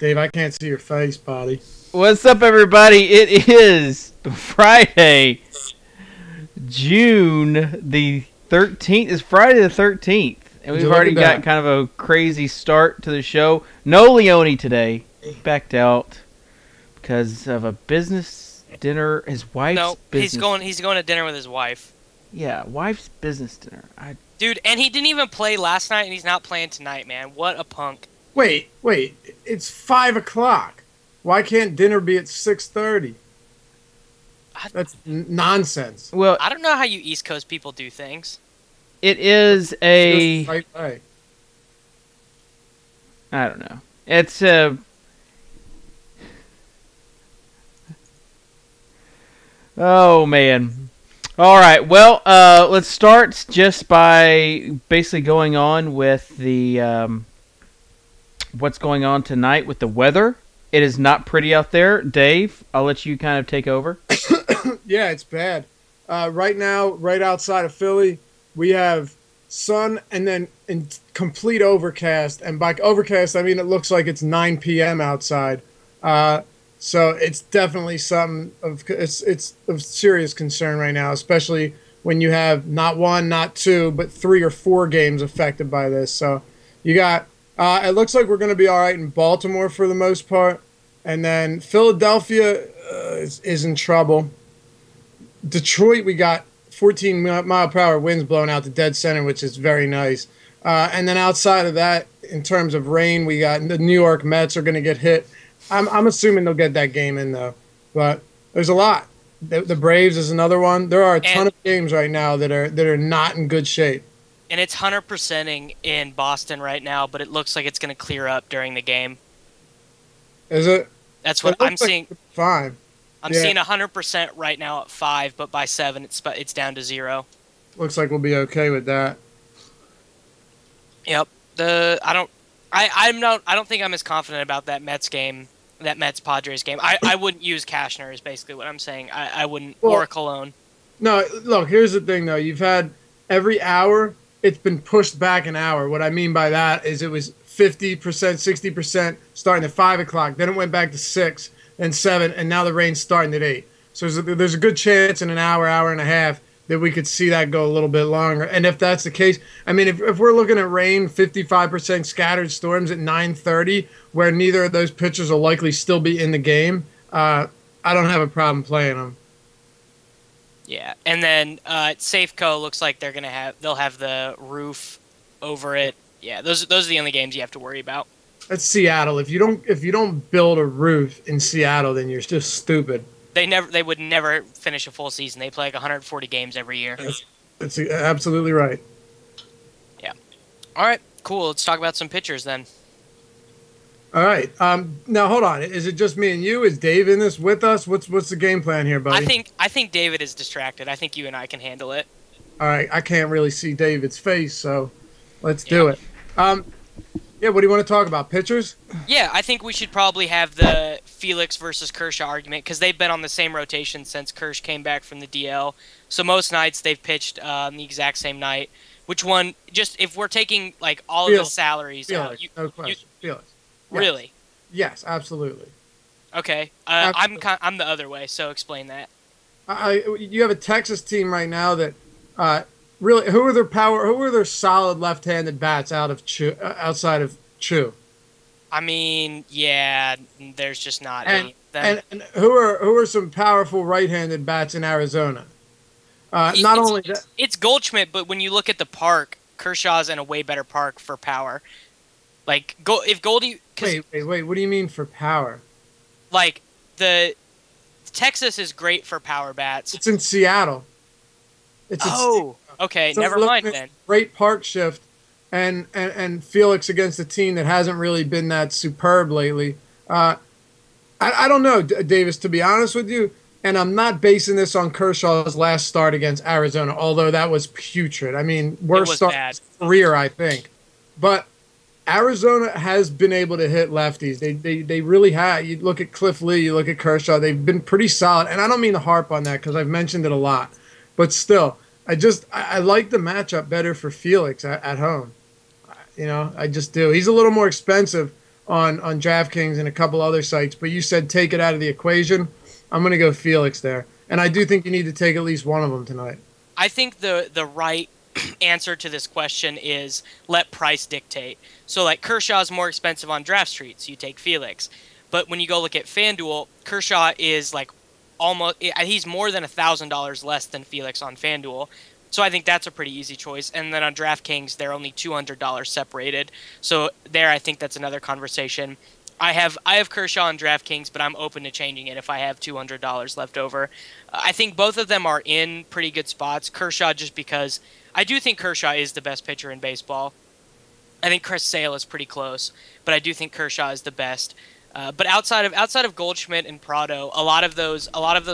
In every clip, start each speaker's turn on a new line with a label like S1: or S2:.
S1: Dave, I can't see your face, buddy.
S2: What's up, everybody? It is Friday, June the 13th. It's Friday the 13th, and we've already got kind of a crazy start to the show. No Leone today. Backed out because of a business dinner. His wife's business.
S3: He's going to dinner with his wife.
S2: Yeah, wife's business dinner.
S3: Dude, and he didn't even play last night, and he's not playing tonight, man. What a punk.
S1: Wait. It's 5 o'clock. Why can't dinner be at 6:30? That's nonsense.
S2: Well,
S3: I don't know how you East Coast people do things.
S2: It is a...
S1: Right way.
S2: I don't know. It's a... Oh, man. All right, well, let's start just by basically going on with the what's going on tonight with the weather. It is not pretty out there. Dave, I'll let you kind of take over.
S1: Yeah, it's bad. Right now, right outside of Philly, we have sun and then in complete overcast. And by overcast, I mean it looks like it's 9 p.m. outside. So it's definitely something of it's of serious concern right now, especially when you have not one, not two, but 3 or 4 games affected by this. So you got it looks like we're going to be all right in Baltimore for the most part, and then Philadelphia is in trouble. Detroit, we got 14-mile-per-hour winds blowing out to dead center, which is very nice. And then outside of that, in terms of rain, we got the New York Mets are going to get hit. I'm assuming they'll get that game in, though. But there's a lot. The Braves is another one. There are a ton of games right now that are not in good shape.
S3: And it's 100%ing in Boston right now, but it looks like it's going to clear up during the game.
S1: Is it?
S3: That's what I'm seeing.
S1: Fine.
S3: I'm seeing 100% right now at 5, but by 7 it's down to 0.
S1: Looks like we'll be okay with that.
S3: Yep. I don't think I'm as confident about that Mets game, that Mets Padres game. I wouldn't use Cashner is basically what I'm saying. I wouldn't, or Cologne.
S1: No, look, here's the thing though. You've had every hour it's been pushed back an hour. What I mean by that is it was 50%, 60% starting at 5 o'clock. Then it went back to 6 and 7, and now the rain's starting at 8. So there's a good chance in an hour, hour and a half that we could see that go a little bit longer. And if that's the case, I mean, if we're looking at rain, 55% scattered storms at 9:30, where neither of those pitchers will likely still be in the game, I don't have a problem playing them.
S3: Yeah, and then Safeco looks like they'll have the roof over it. Yeah, those are the only games you have to worry about.
S1: That's Seattle. If you don't build a roof in Seattle, then you're just stupid.
S3: They would never finish a full season. They play like 140 games every year.
S1: That's absolutely right.
S3: Yeah. All right, cool. Let's talk about some pitchers then.
S1: All right. Now hold on. Is it just me and you? Is Dave in this with us? What's the game plan here, buddy?
S3: I think David is distracted. I think you and I can handle it.
S1: All right. I can't really see David's face, so let's do it. Yeah. What do you want to talk about? Pitchers?
S3: Yeah, I think we should probably have the Felix versus Kershaw argument because they've been on the same rotation since Kersh came back from the DL. So most nights they've pitched on the exact same night. Which one? Just if we're taking like all of the salaries,
S1: Felix, no question. Felix.
S3: Yes. Really?
S1: Yes, absolutely.
S3: Okay,
S1: Absolutely.
S3: I'm the other way. So explain that.
S1: You have a Texas team right now that really who are their solid left-handed bats outside of Chu?
S3: I mean, yeah, there's just not any of them.
S1: And who are some powerful right-handed bats in Arizona?
S3: It's Goldschmidt, but when you look at the park, Kershaw's in a way better park for power. Like if Goldie.
S1: Wait. What do you mean for power?
S3: Like the Texas is great for power bats.
S1: It's in Seattle.
S3: Okay. Never mind then.
S1: Great park shift, and Felix against a team that hasn't really been that superb lately. I don't know, Davis. To be honest with you, and I'm not basing this on Kershaw's last start against Arizona, although that was putrid. I mean, worst start of his career, I think. But Arizona has been able to hit lefties. They really have. You look at Cliff Lee, you look at Kershaw. They've been pretty solid. And I don't mean to harp on that because I've mentioned it a lot. But still, I like the matchup better for Felix at home. You know, I just do. He's a little more expensive, on DraftKings and a couple other sites, but you said take it out of the equation. I'm going to go Felix there. And I do think you need to take at least one of them tonight.
S3: I think the right answer to this question is let price dictate. So like Kershaw's more expensive on Draft Street, so you take Felix. But when you go look at FanDuel, Kershaw is like he's more than $1,000 less than Felix on FanDuel. So I think that's a pretty easy choice. And then on DraftKings, they're only $200 separated. So there, I think that's another conversation. I have Kershaw on DraftKings, but I'm open to changing it if I have $200 left over. I think both of them are in pretty good spots. Kershaw, just because I do think Kershaw is the best pitcher in baseball. I think Chris Sale is pretty close, but I do think Kershaw is the best. But outside of Goldschmidt and Prado, a lot of those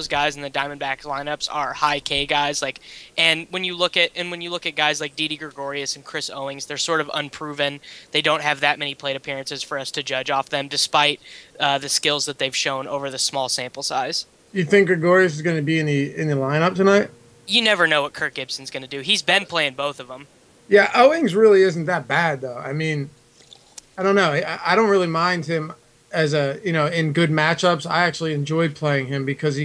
S3: guys in the Diamondbacks lineups are high K guys. And when you look at guys like Didi Gregorius and Chris Owings, they're sort of unproven. They don't have that many plate appearances for us to judge off them, despite the skills that they've shown over the small sample size.
S1: You think Gregorius is going to be in the lineup tonight?
S3: You never know what Kirk Gibson's going to do. He's been playing both of them.
S1: Yeah, Owings really isn't that bad though. I mean, I don't know. I don't really mind him as in good matchups. I actually enjoyed playing him because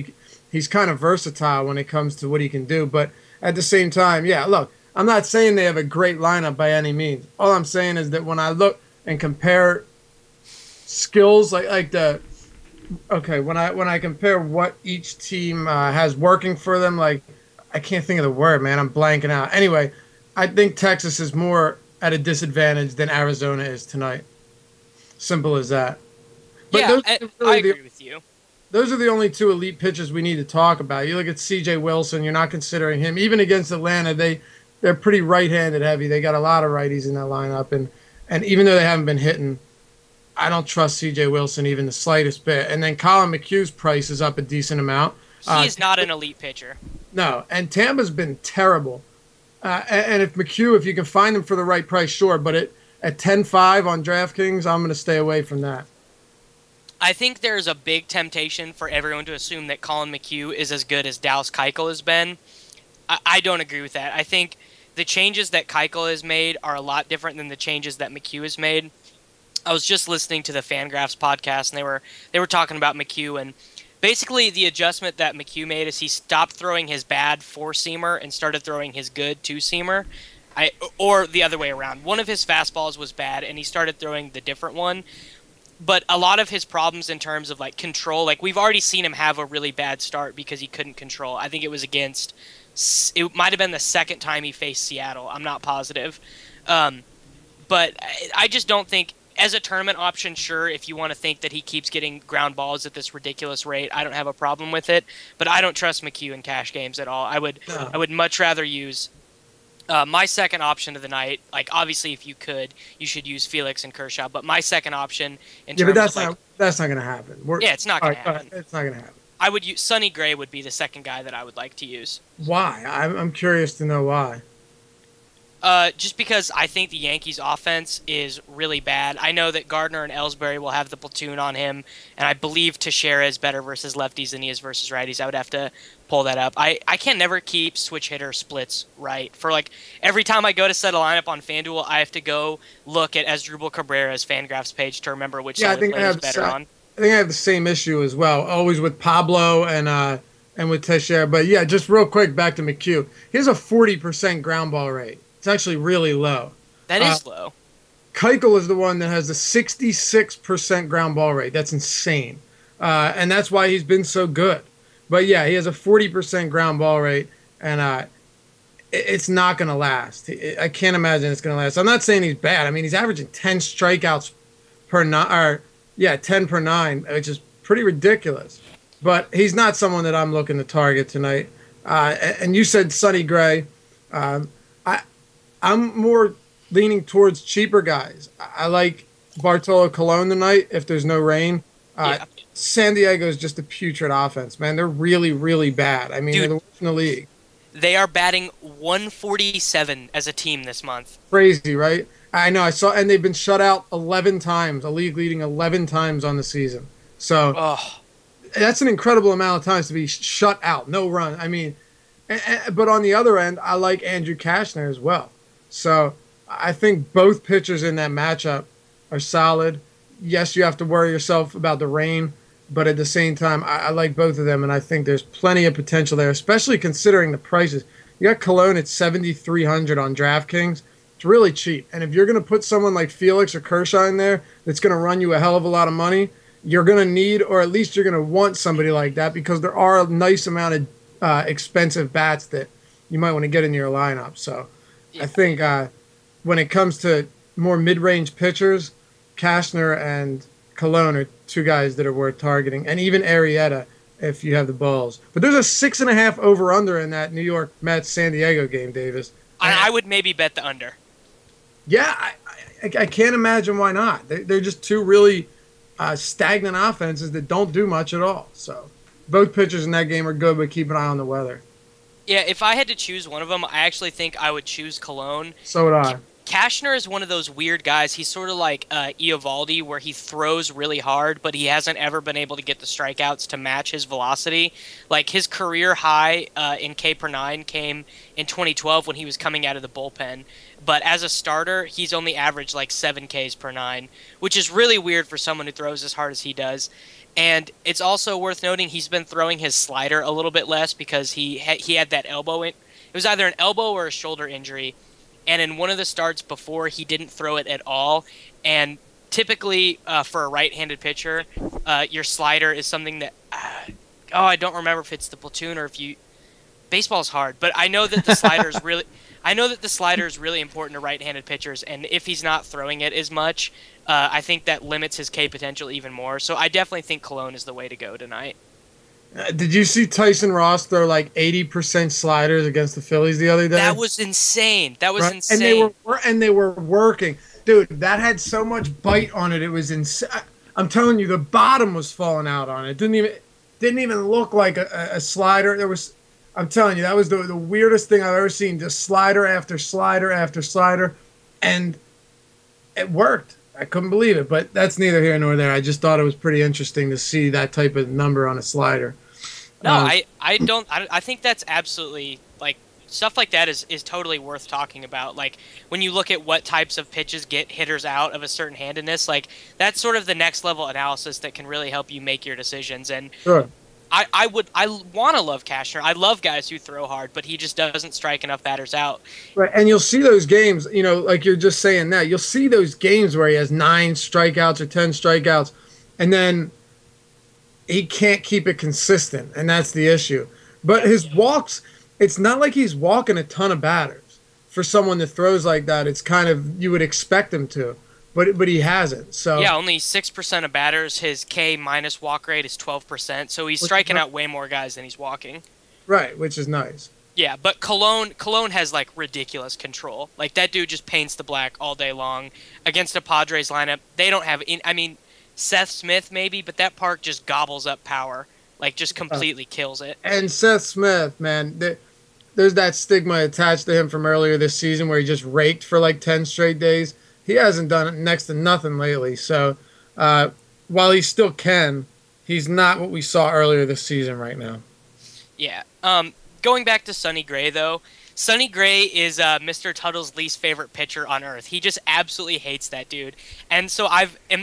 S1: he's kind of versatile when it comes to what he can do. But at the same time, yeah, look, I'm not saying they have a great lineup by any means. All I'm saying is that when I look and compare skills, when I compare what each team has working for them, like I can't think of the word, man. I'm blanking out. Anyway, I think Texas is more at a disadvantage than Arizona is tonight. Simple as that. But
S3: yeah, I agree with you.
S1: Those are the only two elite pitchers we need to talk about. You look at C.J. Wilson, you're not considering him. Even against Atlanta, they're pretty right-handed heavy. They got a lot of righties in that lineup. And even though they haven't been hitting, I don't trust C.J. Wilson even the slightest bit. And then Colin McHugh's price is up a decent amount.
S3: He is not an elite pitcher.
S1: No, and Tampa's been terrible. And if you can find them for the right price, sure. But at 10-5 on DraftKings, I'm going to stay away from that.
S3: I think there's a big temptation for everyone to assume that Colin McHugh is as good as Dallas Keuchel has been. I don't agree with that. I think the changes that Keuchel has made are a lot different than the changes that McHugh has made. I was just listening to the Fangraphs podcast, and they were talking about McHugh, and basically the adjustment that McHugh made is he stopped throwing his bad four-seamer and started throwing his good two-seamer. Or the other way around. One of his fastballs was bad, and he started throwing the different one. But a lot of his problems in terms of like control, like we've already seen him have a really bad start because he couldn't control. I think it might have been the second time he faced Seattle. I'm not positive. But I just don't think, as a tournament option, sure, if you want to think that he keeps getting ground balls at this ridiculous rate, I don't have a problem with it. But I don't trust McHugh in cash games at all. I would much rather use my second option of the night. Like obviously, if you could, you should use Felix and Kershaw. But my second option,
S1: but that's not going to happen.
S3: It's not going to happen.
S1: It's not going to happen.
S3: I would use Sonny Gray would be the second guy that I would like to use.
S1: Why? I'm curious to know why.
S3: Just because I think the Yankees' offense is really bad. I know that Gardner and Ellsbury will have the platoon on him, and I believe Teixeira is better versus lefties than he is versus righties. I would have to pull that up. I can never keep switch hitter splits right. For like every time I go to set a lineup on FanDuel, I have to go look at Asdrubal Cabrera's Fangraphs page to remember which side the player is better on.
S1: I think I have the same issue as well, always with Pablo and with Teixeira. But yeah, just real quick, back to McHugh. He has a 40% ground ball rate. It's actually really low.
S3: That is low.
S1: Keuchel is the one that has the 66% ground ball rate. That's insane. And that's why he's been so good. But yeah, he has a 40% ground ball rate, and it's not going to last. I can't imagine it's going to last. I'm not saying he's bad. I mean, he's averaging 10 strikeouts per 10 per 9, which is pretty ridiculous. But he's not someone that I'm looking to target tonight. And you said Sonny Gray. I'm more leaning towards cheaper guys. I like Bartolo Colon tonight if there's no rain. San Diego is just a putrid offense, man. They're really, really bad. I mean, they're the worst in the league.
S3: They are batting 147 as a team this month.
S1: Crazy, right? I know. I saw, and they've been shut out 11 times, a league leading 11 times on the season. So that's an incredible amount of times to be shut out, no run. I mean, but on the other end, I like Andrew Cashner as well. So I think both pitchers in that matchup are solid. yes, you have to worry yourself about the rain, but at the same time, I like both of them, and I think there's plenty of potential there, especially considering the prices. You got Cologne at 7,300 on DraftKings. It's really cheap, and if you're going to put someone like Felix or Kershaw in there that's going to run you a hell of a lot of money, you're going to need, or at least you're going to want somebody like that, because there are a nice amount of expensive bats that you might want to get in your lineup. So I think when it comes to more mid-range pitchers, Cashner and Cologne are two guys that are worth targeting, and even Arrieta if you have the balls. But there's a 6.5 over/under in that New York Mets San Diego game, Davis.
S3: I would maybe bet the under.
S1: Yeah, I can't imagine why not. They're just two really stagnant offenses that don't do much at all. So both pitchers in that game are good, but keep an eye on the weather.
S3: Yeah, if I had to choose one of them, I actually think I would choose Cologne.
S1: So would I.
S3: Cashner is one of those weird guys. He's sort of like Eovaldi, where he throws really hard, but he hasn't ever been able to get the strikeouts to match his velocity. Like, his career high in K per nine came in 2012 when he was coming out of the bullpen. But as a starter, he's only averaged like 7 Ks per nine, which is really weird for someone who throws as hard as he does. And it's also worth noting he's been throwing his slider a little bit less because he had that elbow. It was either an elbow or a shoulder injury. And in one of the starts before, he didn't throw it at all. And typically, for a right-handed pitcher, your slider is something that... I don't remember if it's the platoon or if you... Baseball's hard, but I know that the slider is really... I know that the slider is really important to right-handed pitchers, and if he's not throwing it as much, I think that limits his K potential even more. So I definitely think Cologne is the way to go tonight.
S1: Did you see Tyson Ross throw like 80% sliders against the Phillies the other day?
S3: That was insane. That was insane.
S1: And they were working. Dude, that had so much bite on it. It was insane. I'm telling you, the bottom was falling out on it. Didn't even look like a slider. I'm telling you, that was the weirdest thing I've ever seen. Just slider after slider after slider. And it worked. I couldn't believe it, but that's neither here nor there. I just thought it was pretty interesting to see that type of number on a slider.
S3: No, I think that's absolutely, like, stuff like that is totally worth talking about. Like, when you look at what types of pitches get hitters out of a certain handedness, like, that's sort of the next level analysis that can really help you make your decisions. And
S1: sure.
S3: I want to love Cashner. I love guys who throw hard, but he just doesn't strike enough batters out.
S1: Right, and you'll see those games, like you're just saying that. You'll see those games where he has 9 strikeouts or 10 strikeouts, and then he can't keep it consistent, and that's the issue. But his walks, it's not like he's walking a ton of batters. For someone that throws like that, it's kind of, you would expect him to. But he hasn't. So
S3: yeah, only 6% of batters. His K minus walk rate is 12%. So he's striking out way more guys than he's walking.
S1: Right, which is nice.
S3: Yeah, but Cologne has like ridiculous control. Like, that dude just paints the black all day long. Against a Padres lineup, they don't have. Seth Smith maybe, but that park just gobbles up power. Like, just completely kills it.
S1: And Seth Smith, man, there's that stigma attached to him from earlier this season where he just raked for like 10 straight days. He hasn't done it next to nothing lately. So while he still can, he's not what we saw earlier this season right now.
S3: Yeah. Going back to Sonny Gray, though, Sonny Gray is Mr. Tuttle's least favorite pitcher on earth. He just absolutely hates that dude. And so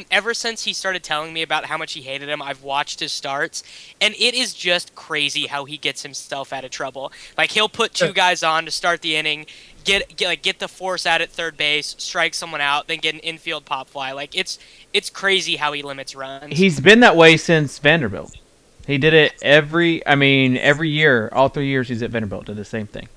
S3: ever since he started telling me about how much he hated him, I've watched his starts, and it is just crazy how he gets himself out of trouble. Like, he'll put 2 guys on to start the inning, get the force out at third base, strike someone out, then get an infield pop fly. Like, it's crazy how he limits runs.
S2: He's been that way since Vanderbilt. He did it every year, all 3 years he's at Vanderbilt, did the same thing.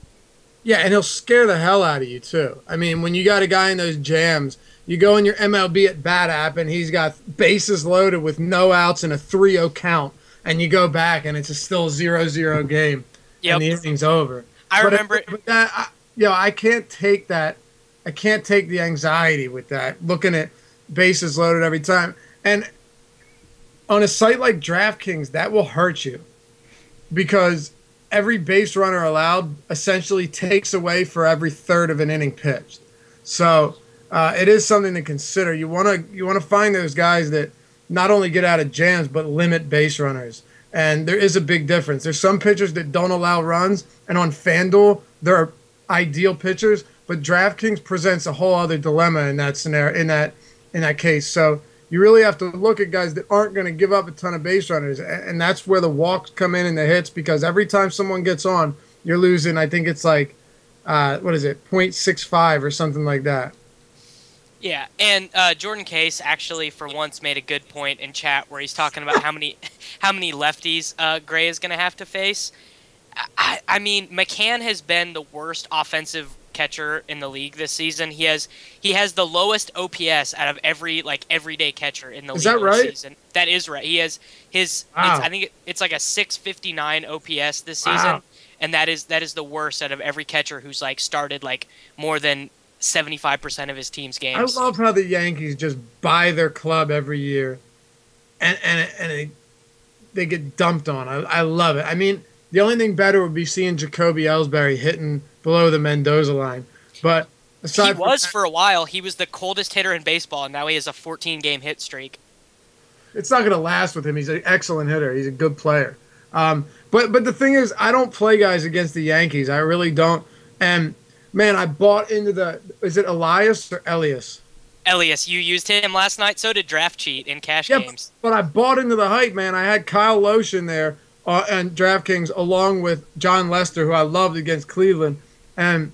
S1: Yeah, and he'll scare the hell out of you, too. I mean, when you got a guy in those jams, you go in your MLB at bat app, and he's got bases loaded with no outs and a 3-0 count, and you go back, and it's still a 0-0 game, and the inning's over. I can't take that. I can't take the anxiety with that, looking at bases loaded every time. And on a site like DraftKings, that will hurt you because every base runner allowed essentially takes away for every third of an inning pitched. So it is something to consider. You want to find those guys that not only get out of jams but limit base runners. And there is a big difference. There's some pitchers that don't allow runs, and on FanDuel, there are ideal pitchers, but DraftKings presents a whole other dilemma in that scenario, in that case. So you really have to look at guys that aren't going to give up a ton of base runners, and that's where the walks come in and the hits, because every time someone gets on, you're losing. I think it's like, what is it, 0.65 or something like that.
S3: Yeah, and Jordan Case actually for once made a good point in chat where he's talking about how many lefties Gray is going to have to face. I mean, McCann has been the worst offensive catcher in the league this season. He has the lowest OPS out of every everyday catcher in the league
S1: that right?
S3: this season. That is right. He has his
S1: wow.
S3: I think it's like a 659 OPS this season,
S1: wow.
S3: and that is the worst out of every catcher who's like started like more than 75% of his team's games.
S1: I love how the Yankees just buy their club every year, and they get dumped on. I love it. I mean, the only thing better would be seeing Jacoby Ellsbury hitting below the Mendoza line. But aside
S3: for a while, he was the coldest hitter in baseball, and now he has a 14-game hit streak.
S1: It's not going to last with him. He's an excellent hitter. He's a good player. But the thing is, I don't play guys against the Yankees. I really don't. And man, I bought into is it Elias or Elias?
S3: Elias, you used him last night. So did Draft Cheat in cash games.
S1: But I bought into the hype, man. I had Kyle Loesch there and DraftKings along with John Lester, who I loved against Cleveland. And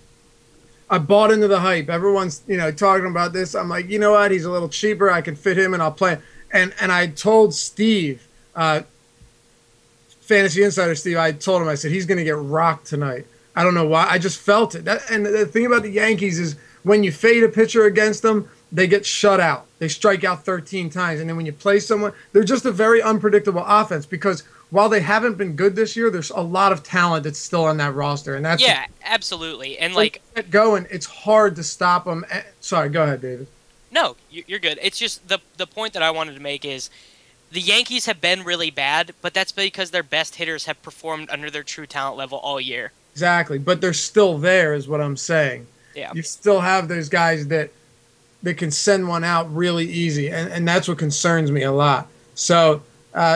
S1: I bought into the hype. Everyone's talking about this. I'm like, you know what? He's a little cheaper. I can fit him, and I'll play. And I told Steve, Fantasy Insider Steve, I told him, I said, he's going to get rocked tonight. I don't know why. I just felt it. And the thing about the Yankees is when you fade a pitcher against them, they get shut out. They strike out 13 times. And then when you play someone, they're just a very unpredictable offense, because while they haven't been good this year, there's a lot of talent that's still on that roster. And that's
S3: absolutely. And
S1: get going, it's hard to stop them. Sorry, go ahead, David.
S3: No, you're good. It's just the point that I wanted to make is the Yankees have been really bad, but that's because their best hitters have performed under their true talent level all year.
S1: Exactly, but they're still there is what I'm saying.
S3: Yeah.
S1: You still have those guys that can send one out really easy, and that's what concerns me a lot. So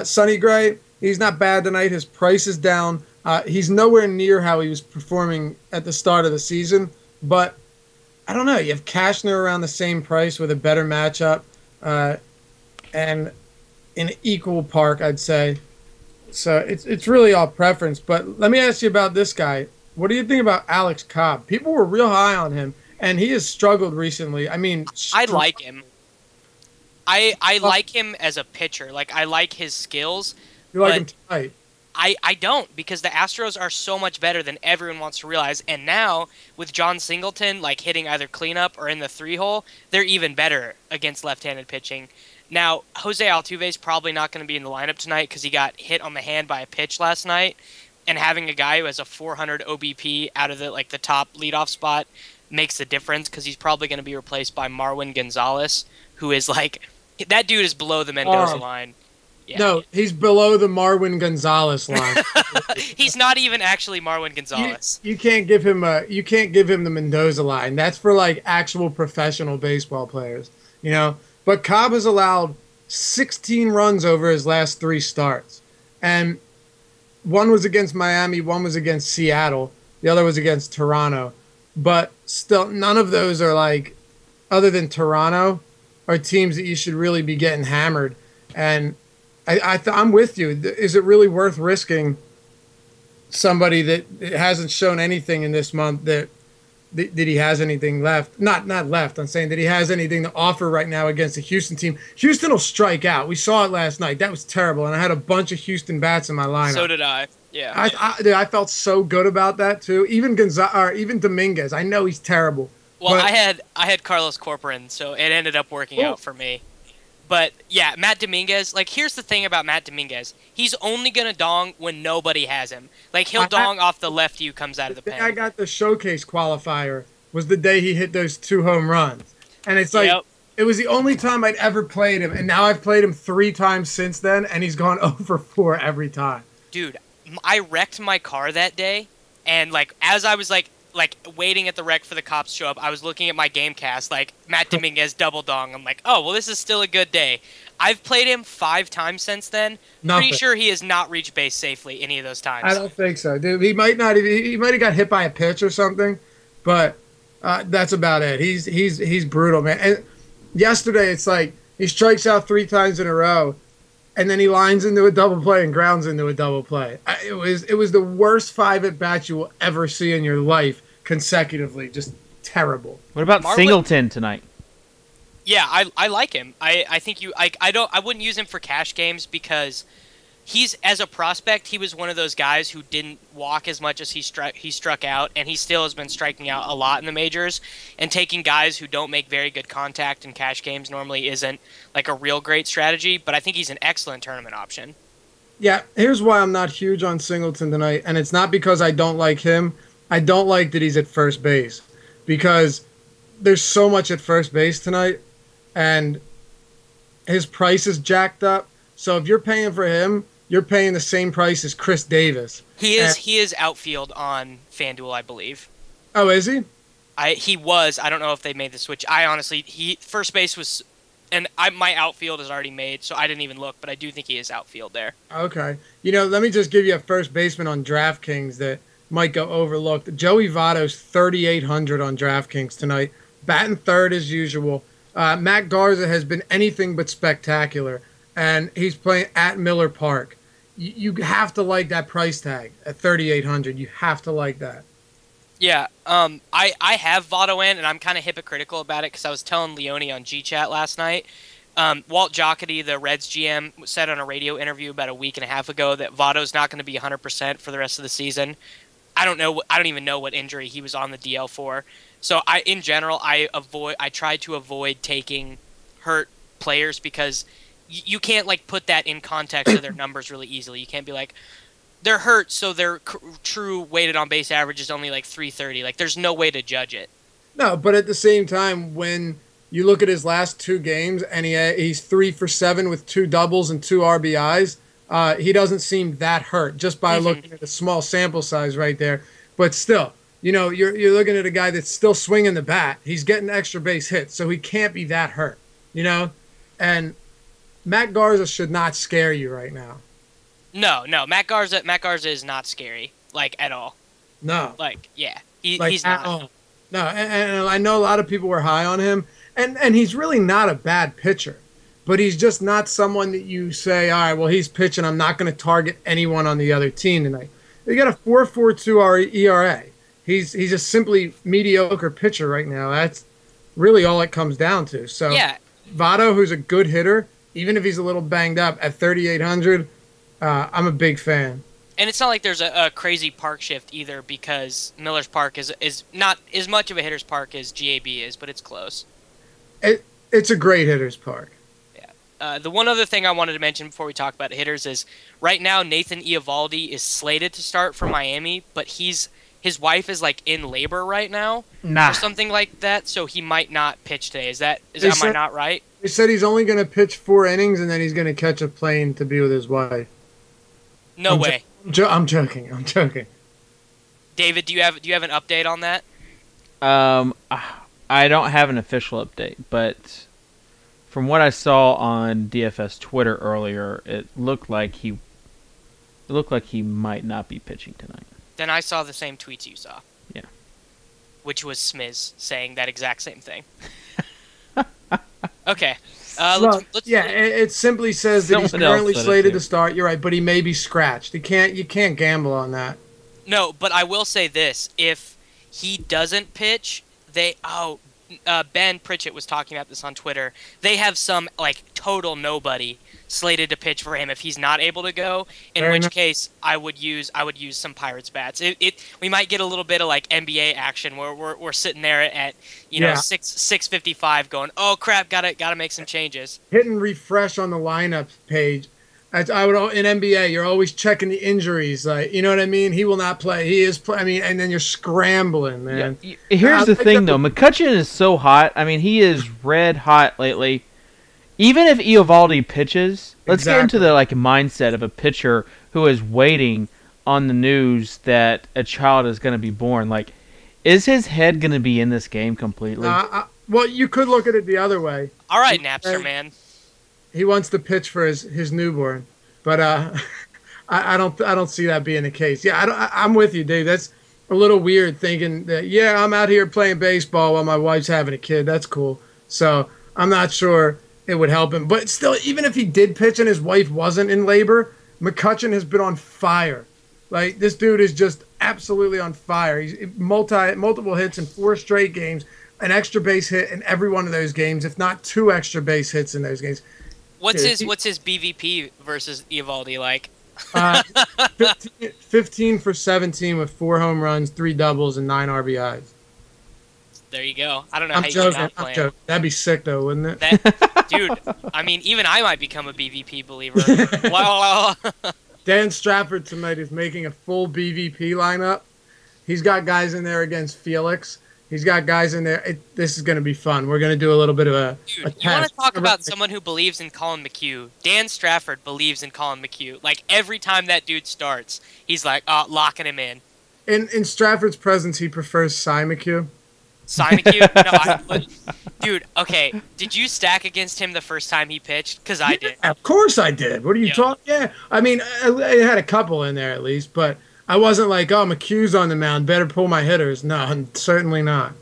S1: Sonny Gray, he's not bad tonight. His price is down. He's nowhere near how he was performing at the start of the season, but I don't know. You have Cashner around the same price with a better matchup, and in an equal park, I'd say. So it's really all preference. But let me ask you about this guy. What do you think about Alex Cobb? People were real high on him, and he has struggled recently. I mean,
S3: I like him. I like him as a pitcher. Like, I like his skills.
S1: You like him tonight?
S3: I don't, because the Astros are so much better than everyone wants to realize. And now, with John Singleton like hitting either cleanup or in the 3-hole, they're even better against left-handed pitching. Now, Jose Altuve's probably not going to be in the lineup tonight because he got hit on the hand by a pitch last night. And having a guy who has a 400 OBP out of the top leadoff spot makes a difference, because he's probably going to be replaced by Marwin Gonzalez, who is that dude is below the Mendoza line. Yeah.
S1: No, he's below the Marwin Gonzalez line.
S3: He's not even actually Marwin Gonzalez.
S1: You can't give him the Mendoza line. That's for actual professional baseball players, But Cobb has allowed 16 runs over his last 3 starts, and one was against Miami, one was against Seattle, the other was against Toronto. But still, none of those are other than Toronto, are teams that you should really be getting hammered. And I'm with you. Is it really worth risking somebody that hasn't shown anything in this month that he has anything left? Not left. I'm saying that he has anything to offer right now against the Houston team. Houston will strike out. We saw it last night. That was terrible, and I had a bunch of Houston bats in my lineup.
S3: So did I. Yeah.
S1: I felt so good about that too. Even even Dominguez. I know he's terrible.
S3: Well, I had Carlos Corcoran, so it ended up working out for me. But yeah, Matt Dominguez. Here's the thing about Matt Dominguez. He's only gonna dong when nobody has him. He'll dong off the lefty who comes out of the pen.
S1: I got the showcase qualifier was the day he hit those 2 home runs, and it's it was the only time I'd ever played him, and now I've played him 3 times since then, and he's gone 0-4 every time.
S3: Dude, I wrecked my car that day, and as I was waiting at the wreck for the cops to show up, I was looking at my game cast, Matt Dominguez double dong. I'm like, oh, well, this is still a good day. I've played him 5 times since then.
S1: Nothing.
S3: Pretty sure he has not reached base safely any of those times.
S1: I don't think so, dude. He might have got hit by a pitch or something, but that's about it. He's brutal, man. And yesterday, it's He strikes out 3 times in a row, and then he lines into a double play and grounds into a double play. It was the worst 5 at bats you will ever see in your life consecutively. Just terrible.
S2: What about Singleton tonight?
S3: Yeah, I like him. I think I wouldn't use him for cash games because he's, as a prospect, he was one of those guys who didn't walk as much as he struck out, and he still has been striking out a lot in the majors. And taking guys who don't make very good contact in cash games normally isn't like a real great strategy, but I think he's an excellent tournament option.
S1: Yeah, here's why I'm not huge on Singleton tonight, and it's not because I don't like him. I don't like that he's at first base because there's so much at first base tonight, and his price is jacked up. So if you're paying for him, you're paying the same price as Chris Davis.
S3: He is outfield on FanDuel, I believe.
S1: Oh, is he?
S3: He was. I don't know if they made the switch. I honestly, first base was, and my outfield is already made, so I didn't even look. But I do think he is outfield there.
S1: Okay. Let me just give you a first baseman on DraftKings that might go overlooked. Joey Votto's 3,800 on DraftKings tonight, batting third as usual. Matt Garza has been anything but spectacular, and he's playing at Miller Park. You have to like that price tag at 3,800. You have to like that.
S3: Yeah, I have Votto in, and I'm kind of hypocritical about it because I was telling Leone on GChat last night. Walt Jocketty, the Reds GM, said on a radio interview about a week and a half ago that Votto's not going to be 100% for the rest of the season. I don't even know what injury he was on the DL for. So in general, I try to avoid taking hurt players because you can't like put that in context of their numbers really easily. You can't be like, they're hurt, so their true weighted on base average is only like 330. Like, there's no way to judge it.
S1: No, but at the same time, when you look at his last 2 games and he's 3 for 7 with 2 doubles and 2 RBIs, he doesn't seem that hurt just by looking at a small sample size right there. But still, you're looking at a guy that's still swinging the bat. He's getting extra base hits, so he can't be that hurt. And Matt Garza should not scare you right now.
S3: No, Matt Garza is not scary, like, at all.
S1: No.
S3: Like, yeah, he's not.
S1: All. No, and I know a lot of people were high on him, and he's really not a bad pitcher, but he's just not someone that you say, all right, well, he's pitching, I'm not going to target anyone on the other team tonight. He got a 4.42 ERA. He's a simply mediocre pitcher right now. That's really all it comes down to. So,
S3: yeah.
S1: Votto, who's a good hitter, even if he's a little banged up at 3,800, I'm a big fan.
S3: And it's not like there's a crazy park shift either because Miller's Park is not as much of a hitter's park as GAB is, but it's close.
S1: It's a great hitter's park.
S3: Yeah. The one other thing I wanted to mention before we talk about hitters is right now Nathan Eovaldi is slated to start for Miami, but his wife is like in labor right now or something like that, so he might not pitch today. Am I not right?
S1: They said he's only going to pitch 4 innings and then he's going to catch a plane to be with his wife.
S3: No way.
S1: I'm joking.
S3: David, do you have an update on that?
S2: I don't have an official update, but from what I saw on DFS Twitter earlier, it looked like he might not be pitching tonight.
S3: Then I saw the same tweets you saw.
S2: Yeah.
S3: Which was Smiz saying that exact same thing. Okay.
S1: It simply says that he's currently slated to start. You're right, but he may be scratched. You can't gamble on that.
S3: No, but I will say this: if he doesn't pitch, Ben Pritchett was talking about this on Twitter. They have some like total nobody slated to pitch for him if he's not able to go. In which case, I would use some Pirates bats. We might get a little bit of like NBA action where we're sitting there at 6:55 going, oh crap, gotta make some changes.
S1: Hitting refresh on the lineup page. In NBA, you're always checking the injuries. Like, you know what I mean? He will not play. He is play. I mean, and then you're scrambling, man.
S2: Yeah. Here's the thing, though. McCutchen is so hot. I mean, he is red hot lately. Even if Eovaldi pitches, let's get into the mindset of a pitcher who is waiting on the news that a child is going to be born. Like, is his head going to be in this game completely?
S1: Well, you could look at it the other way.
S3: All right, Napster man.
S1: He wants to pitch for his newborn, but I don't see that being the case. Yeah, I'm with you, Dave. That's a little weird thinking that I'm out here playing baseball while my wife's having a kid. That's cool. So I'm not sure it would help him. But still, even if he did pitch and his wife wasn't in labor, McCutcheon has been on fire. Like, this dude is just absolutely on fire. He's multiple hits in 4 straight games, an extra base hit in every one of those games, if not 2 extra base hits in those games.
S3: What's his BVP versus Eovaldi like?
S1: 15 for 17 with 4 home runs, 3 doubles, and 9 RBIs.
S3: There you go. I don't know
S1: I'm
S3: how
S1: joking.
S3: you not
S1: I'm joking. That'd be sick, though, wouldn't it?
S3: Dude, I mean, even I might become a BVP believer. Wow.
S1: Dan Strafford tonight is making a full BVP lineup. He's got guys in there against Felix. He's got guys in there. This is going to be fun. We're going to do a little bit of a
S3: Dude,
S1: test.
S3: You want to talk about someone who believes in Colin McHugh? Dan Strafford believes in Colin McHugh. Like, every time that dude starts, he's like, locking him in.
S1: In Strafford's presence, he prefers Cy McHugh.
S3: Cy McHugh? No, dude, okay. Did you stack against him the first time he pitched? Because I did.
S1: Of course I did. What are you talking? Yeah. I mean, I had a couple in there at least, but I wasn't like, oh, McHugh's on the mound, better pull my hitters. No, certainly not.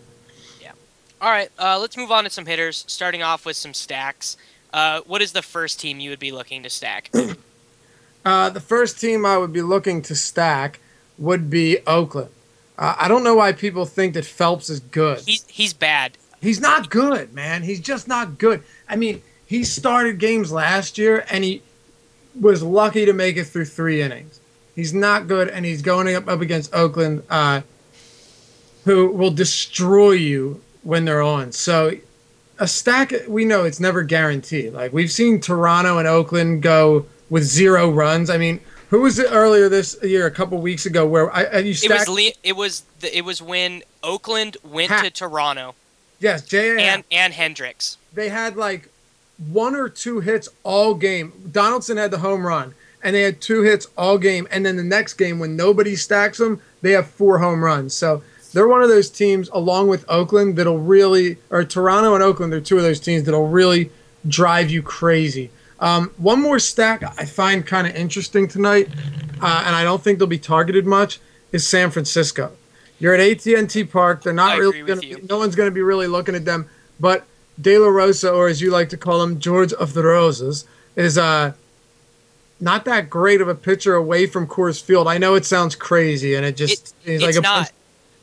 S3: Yeah. All right, let's move on to some hitters, starting off with some stacks. What is the first team you would be looking to stack?
S1: The first team I would be looking to stack would be Oakland. I don't know why people think that Phelps is good.
S3: He's bad.
S1: He's not good, man. He's just not good. I mean, he started games last year, and he was lucky to make it through 3 innings. He's not good, and he's going up against Oakland, who will destroy you when they're on. So a stack, we know it's never guaranteed. Like, we've seen Toronto and Oakland go with 0 runs. I mean, who was it earlier this year, a couple weeks ago, where you stacked?
S3: It was when Oakland went to Toronto.
S1: Yes,
S3: and Hendricks.
S1: They had like 1 or 2 hits all game. Donaldson had the home run, and they had 2 hits all game. And then the next game, when nobody stacks them, they have 4 home runs. So they're one of those teams, along with Oakland, that'll really, or Toronto and Oakland, they're 2 of those teams that'll really drive you crazy. One more stack I find kind of interesting tonight, and I don't think they'll be targeted much, is San Francisco. You're at AT&T Park. They're not really going to. No one's going to be really looking at them. But De La Rosa, or as you like to call him, George of the Roses, is not that great of a pitcher away from Coors Field. I know it sounds crazy, and it's like not.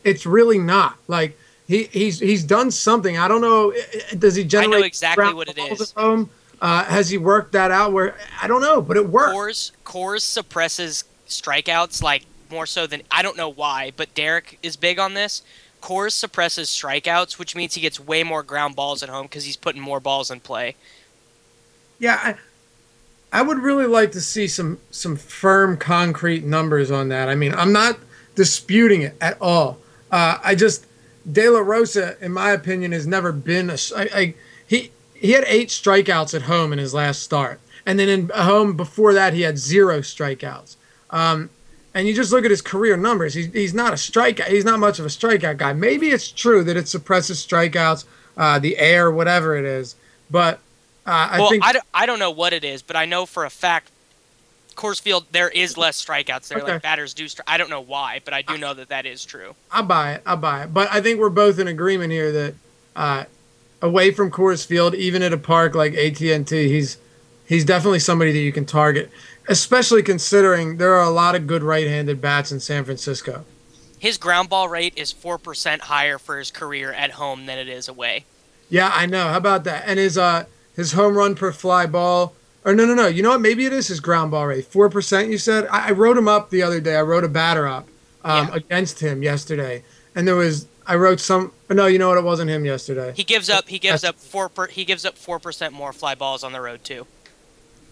S1: It's really not. Like he's done something. I don't know. Does he generate?
S3: I know exactly what it is.
S1: At home? Has he worked that out? Where I don't know, but it works.
S3: Coors suppresses strikeouts like more so than I don't know why, but Derek is big on this. Coors suppresses strikeouts, which means he gets way more ground balls at home because he's putting more balls in play.
S1: Yeah, I would really like to see some firm, concrete numbers on that. I mean, I'm not disputing it at all. De La Rosa, in my opinion, has never been he had 8 strikeouts at home in his last start. And then in home before that, he had 0 strikeouts. And you just look at his career numbers. He's not a strikeout. He's not much of a strikeout guy. Maybe it's true that it suppresses strikeouts, the air, whatever it is. But
S3: I don't know what it is, but I know for a fact Coors Field, there is less strikeouts there. Okay. Like batters do. I don't know why, but I do know that is true.
S1: I'll buy it. But I think we're both in agreement here that away from Coors Field, even at a park like AT&T, he's definitely somebody that you can target, especially considering there are a lot of good right-handed bats in San Francisco.
S3: His ground ball rate is 4% higher for his career at home than it is away.
S1: Yeah, I know. How about that? And his home run per fly ball, or no. You know what? Maybe it is his ground ball rate. 4%, you said? I wrote him up the other day. I wrote a batter up against him yesterday. And I wrote some. No, you know what? It wasn't him yesterday.
S3: He gives up 4% more fly balls on the road too.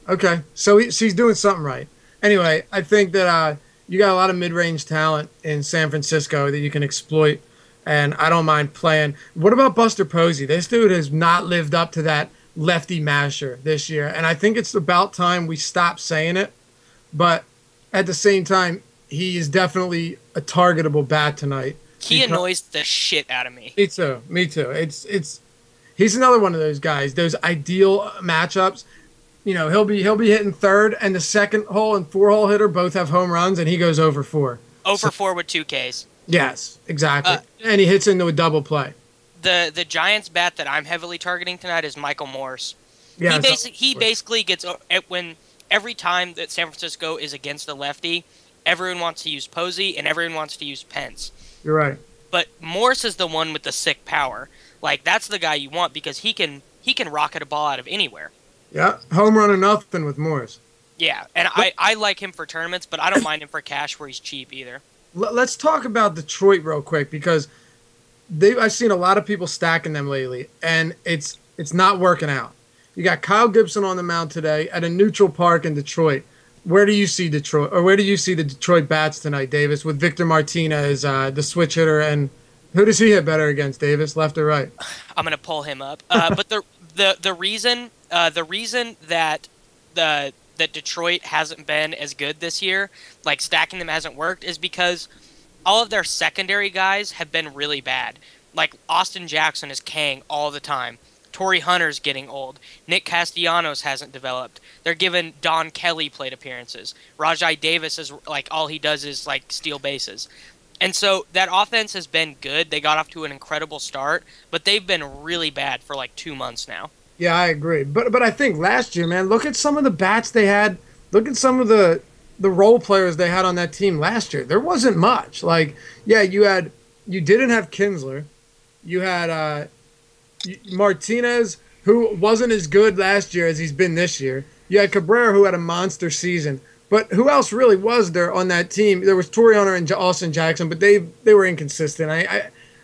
S1: Okay, so he's doing something right. Anyway, I think that you got a lot of mid-range talent in San Francisco that you can exploit, and I don't mind playing. What about Buster Posey? This dude has not lived up to that lefty masher this year, and I think it's about time we stop saying it. But at the same time, he is definitely a targetable bat tonight.
S3: He annoys the shit out of me.
S1: Me too. He's another one of those guys. Those ideal matchups. You know, he'll be hitting third, and the second hole and 4-hole hitter both have home runs, and he goes over 4.
S3: Over 4 with 2 Ks.
S1: Yes, exactly. And he hits into a double play.
S3: The Giants bat that I'm heavily targeting tonight is Michael Morse.
S1: Yeah,
S3: He basically gets when every time that San Francisco is against a lefty, everyone wants to use Posey and everyone wants to use Pence.
S1: You're right.
S3: But Morse is the one with the sick power. Like, that's the guy you want because he can rocket a ball out of anywhere.
S1: Yeah, home run or nothing with Morris.
S3: Yeah, and I like him for tournaments, but I don't mind him for cash where he's cheap either.
S1: Let's talk about Detroit real quick because I've seen a lot of people stacking them lately, and it's not working out. You got Kyle Gibson on the mound today at a neutral park in Detroit. Where do you see Detroit, or where do you see the Detroit bats tonight, Davis, with Victor Martinez, the switch hitter, and who does he hit better against, Davis, left or right?
S3: I'm gonna pull him up. But the reason that that Detroit hasn't been as good this year, like stacking them hasn't worked, is because all of their secondary guys have been really bad. Like Austin Jackson is Kang all the time. Torrey Hunter's getting old. Nick Castellanos hasn't developed. They're giving Don Kelly plate appearances. Rajai Davis is like all he does is like steal bases. And so that offense has been good. They got off to an incredible start, but they've been really bad for like 2 months now.
S1: Yeah, I agree. But I think last year, man, look at some of the bats they had. Look at some of the role players they had on that team last year. There wasn't much. Like, yeah, you didn't have Kinsler. You had Martinez, who wasn't as good last year as he's been this year. You had Cabrera, who had a monster season. But who else really was there on that team? There was Torrey Hunter and Austin Jackson, but they were inconsistent.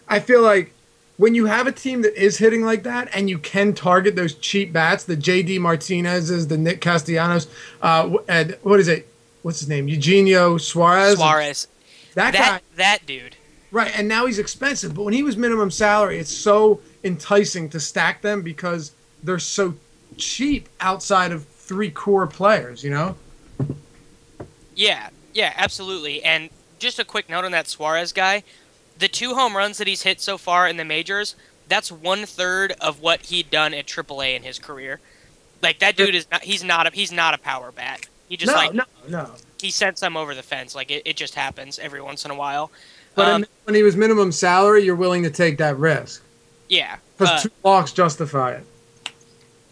S1: I feel like when you have a team that is hitting like that and you can target those cheap bats, the J.D. Martinez's, the Nick Castellanos, and what is it? What's his name? Eugenio Suarez?
S3: Suarez.
S1: That guy.
S3: That dude.
S1: Right, and now he's expensive. But when he was minimum salary, it's so enticing to stack them because they're so cheap outside of 3 core players, you know?
S3: Yeah, absolutely. And just a quick note on that Suarez guy. The 2 home runs that he's hit so far in the majors, that's 1/3 of what he'd done at AAA in his career. Like, that dude is not, he's not a power bat. He just
S1: no.
S3: He sent some over the fence. Like, it just happens every once in a while.
S1: But when he was minimum salary, you're willing to take that risk.
S3: Yeah.
S1: Because 2 walks justify it.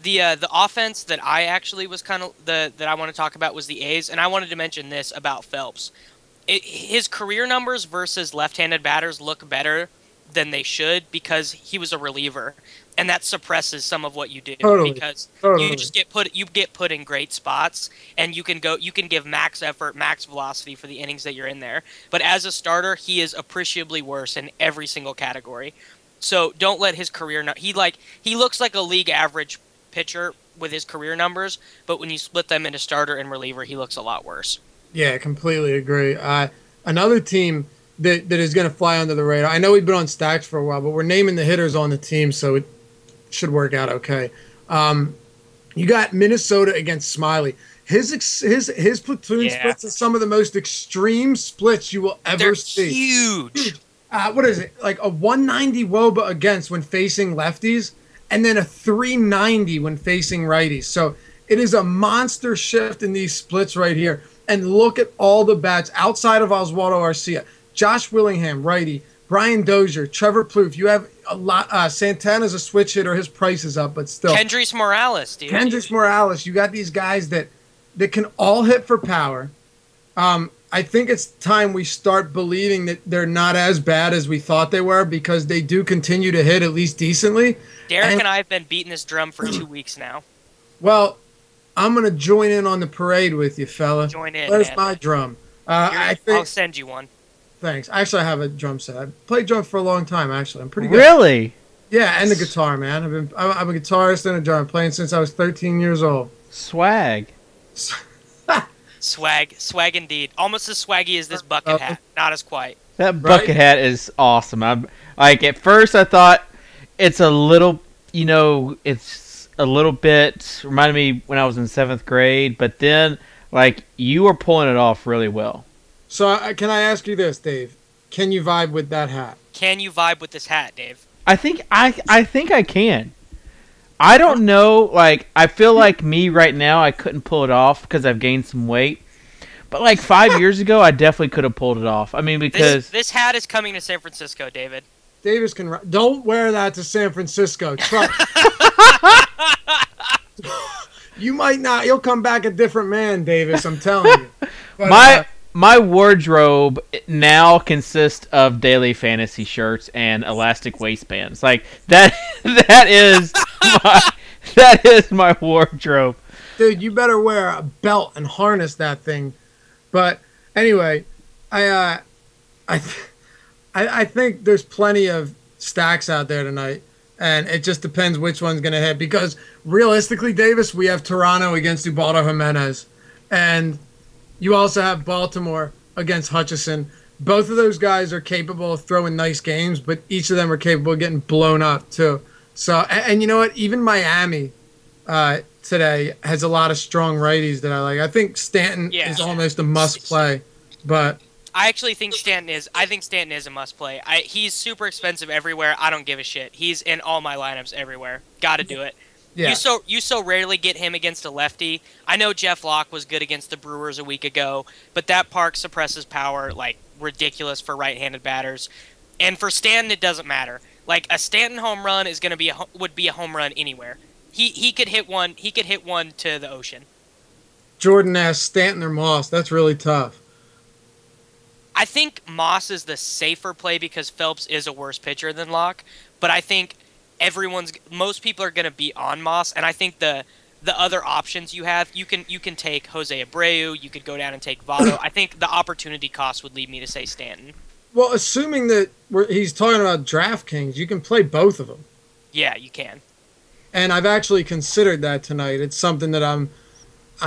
S3: The offense that I actually was kind of that I want to talk about was the A's, and I wanted to mention this about Phelps. His career numbers versus left-handed batters look better than they should because he was a reliever, and that suppresses some of what you do because you just get put in great spots, and you can give max effort, max velocity for the innings that you're in there. But as a starter, he is appreciably worse in every single category. So don't let his career he looks like a league average pitcher with his career numbers, but when you split them into starter and reliever, he looks a lot worse.
S1: Yeah, completely agree. Another team that is going to fly under the radar. I know we've been on stacks for a while, but we're naming the hitters on the team, so it should work out okay. You got Minnesota against Smiley. His platoon splits are some of the most extreme splits you will ever see.
S3: Huge.
S1: What is it? Like a 190 WOBA against when facing lefties, and then a 390 when facing righties. So it is a monster shift in these splits right here. And look at all the bats outside of Oswaldo Arcia. Josh Willingham, righty. Brian Dozier, Trevor Plouffe. You have a lot. Santana's a switch hitter. His price is up, but still.
S3: Kendrys Morales, dude.
S1: Kendrys Morales. You got these guys that can all hit for power. I think it's time we start believing that they're not as bad as we thought they were because they do continue to hit at least decently.
S3: Derek and I have been beating this drum for 2 weeks now.
S1: Well, I'm going to join in on the parade with you, fella.
S3: Join in,
S1: Where's
S3: man.
S1: my drum?
S3: I'll send you one.
S1: Thanks. Actually, I have a drum set. I played drums for a long time, actually. I'm pretty good.
S2: Really?
S1: Yeah, and the guitar, man. I'm a guitarist and a drummer. Playing since I was 13 years old.
S2: Swag.
S3: Swag indeed. Almost as swaggy as this bucket hat. Not as quite.
S2: That bucket hat is awesome. At first I thought it's a little, it's a little bit reminded me when I was in 7th grade, but then you were pulling it off really well.
S1: So can I ask you this, Dave? Can you vibe with that hat?
S3: Can you vibe with this hat, Dave?
S2: I think I can. I don't know, I feel like me right now, I couldn't pull it off because I've gained some weight. But 5 years ago, I definitely could have pulled it off. I mean, because
S3: this hat is coming to San Francisco, David.
S1: Davis can. Don't wear that to San Francisco. Trust. might not. You'll come back a different man, Davis. I'm telling you. But,
S2: my wardrobe now consists of daily fantasy shirts and elastic waistbands. Like that. That is my wardrobe.
S1: dude, you better wear a belt and harness that thing. But anyway, I think there's plenty of stacks out there tonight, and it just depends which one's gonna hit. Because realistically, Davis, we have Toronto against Ubaldo Jimenez, and you also have Baltimore against Hutchison. Both of those guys are capable of throwing nice games, but each of them are capable of getting blown up too. So, and you know what? Even Miami today has a lot of strong righties that I like. I think Stanton is almost a must play, but
S3: I actually think Stanton is. I think Stanton is a must play. He's super expensive everywhere. I don't give a shit. He's in all my lineups everywhere. Got to do it.
S1: yeah,
S3: You so rarely get him against a lefty. I know Jeff Locke was good against the Brewers a week ago, but that park suppresses power like ridiculous for right-handed batters. And for Stanton, it doesn't matter. Like a Stanton home run is going to would be a home run anywhere. He could hit one. He could hit one to the ocean.
S1: Jordan asked Stanton or Moss. That's really tough.
S3: I think Moss is the safer play because Phelps is a worse pitcher than Locke. But I think most people are going to be on Moss, and I think the other options you have, you can take Jose Abreu. You could go down and take Votto. I think the opportunity cost would lead me to say Stanton.
S1: Well, assuming that he's talking about DraftKings, you can play both of them.
S3: Yeah, you can.
S1: And I've actually considered that tonight. It's something that I'm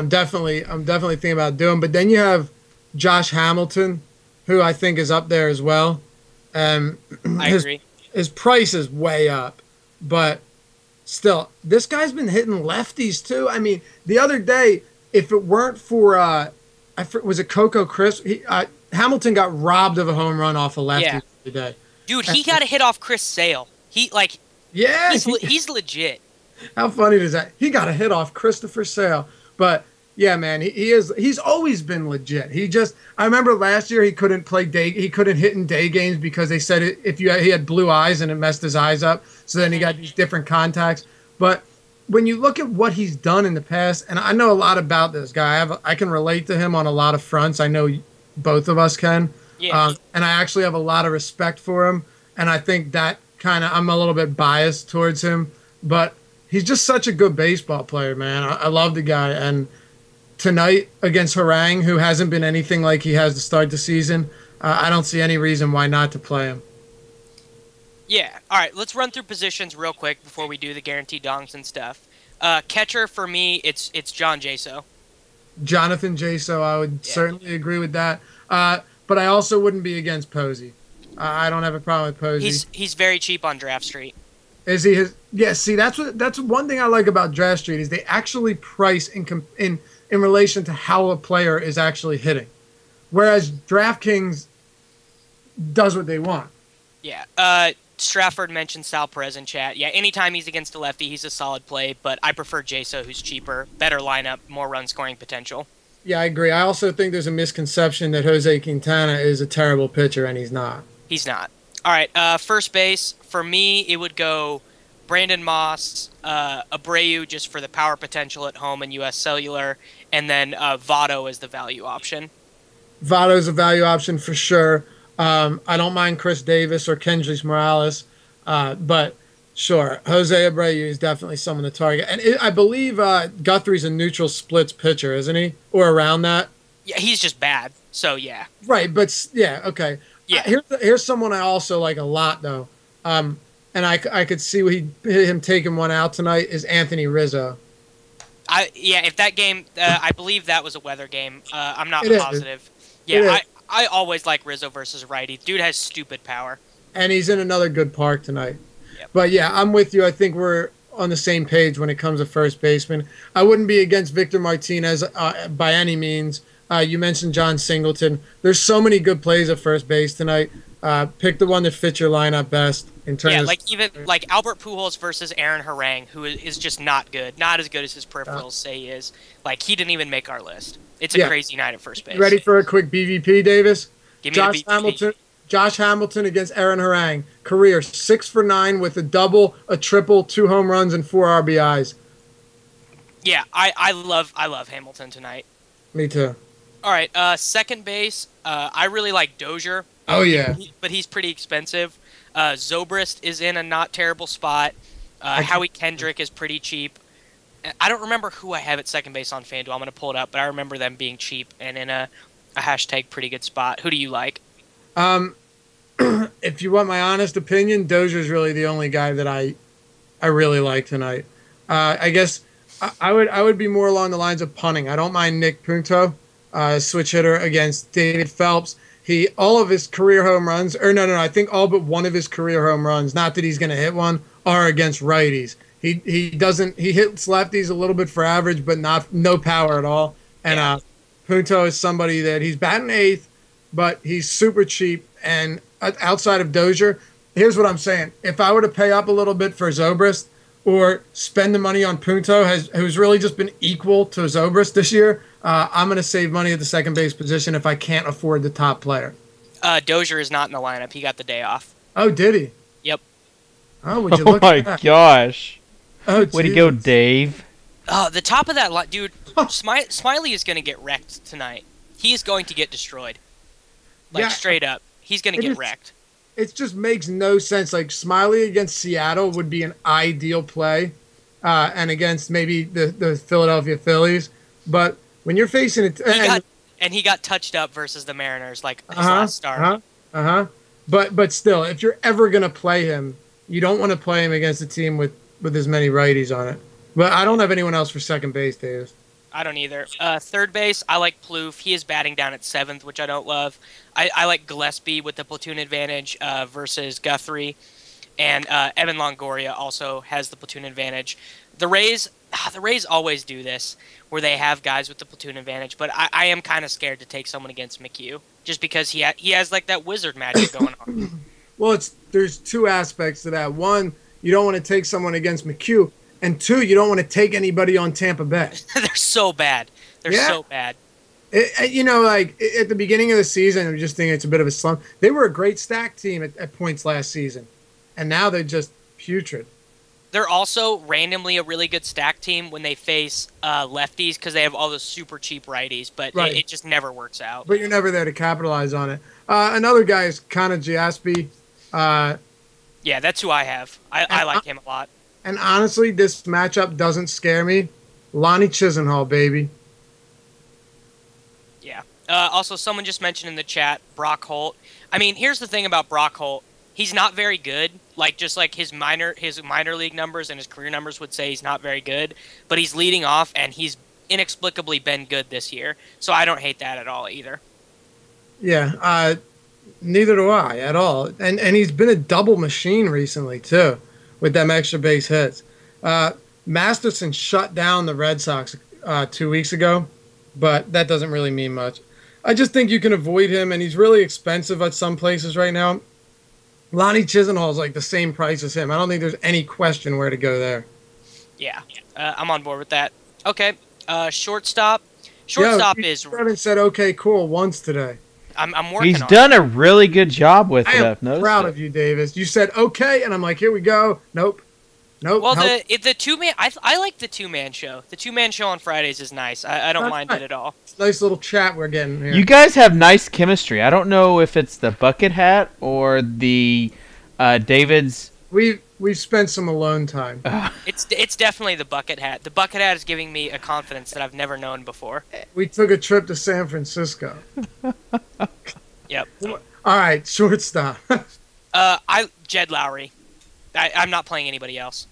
S1: definitely thinking about doing. But then you have Josh Hamilton, who I think is up there as well. I
S3: agree.
S1: His price is way up, but still, this guy's been hitting lefties too. I mean, the other day, if it weren't for was it Coco Crisp? Hamilton got robbed of a home run off a lefty today.
S3: Dude, he got a hit off Chris Sale. He's legit.
S1: How funny is that? He got a hit off Christopher Sale. But yeah, man, he's always been legit. I remember last year he couldn't hit in day games because they said he had blue eyes and it messed his eyes up. So then he got these different contacts. But when you look at what he's done in the past, and I know a lot about this guy, I can relate to him on a lot of fronts. I know both of us can.
S3: Yeah.
S1: And I actually have a lot of respect for him. And I think that I'm a little bit biased towards him. But he's just such a good baseball player, man. I love the guy. And tonight against Harang, who hasn't been anything like he has to start the season, I don't see any reason why not to play him.
S3: Yeah. All right, let's run through positions real quick before we do the guaranteed dongs and stuff. Catcher, for me, it's John Jaso.
S1: Jonathan Jaso, I would certainly agree with that. But I also wouldn't be against Posey. I don't have a problem with Posey.
S3: He's very cheap on Draft Street.
S1: Is he? See, that's one thing I like about Draft Street is they actually price in relation to how a player is actually hitting, whereas DraftKings does what they want.
S3: Yeah. Stratford mentioned Sal Perez in chat. Yeah, anytime he's against a lefty, he's a solid play, but I prefer Jaso, who's cheaper, better lineup, more run scoring potential.
S1: Yeah, I agree. I also think there's a misconception that Jose Quintana is a terrible pitcher, and he's not.
S3: He's not. All right, first base, for me, it would go Brandon Moss, Abreu just for the power potential at home and U.S. Cellular, and then Votto is the value option.
S1: Votto's a value option for sure. I don't mind Chris Davis or Kendrys Morales, but sure, Jose Abreu is definitely someone to target. And I believe Guthrie's a neutral splits pitcher, isn't he? Or around that?
S3: Yeah, he's just bad, so yeah.
S1: Right, but yeah, okay.
S3: Yeah.
S1: Here's someone I also like a lot, though. And I could see him taking one out tonight is Anthony Rizzo.
S3: If that game, I believe that was a weather game. I'm not positive.
S1: Yeah,
S3: I always like Rizzo versus righty. Dude has stupid power. And
S1: he's in another good park tonight.
S3: Yep.
S1: But yeah, I'm with you. I think we're on the same page when it comes to first baseman. I wouldn't be against Victor Martinez by any means. You mentioned John Singleton. There's so many good plays at first base tonight. Pick the one that fits your lineup best.
S3: Like Albert Pujols versus Aaron Harang, who is just not good. Not as good as his peripherals say he is. Like, he didn't even make our list. It's a crazy night at first base.
S1: Ready for a quick BVP, Davis?
S3: Give me the BVP.
S1: Josh Hamilton against Aaron Harang. Career 6 for 9 with a double, a triple, 2 home runs, and 4 RBIs.
S3: Yeah, I love Hamilton tonight.
S1: Me too.
S3: All right, second base. I really like Dozier.
S1: Oh yeah.
S3: But he's pretty expensive. Zobrist is in a not terrible spot.
S1: I can't-
S3: Howie Kendrick is pretty cheap. I don't remember who I have at second base on FanDuel. I'm going to pull it up, but I remember them being cheap and in a hashtag pretty good spot. Who do you like?
S1: If you want my honest opinion, Dozier's really the only guy that I really like tonight. I guess I would be more along the lines of punting. I don't mind Nick Punto, switch hitter against David Phelps. All of his career home runs, or no, I think all but one of his career home runs, not that he's going to hit one, are against righties. He hits lefties a little bit for average, but no power at all. And Punto is somebody that he's batting eighth, but he's super cheap. And outside of Dozier, here's what I'm saying: if I were to pay up a little bit for Zobrist or spend the money on Punto, who's really just been equal to Zobrist this year, I'm going to save money at the second base position if I can't afford the top player.
S3: Dozier is not in the lineup. He got the day off.
S1: Oh, did he?
S3: Yep.
S1: Oh, would you look at that?
S2: Gosh.
S1: Oh,
S2: way to go, Dave.
S3: Oh, the top of that line, dude. Smiley is going to get wrecked tonight. He is going to get destroyed. Straight up. He's going to get wrecked.
S1: It just makes no sense. Like, Smiley against Seattle would be an ideal play, and against maybe the Philadelphia Phillies. But when you're facing it,
S3: he got touched up versus the Mariners, like his last start.
S1: But still, if you're ever gonna play him, you don't want to play him against a team with as many righties on it. But I don't have anyone else for second base, Davis.
S3: I don't either. Third base, I like Plouffe. He is batting down at seventh, which I don't love. I like Gillespie with the platoon advantage versus Guthrie. And Evan Longoria also has the platoon advantage. The Rays always do this, where they have guys with the platoon advantage. But I am kind of scared to take someone against McHugh, just because he has like that wizard magic going on.
S1: Well, there's two aspects to that. One, you don't want to take someone against McHugh. And two, you don't want to take anybody on Tampa Bay.
S3: They're so bad. They're so bad.
S1: At the beginning of the season, I'm just thinking it's a bit of a slump. They were a great stack team at points last season. And now they're just putrid.
S3: They're also randomly a really good stack team when they face lefties because they have all those super cheap righties. But it just never works out.
S1: But you're never there to capitalize on it. Another guy is Connor Giuseppe.
S3: Yeah, that's who I have. I like him a lot.
S1: And honestly, this matchup doesn't scare me. Lonnie Chisenhall, baby.
S3: Yeah. Also, someone just mentioned in the chat, Brock Holt. I mean, here's the thing about Brock Holt. He's not very good. Just like his minor league numbers and his career numbers would say he's not very good. But he's leading off, and he's inexplicably been good this year. So I don't hate that at all either.
S1: Yeah, neither do I at all. And he's been a double machine recently, too, with them extra base hits. Masterson shut down the Red Sox 2 weeks ago, but that doesn't really mean much. I just think you can avoid him, and he's really expensive at some places right now. Lonnie Chisenhall is like the same price as him. I don't think there's any question where to go there.
S3: Yeah, I'm on board with that. Okay, shortstop. Shortstop
S1: you haven't said okay, cool once today.
S3: I'm working on it.
S2: He's done a really good job with it.
S1: I am proud of you, Davis. You said okay, and I'm like, here we go. Nope.
S3: Well, the two-man, I like the two-man show. The two-man show on Fridays is nice. I don't mind it at all.
S1: It's a nice little chat we're getting here.
S2: You guys have nice chemistry. I don't know if it's the bucket hat or the David's.
S1: We've spent some alone time.
S3: It's definitely the bucket hat. The bucket hat is giving me a confidence that I've never known before.
S1: We took a trip to San Francisco.
S3: Yep.
S1: All right, shortstop.
S3: Jed Lowry. I'm not playing anybody else.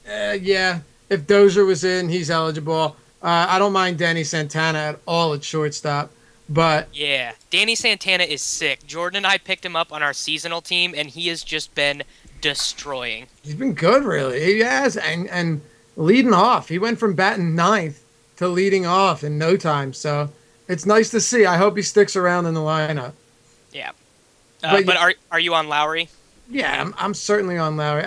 S1: Yeah, if Dozier was in, he's eligible. I don't mind Danny Santana at all at shortstop, but
S3: yeah, Danny Santana is sick. Jordan and I picked him up on our seasonal team, and he has just been destroying.
S1: He's been good, really. He has, and leading off. He went from batting ninth to leading off in no time. So it's nice to see. I hope he sticks around in the lineup.
S3: Yeah, but are you on Lowry?
S1: Yeah, I'm certainly on Lowry.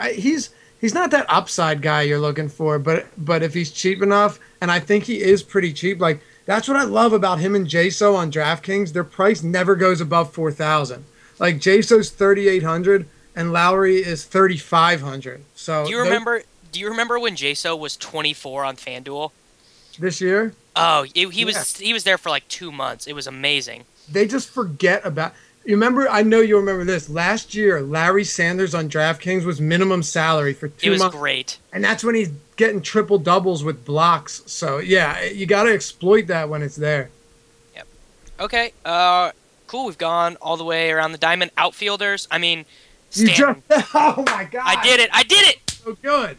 S1: He's not that upside guy you're looking for, but if he's cheap enough, and I think he is pretty cheap, like that's what I love about him and JSO on DraftKings. Their price never goes above 4,000. Like JSO's 3,800 and Lowry is 3,500. So
S3: do you remember when JSO was 24 on FanDuel?
S1: this year.
S3: Oh, he was there for like 2 months. It was amazing.
S1: They just forget about. You remember? I know you remember this. Last year, Larry Sanders on DraftKings was minimum salary for 2 months.
S3: It was great,
S1: and that's when he's getting triple doubles with blocks. So yeah, you got to exploit that when it's there.
S3: Yep. Okay. Cool. We've gone all the way around the diamond. Outfielders. I mean, Stanton.
S1: Oh my God!
S3: I did it.
S1: So good.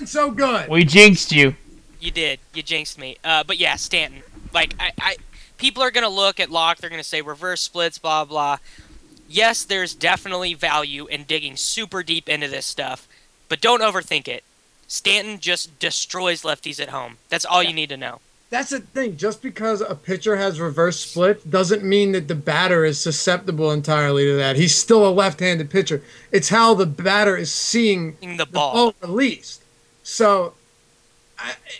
S1: So good.
S2: We jinxed you.
S3: You did. You jinxed me. But yeah, Stanton. Like people are gonna look at Locke. They're gonna say reverse splits, blah blah. Yes, there's definitely value in digging super deep into this stuff, but don't overthink it. Stanton just destroys lefties at home. That's all you need to know.
S1: That's the thing. Just because a pitcher has reverse split doesn't mean that the batter is susceptible entirely to that. He's still a left-handed pitcher. It's how the batter is seeing
S3: the ball
S1: released. So,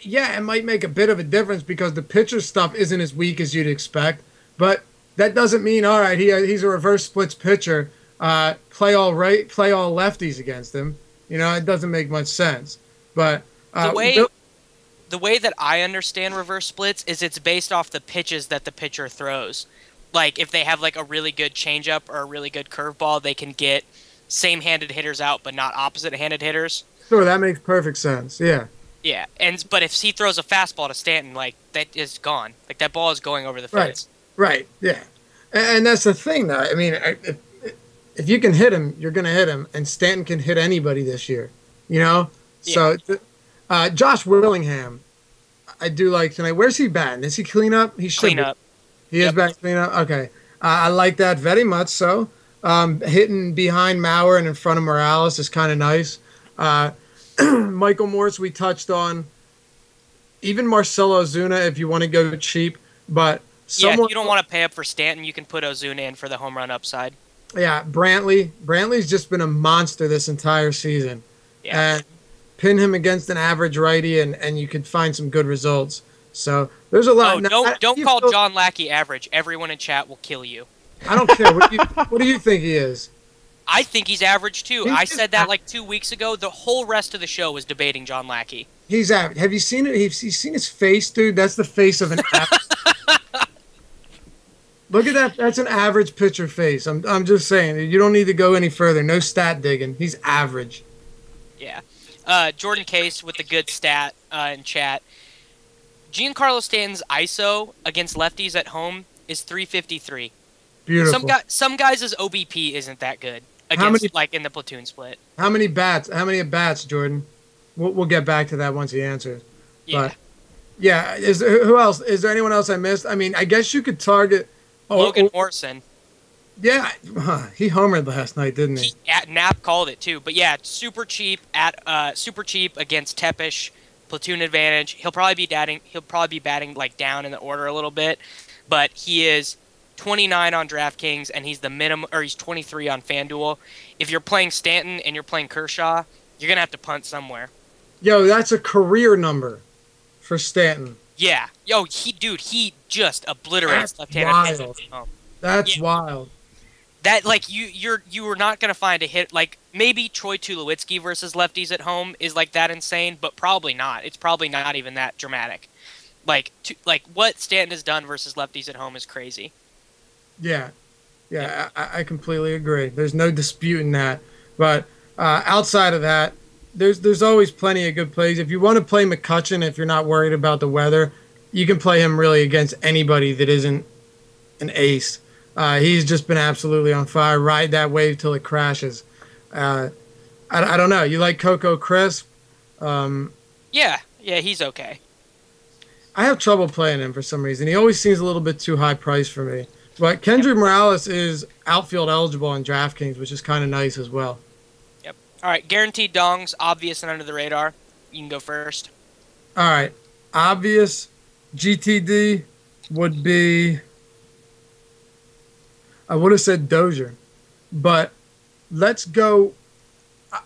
S1: yeah, it might make a bit of a difference because the pitcher stuff isn't as weak as you'd expect. But that doesn't mean, all right, he's a reverse splits pitcher. Play all lefties against him. You know, it doesn't make much sense. But
S3: the way that I understand reverse splits is it's based off the pitches that the pitcher throws. Like, if they have, like, a really good changeup or a really good curveball, they can get same-handed hitters out but not opposite-handed hitters.
S1: Sure, that makes perfect sense, yeah.
S3: Yeah, but if he throws a fastball to Stanton, like, that is gone. Like, that ball is going over the fence.
S1: Right, yeah. And that's the thing, though. I mean, if you can hit him, you're going to hit him, and Stanton can hit anybody this year, you know? Yeah. So, Josh Willingham, I do like tonight. Where's he batting? Is he clean up? He should
S3: clean up.
S1: He is batting clean up? Okay. I like that very much so. Hitting behind Mauer and in front of Morales is kind of nice. Michael Morse we touched on. Even Marcelo Ozuna if you want to go cheap. But
S3: if you don't want to pay up for Stanton, you can put Ozuna in for the home run upside.
S1: Yeah, Brantley. Brantley's just been a monster this entire season.
S3: Yeah.
S1: And pin him against an average righty, and you could find some good results. So there's a lot.
S3: Don't call John Lackey average. Everyone in chat will kill you.
S1: I don't care. What do you think he is?
S3: I think he's average too. I said that like 2 weeks ago. The whole rest of the show was debating John Lackey. He's
S1: average. Have you seen it? Have you seen his face, dude? That's the face of an average. Look at that. That's an average pitcher face. I'm just saying. You don't need to go any further. No stat digging. He's average.
S3: Yeah. Jordan Case with the good stat in chat. Giancarlo Stanton's ISO against lefties at home is 353.
S1: Beautiful.
S3: Some guys' OBP isn't that good against like in the platoon split.
S1: How many at-bats, Jordan? We'll get back to that once he answers.
S3: Yeah.
S1: But, yeah. Who else? Is there anyone else I missed? I mean, I guess you could target
S3: Logan Morrison.
S1: Yeah, he homered last night, didn't he?
S3: Knapp called it too, but yeah, super cheap against Tepish, platoon advantage. He'll probably be batting like down in the order a little bit, but he is 29 on DraftKings and he's the minimum, or he's 23 on FanDuel. If you're playing Stanton and you're playing Kershaw, you're gonna have to punt somewhere.
S1: Yo, that's a career number for Stanton.
S3: Yeah, yo, he just obliterates left-handed pitchers.
S1: That's wild.
S3: That like you were not gonna find a hit like maybe Troy Tulowitzki versus lefties at home is like that insane, but probably not. It's probably not even that dramatic. Like what Stanton has done versus lefties at home is crazy.
S1: Yeah, I completely agree. There's no disputing that. But outside of that, there's always plenty of good plays. If you want to play McCutchen, if you're not worried about the weather, you can play him really against anybody that isn't an ace. He's just been absolutely on fire. Ride that wave till it crashes. I don't know. You like Coco Crisp?
S3: Yeah, he's okay.
S1: I have trouble playing him for some reason. He always seems a little bit too high priced for me. But Kendrick Morales is outfield eligible on DraftKings, which is kind of nice as well.
S3: Yep. All right, guaranteed dongs, obvious and under the radar. You can go first.
S1: All right, obvious GTD would be. I would have said Dozier, but let's go.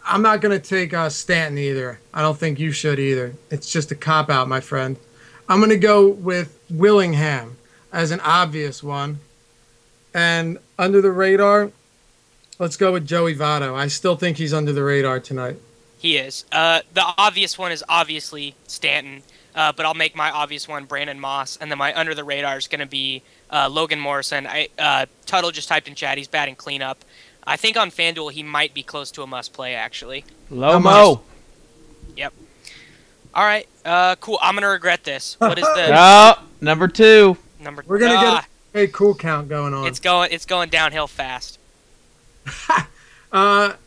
S1: I'm not going to take Stanton either. I don't think you should either. It's just a cop-out, my friend. I'm going to go with Willingham as an obvious one. And under the radar, let's go with Joey Votto. I still think he's under the radar tonight.
S3: He is. The obvious one is obviously Stanton, but I'll make my obvious one Brandon Moss, and then my under the radar is going to be Logan Morrison. Tuttle just typed in chat. He's batting cleanup. I think on FanDuel he might be close to a must play actually.
S2: Lomo.
S3: Yep. All right. Cool. I'm gonna regret this. What is the
S2: number 2?
S1: We're gonna get a cool count going on.
S3: It's going downhill fast.
S1: I'm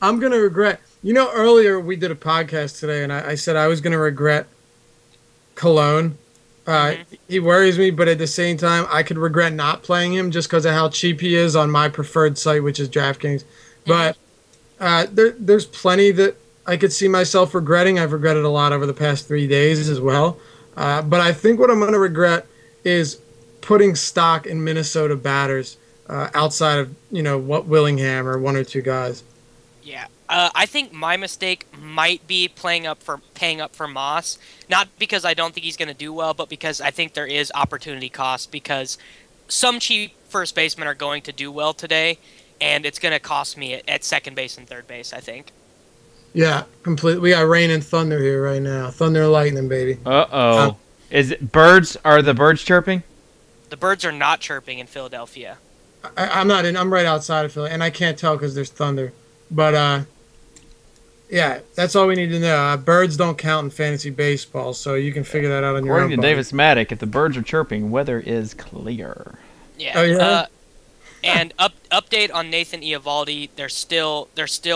S1: gonna regret. You know, earlier we did a podcast today, and I said I was gonna regret Cologne. He worries me, but at the same time, I could regret not playing him just because of how cheap he is on my preferred site, which is DraftKings. But there's plenty that I could see myself regretting. I've regretted a lot over the past 3 days as well. But I think what I'm going to regret is putting stock in Minnesota batters outside of, what Willingham or 1 or 2 guys.
S3: Yeah. I think my mistake might be paying up for Moss, not because I don't think he's going to do well, but because I think there is opportunity cost because some cheap first basemen are going to do well today, and it's going to cost me at second base and third base, I think.
S1: Yeah, completely. We got rain and thunder here right now. Thunder and lightning, baby.
S2: Uh-oh. Is it birds? Are the birds chirping?
S3: The birds are not chirping in Philadelphia.
S1: I'm not in. I'm right outside of Philly, and I can't tell because there's thunder. But, yeah, that's all we need to know. Birds don't count in fantasy baseball, so you can figure that out on your own.
S2: According to Davis Maddock, if the birds are chirping, weather is clear.
S3: Yeah.
S1: Oh, yeah?
S3: And update on Nathan Eovaldi. There's still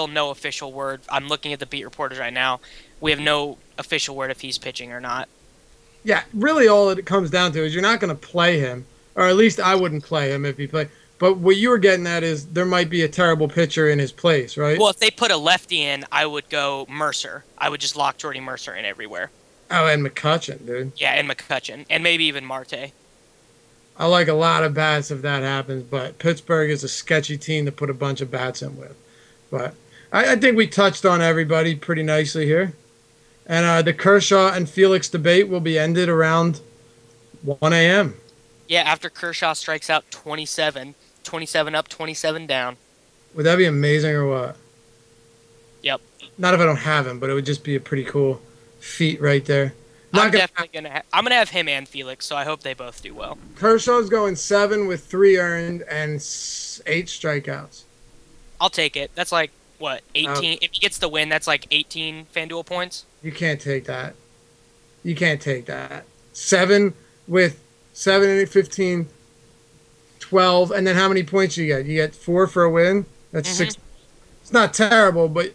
S3: no official word. I'm looking at the beat reporters right now. We have no official word if he's pitching or not.
S1: Yeah, really all it comes down to is you're not going to play him, or at least I wouldn't play him if he played. But what you were getting at is there might be a terrible pitcher in his place, right?
S3: Well, if they put a lefty in, I would go Mercer. I would just lock Jordy Mercer in everywhere.
S1: Oh, and McCutchen, dude.
S3: Yeah, and McCutchen. And maybe even Marte.
S1: I like a lot of bats if that happens, but Pittsburgh is a sketchy team to put a bunch of bats in with. But I think we touched on everybody pretty nicely here. And the Kershaw and Felix debate will be ended around 1 a.m.
S3: Yeah, after Kershaw strikes out 27 up, 27 down.
S1: Would that be amazing or what?
S3: Yep.
S1: Not if I don't have him, but it would just be a pretty cool feat right there.
S3: I'm gonna have him and Felix, so I hope they both do well.
S1: Kershaw's going 7 with 3 earned and 8 strikeouts.
S3: I'll take it. That's like what 18. If he gets the win, that's like 18 FanDuel points.
S1: You can't take that. You can't take that. 7 with 7 and 8, 15, 12, and then how many points you get? You get 4 for a win. That's 6. It's not terrible, but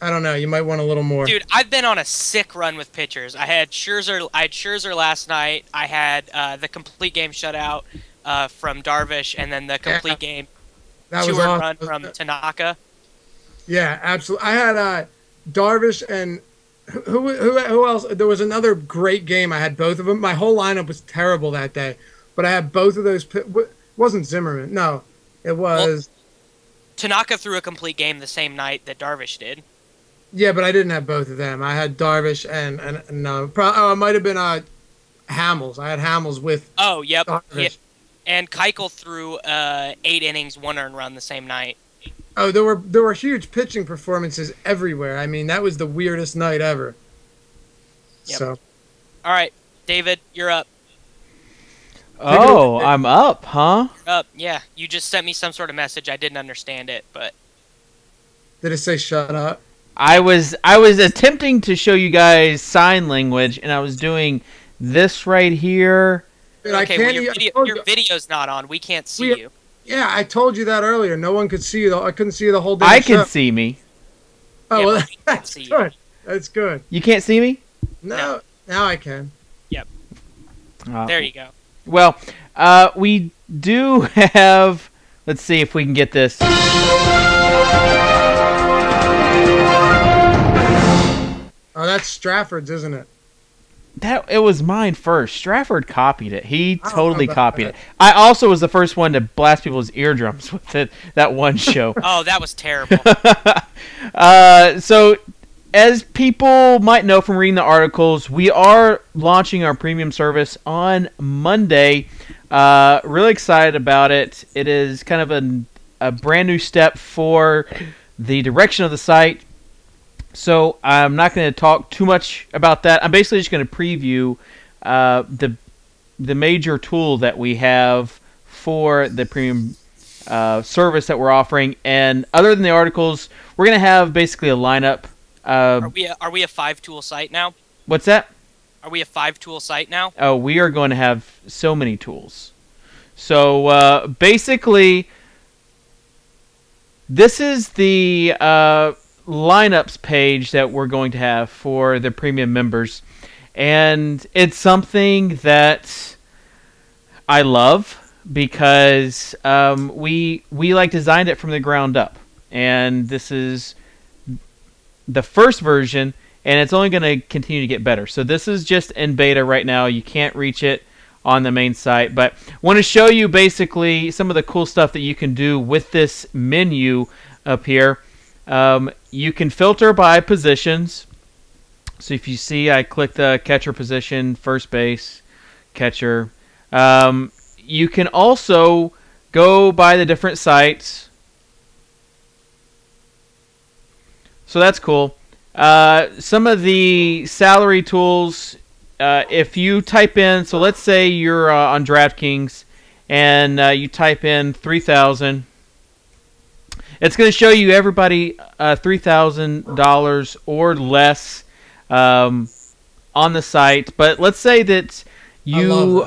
S1: I don't know. You might want a little more.
S3: Dude, I've been on a sick run with pitchers. I had Scherzer last night. I had the complete game shutout from Darvish, and then the complete game 2-run run from Tanaka.
S1: Yeah, absolutely. I had Darvish and who else? There was another great game. I had both of them. My whole lineup was terrible that day, but I had both of those. Wasn't Zimmerman? No, it was.
S3: Well, Tanaka threw a complete game the same night that Darvish did.
S1: Yeah, but I didn't have both of them. I had Darvish and it might have been Hamels. I had Hamels with.
S3: Oh, yep.
S1: Darvish.
S3: And Keuchel threw 8 innings, 1 earned run the same night.
S1: Oh, there were huge pitching performances everywhere. I mean, that was the weirdest night ever.
S3: Yep.
S1: So.
S3: All right, David, you're up.
S2: Oh, I'm up, huh?
S3: You're up, yeah. You just sent me some sort of message. I didn't understand it, but.
S1: Did it say shut up?
S2: I was attempting to show you guys sign language, and I was doing this right here.
S1: Dude,
S3: okay, well, your video's not on. We can't see you.
S1: Yeah, I told you that earlier. No one could see you. I couldn't see you the whole day.
S2: I can see me.
S1: Oh,
S3: Yeah,
S1: well,
S3: but we can't
S1: that's
S3: see you.
S1: good. That's good.
S2: You can't see me?
S1: No, now I can.
S3: Yep. There you go.
S2: Well, we do have... Let's see if we can get this.
S1: Oh, that's Strafford's, isn't it?
S2: It was mine first. Strafford copied it. He
S1: I don't
S2: totally
S1: know about
S2: copied
S1: that.
S2: it. I also was the first one to blast people's eardrums with it that one show.
S3: Oh, that was terrible.
S2: So, as people might know from reading the articles, we are launching our premium service on Monday. Really excited about it. It is kind of a brand new step for the direction of the site. So I'm not going to talk too much about that. I'm basically just going to preview the major tool that we have for the premium service that we're offering. And other than the articles, we're going to have basically a lineup.
S3: Are we a 5-tool site now?
S2: What's that?
S3: Are we a 5-tool site now?
S2: Oh, we are going to have so many tools. So basically, this is the lineups page that we're going to have for the premium members. And it's something that I love because we like designed it from the ground up. And this is the first version, and it's only going to continue to get better. So this is just in beta right now. You can't reach it on the main site, but I want to show you basically some of the cool stuff that you can do with this menu up here. You can filter by positions. So if you see, I click the catcher position, first base, catcher. You can also go by the different sites. So that's cool. Some of the salary tools, if you type in, so let's say you're on DraftKings and you type in 3,000, it's going to show you everybody $3,000 or less on the site. But let's say that you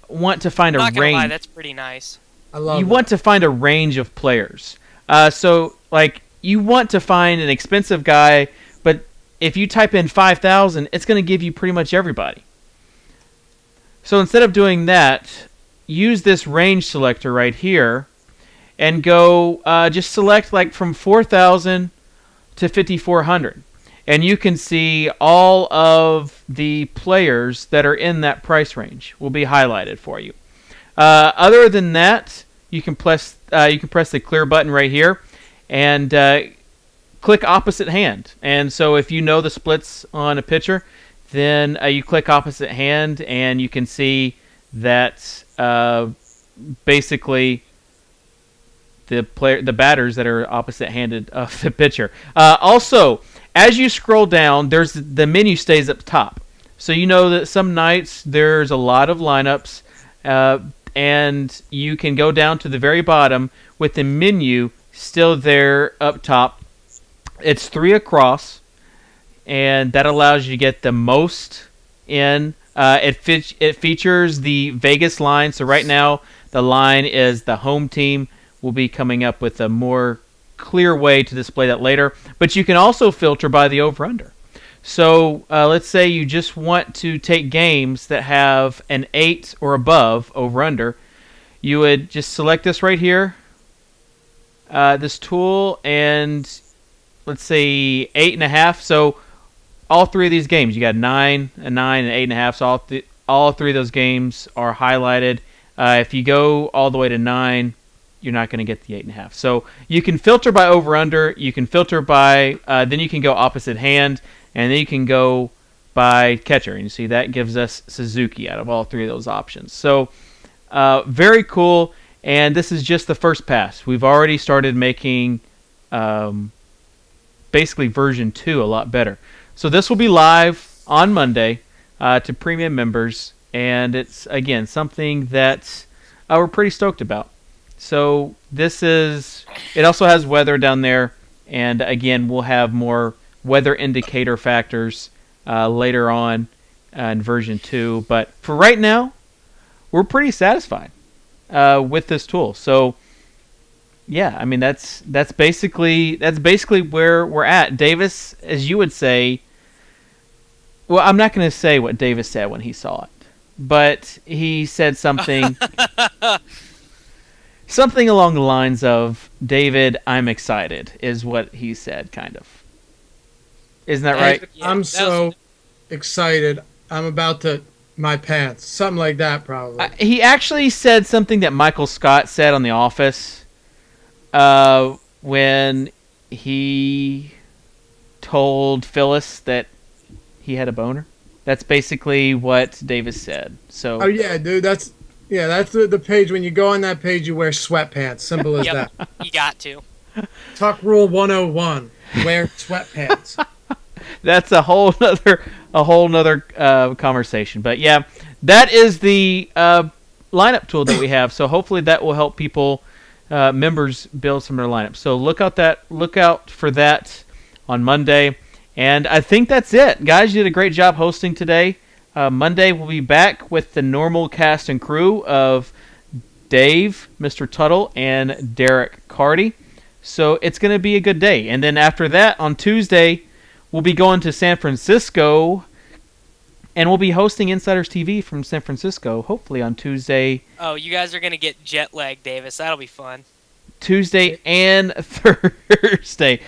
S2: want to find a range.
S3: I'm not gonna lie, that's pretty nice.
S2: You want to find a range of players. So like you want to find an expensive guy, but if you type in 5,000, it's going to give you pretty much everybody. So instead of doing that, use this range selector right here and go just select like from 4,000 to 5,400. And you can see all of the players that are in that price range will be highlighted for you. Other than that, you can press the clear button right here and click opposite hand. And so if you know the splits on a pitcher, then you click opposite hand and you can see that basically the batters that are opposite handed of the pitcher. Also, as you scroll down, the menu stays up top. So you know that some nights there's a lot of lineups, and you can go down to the very bottom with the menu still there up top. It's 3 across, and that allows you to get the most in. It features the Vegas line. So right now the line is the home team. Will be coming up with a more clear way to display that later. But you can also filter by the over-under. So let's say you just want to take games that have an 8 or above over-under. You would just select this right here, this tool, and let's say 8.5. So all 3 of these games, you got 9, a 9, and 8.5. So all 3 of those games are highlighted. If you go all the way to 9, you're not going to get the 8.5. So you can filter by over/under. You can filter by, then you can go opposite hand, and then you can go by catcher. And you see that gives us Suzuki out of all 3 of those options. So very cool. And this is just the first pass. We've already started making basically version 2 a lot better. So this will be live on Monday to premium members, and it's again something that we're pretty stoked about. So it also has weather down there, and again we'll have more weather indicator factors later on in version 2. But for right now, we're pretty satisfied with this tool. So yeah, I mean that's basically where we're at. Davis, as you would say, well, I'm not going to say what Davis said when he saw it, but he said something. Something along the lines of, David, I'm excited, is what he said, kind of. Isn't that right?
S1: I'm so excited. I'm about to my pants. Something like that, probably.
S2: He actually said something that Michael Scott said on The Office when he told Phyllis that he had a boner. That's basically what Davis said. So.
S1: Oh, yeah, dude, that's the page. When you go on that page, you wear sweatpants. Simple as that.
S3: You got to.
S1: Tuck Rule 101. Wear sweatpants.
S2: that's a whole nother conversation. But yeah, that is the lineup tool that we have. So hopefully that will help people, members, build some of their lineups. So look out for that on Monday. And I think that's it, guys. You did a great job hosting today. Monday we'll be back with the normal cast and crew of Dave, Mr. Tuttle, and Derek Carty. So it's going to be a good day. And then after that, on Tuesday, we'll be going to San Francisco, and we'll be hosting Insiders TV from San Francisco, hopefully on Tuesday.
S3: Oh, you guys are going to get jet lag, Davis. That'll be fun.
S2: Tuesday and Thursday.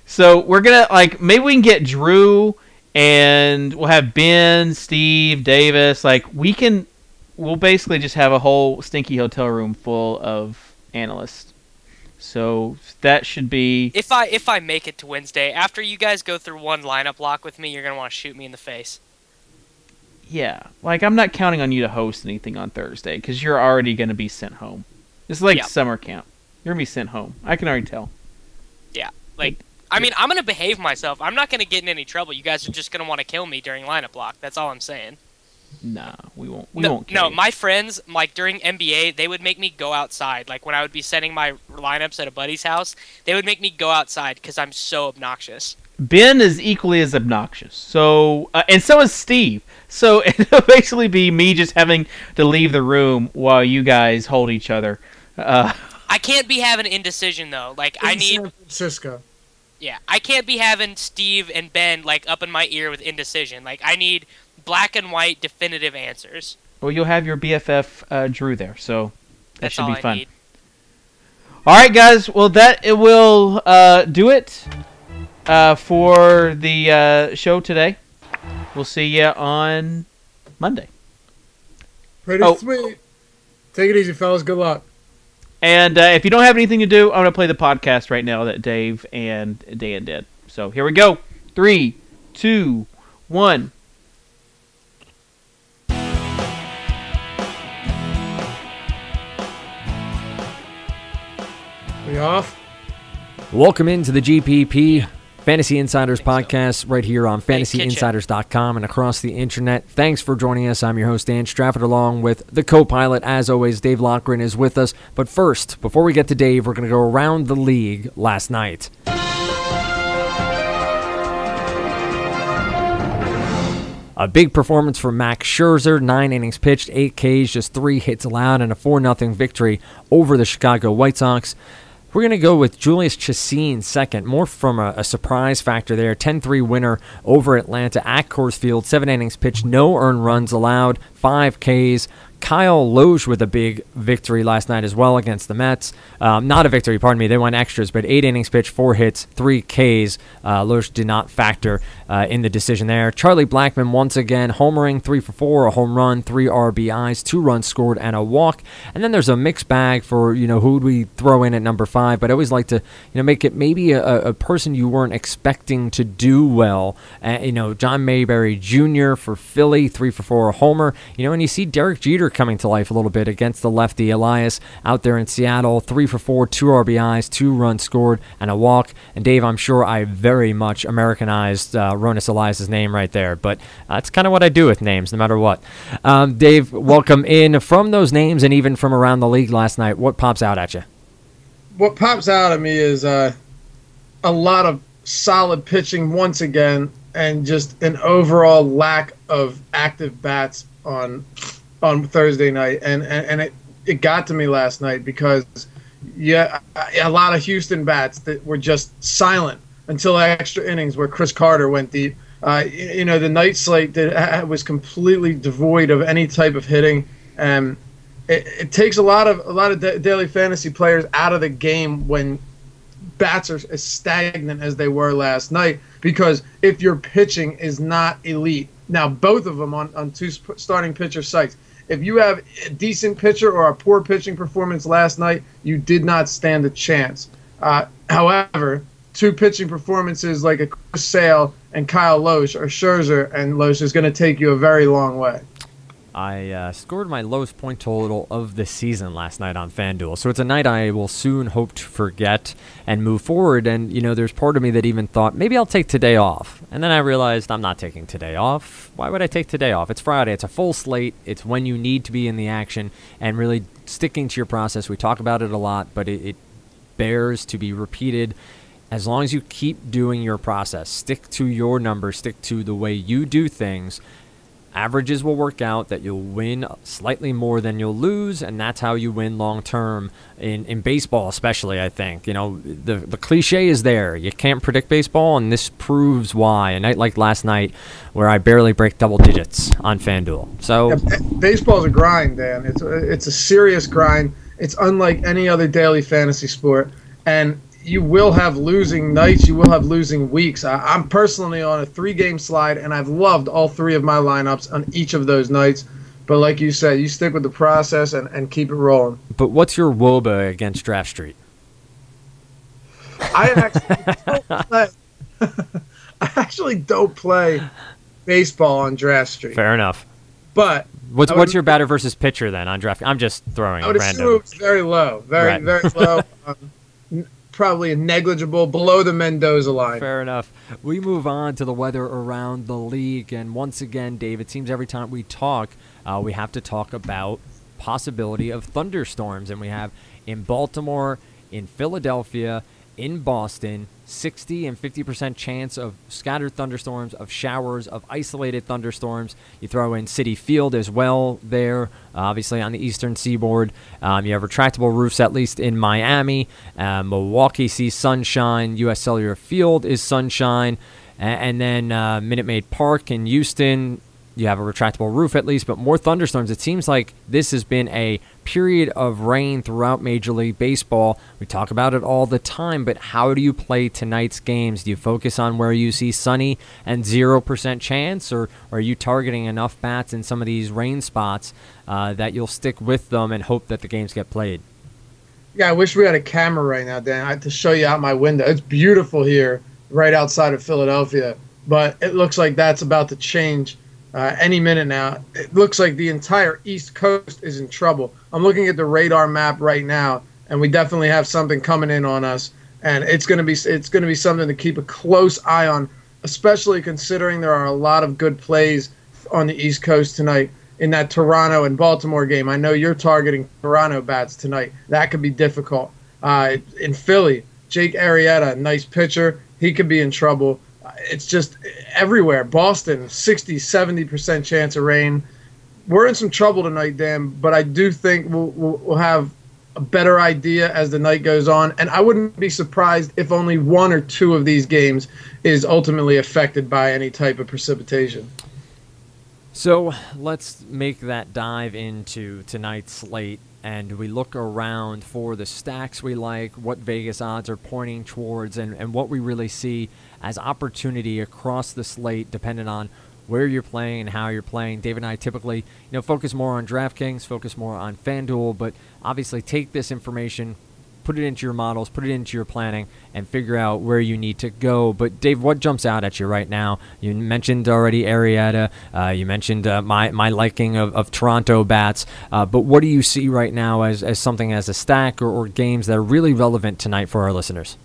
S2: So we're going to, maybe we can get Drew, and we'll have Ben, Steve, Davis. We'll basically just have a whole stinky hotel room full of analysts. So that should be...
S3: If I make it to Wednesday, after you guys go through one lineup block with me, you're going to want to shoot me in the face.
S2: Yeah. I'm not counting on you to host anything on Thursday, because you're already going to be sent home. It's like summer camp. You're going to be sent home. I can already tell.
S3: Yeah. I'm going to behave myself. I'm not going to get in any trouble. You guys are just going to want to kill me during lineup block. That's all I'm saying.
S2: Nah, we won't. We won't.
S3: No, my friends, during NBA, they would make me go outside. When I would be setting my lineups at a buddy's house, they would make me go outside because I'm so obnoxious.
S2: Ben is equally as obnoxious. So, and so is Steve. So it'll basically be me just having to leave the room while you guys hold each other.
S3: I can't be having indecision though. I need
S1: San Francisco.
S3: Yeah, I can't be having Steve and Ben up in my ear with indecision. I need black and white definitive answers.
S2: Well, you'll have your BFF Drew there, so that should be fun.
S3: Need.
S2: All right, guys. Well, it will do it for the show today. We'll see you on Monday.
S1: Pretty sweet. Take it easy, fellas. Good luck.
S2: And if you don't have anything to do, I'm going to play the podcast right now that Dave and Dan did. So here we go. 3, 2, 1.
S1: We off?
S4: Welcome into the GPP Fantasy Insiders podcast right here on FantasyInsiders.com and across the internet. Thanks for joining us. I'm your host, Dan Strafford, along with the co-pilot. As always, Dave Lochran is with us. But first, before we get to Dave, we're going to go around the league last night. A big performance for Max Scherzer, 9 innings pitched, 8 Ks, just 3 hits allowed, and a 4-0 victory over the Chicago White Sox. We're going to go with Julius Chassin second, more from a surprise factor there. 10-3 winner over Atlanta at Coors Field, 7 innings pitched, no earned runs allowed, 5 Ks. Kyle Loge with a big victory last night as well against the Mets. Not a victory, pardon me. They went extras, but 8 innings pitched, 4 hits, 3 Ks. Loge did not factor in the decision there. Charlie Blackmon once again homering, 3 for 4, a home run, 3 RBIs, 2 runs scored, and a walk. And then there's a mixed bag for, who would we throw in at number 5, but I always like to, make it maybe a person you weren't expecting to do well. John Mayberry Jr. for Philly, 3 for 4, a homer. And you see Derek Jeter coming to life a little bit against the lefty Elias out there in Seattle, 3 for 4, 2 RBIs, 2 runs scored, and a walk. And Dave, I'm sure I very much Americanized Ronis Elias' name right there, but that's kind of what I do with names, no matter what. Dave, welcome in. From those names and even from around the league last night, what pops out at you?
S1: What pops out at me is a lot of solid pitching once again, and just an overall lack of active bats on Thursday night, and it got to me last night because a lot of Houston bats that were just silent until extra innings where Chris Carter went deep. The night slate was completely devoid of any type of hitting, and it takes a lot of daily fantasy players out of the game when bats are as stagnant as they were last night, because if your pitching is not elite, now both of them on 2 starting pitcher sites, if you have a decent pitcher or a poor pitching performance last night, you did not stand a chance. However, 2 pitching performances like a Chris Sale and Kyle Loge or Scherzer and Loge is going to take you a very long way.
S4: I scored my lowest point total of the season last night on FanDuel. So it's a night I will soon hope to forget and move forward. And, there's part of me that even thought, maybe I'll take today off. And then I realized I'm not taking today off. Why would I take today off? It's Friday. It's a full slate. It's when you need to be in the action and really sticking to your process. We talk about it a lot, but it bears to be repeated. As long as you keep doing your process, stick to your numbers, stick to the way you do things, averages will work out that you'll win slightly more than you'll lose, and that's how you win long term in baseball, especially. I think the cliche is there. You can't predict baseball, and this proves why. A night like last night, where I barely break double digits on FanDuel. So
S1: baseball's a grind, Dan. It's a serious grind. It's unlike any other daily fantasy sport, and you will have losing nights. You will have losing weeks. I'm personally on a 3-game slide, and I've loved all 3 of my lineups on each of those nights. But like you said, you stick with the process and keep it rolling.
S4: But what's your WOBA against Draft Street?
S1: I actually don't play baseball on Draft Street.
S4: Fair enough.
S1: But
S4: what's your batter versus pitcher then on Draft? I'm just throwing
S1: I would
S4: random.
S1: assume it's very low, very low. Probably a negligible, below the Mendoza line.
S4: Fair enough. We move on to the weather around the league. And once again, Dave, it seems every time we talk, we have to talk about possibility of thunderstorms. And we have in Baltimore, in Philadelphia, in Boston, 60 and 50% chance of scattered thunderstorms, of showers, of isolated thunderstorms. You throw in Citi Field as well there, obviously on the eastern seaboard. You have retractable roofs, at least in Miami. Milwaukee sees sunshine. U.S. Cellular Field is sunshine. And then Minute Maid Park in Houston, you have a retractable roof at least, but more thunderstorms. It seems like this has been a period of rain throughout Major League Baseball. We talk about it all the time, but how do you play tonight's games? Do you focus on where you see sunny and 0% chance, or are you targeting enough bats in some of these rain spots that you'll stick with them and hope that the games get played?
S1: Yeah, I wish we had a camera right now, Dan, to show you out my window. It's beautiful here right outside of Philadelphia, but it looks like that's about to change any minute now. It looks like the entire East Coast is in trouble. I'm looking at the radar map right now, and we definitely have something coming in on us. And it's going to be something to keep a close eye on, especially considering there are a lot of good plays on the East Coast tonight in that Toronto and Baltimore game. I know you're targeting Toronto bats tonight. That could be difficult. In Philly, Jake Arrieta, nice pitcher. He could be in trouble. It's just everywhere. Boston, 60, 70% chance of rain. We're in some trouble tonight, Dan, but I do think we'll have a better idea as the night goes on. And I wouldn't be surprised if only 1 or 2 of these games is ultimately affected by any type of precipitation.
S4: So let's make that dive into tonight's slate, and we look around for the stacks we like, what Vegas odds are pointing towards, and what we really see as opportunity across the slate, depending on where you're playing and how you're playing. Dave and I typically, focus more on DraftKings, focus more on FanDuel, but obviously take this information, put it into your models, put it into your planning, and figure out where you need to go. But Dave, what jumps out at you right now? You mentioned already Arrieta. You mentioned my liking of Toronto bats. But what do you see right now as something as a stack or games that are really relevant tonight for our listeners?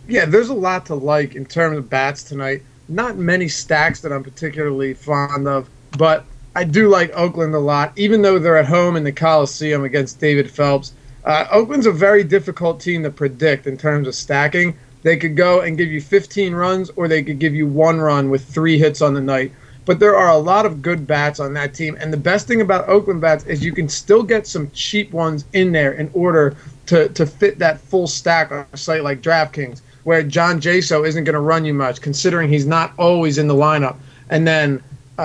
S1: Yeah, there's a lot to like in terms of bats tonight. Not many stacks that I'm particularly fond of, but I do like Oakland a lot, even though they're at home in the Coliseum against David Phelps. Oakland's a very difficult team to predict in terms of stacking. They could go and give you 15 runs, or they could give you 1 run with 3 hits on the night. But there are a lot of good bats on that team. And the best thing about Oakland bats is you can still get some cheap ones in there in order to fit that full stack on a site like DraftKings, where John Jaso isn't going to run you much, considering he's not always in the lineup. And then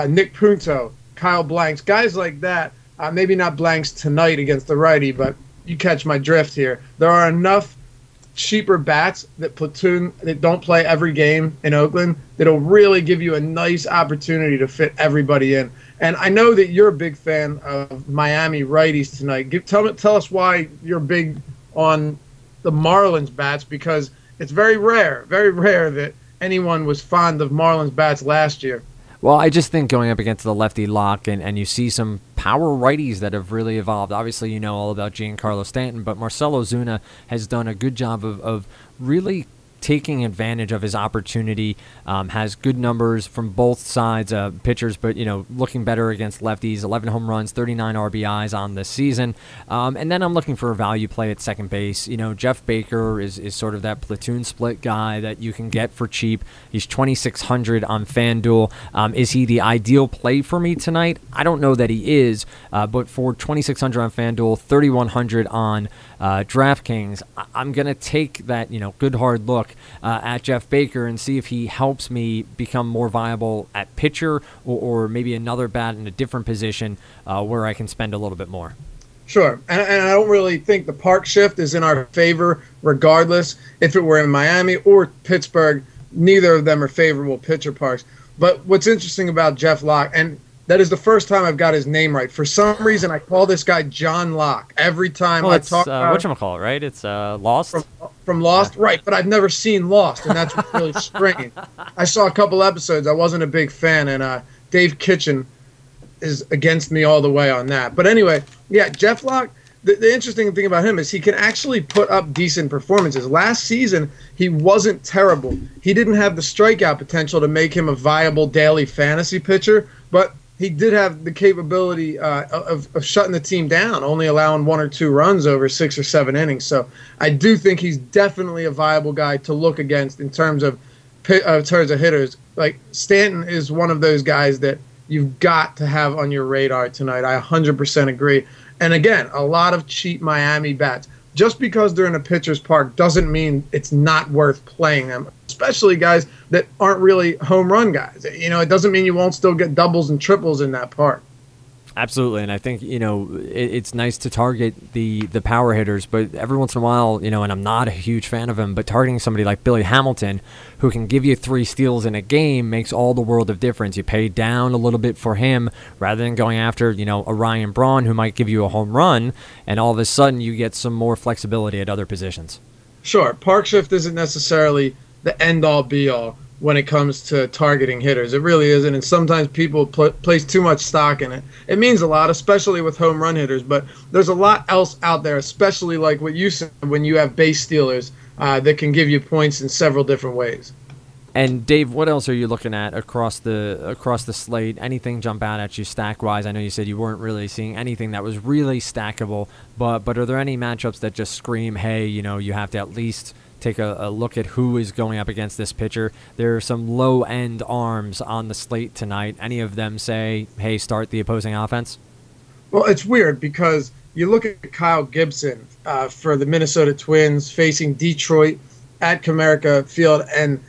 S1: Nick Punto, Kyle Blanks, guys like that, maybe not Blanks tonight against the righty, but you catch my drift here. There are enough cheaper bats that don't play every game in Oakland that'll really give you a nice opportunity to fit everybody in. And I know that you're a big fan of Miami righties tonight. Tell us why you're big on the Marlins bats, because it's very rare that anyone was fond of Marlins bats last year.
S4: Well, I just think going up against the lefty lock and you see some power righties that have really evolved. Obviously, you know all about Giancarlo Stanton, but Marcell Ozuna has done a good job of really taking advantage of his opportunity, has good numbers from both sides, pitchers, but, looking better against lefties, 11 home runs, 39 RBIs on this season. And then I'm looking for a value play at second base. Jeff Baker is sort of that platoon split guy that you can get for cheap. He's 2,600 on FanDuel. Is he the ideal play for me tonight? I don't know that he is, but for 2,600 on FanDuel, 3,100 on DraftKings, I'm going to take that, good hard look at Jeff Baker and see if he helps me become more viable at pitcher or maybe another bat in a different position where I can spend a little bit more.
S1: Sure, and I don't really think the park shift is in our favor regardless. If it were in Miami or Pittsburgh, neither of them are favorable pitcher parks. But what's interesting about Jeff Locke, and that is the first time I've got his name right. For some reason, I call this guy John Locke every time I talk about
S4: whatchamacallit, right? It's Lost?
S1: From Lost? Yeah. Right, but I've never seen Lost, and that's what's really strange. I saw a couple episodes. I wasn't a big fan, and Dave Kitchen is against me all the way on that. But anyway, yeah, Jeff Locke, the interesting thing about him is he can actually put up decent performances. Last season, he wasn't terrible. He didn't have the strikeout potential to make him a viable daily fantasy pitcher, but he did have the capability of shutting the team down, only allowing 1 or 2 runs over 6 or 7 innings. So I do think he's definitely a viable guy to look against in terms of hitters. Like Stanton is one of those guys that you've got to have on your radar tonight. I 100% agree. And again, a lot of cheap Miami bats. Just because they're in a pitcher's park doesn't mean it's not worth playing them, especially guys that aren't really home run guys. It doesn't mean you won't still get doubles and triples in that park.
S4: Absolutely, and I think, it's nice to target the power hitters, but every once in a while, and I'm not a huge fan of him, but targeting somebody like Billy Hamilton, who can give you 3 steals in a game, makes all the world of difference. You pay down a little bit for him rather than going after, a Ryan Braun who might give you a home run, and all of a sudden you get some more flexibility at other positions.
S1: Sure, park shift isn't necessarily the end-all, be-all when it comes to targeting hitters. It really isn't, and sometimes people place too much stock in it. It means a lot, especially with home run hitters, but there's a lot else out there, especially like what you said when you have base stealers that can give you points in several different ways.
S4: And Dave, what else are you looking at across the slate? Anything jump out at you stack-wise? I know you said you weren't really seeing anything that was really stackable, but are there any matchups that just scream, hey, you have to at least take a look at who is going up against this pitcher? There are some low-end arms on the slate tonight. Any of them say, hey, start the opposing offense?
S1: Well, it's weird because you look at Kyle Gibson for the Minnesota Twins facing Detroit at Comerica Field, and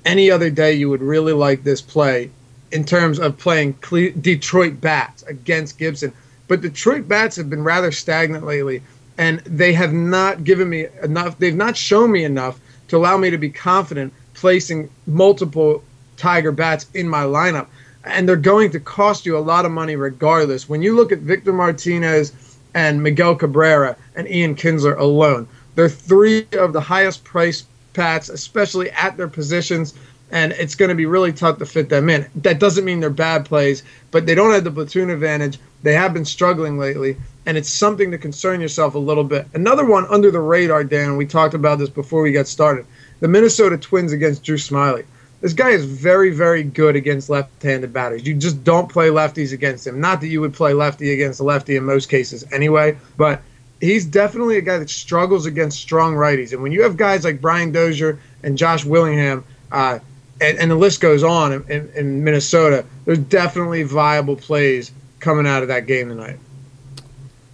S1: any other day you would really like this play in terms of playing Detroit bats against Gibson. But Detroit bats have been rather stagnant lately, and they have not given me enough. They've not shown me enough to allow me to be confident placing multiple Tiger bats in my lineup. And they're going to cost you a lot of money regardless. When you look at Victor Martinez and Miguel Cabrera and Ian Kinsler alone, they're 3 of the highest priced bats, especially at their positions, and it's going to be really tough to fit them in. That doesn't mean they're bad plays, but they don't have the platoon advantage. They have been struggling lately, and it's something to concern yourself a little bit. Another one under the radar, Dan, we talked about this before we got started, the Minnesota Twins against Drew Smyly. This guy is very, very good against left-handed batters. You just don't play lefties against him. Not that you would play lefty against a lefty in most cases anyway, but he's definitely a guy that struggles against strong righties. And when you have guys like Brian Dozier and Josh Willingham, and the list goes on in Minnesota, there's definitely viable plays coming out of that game tonight.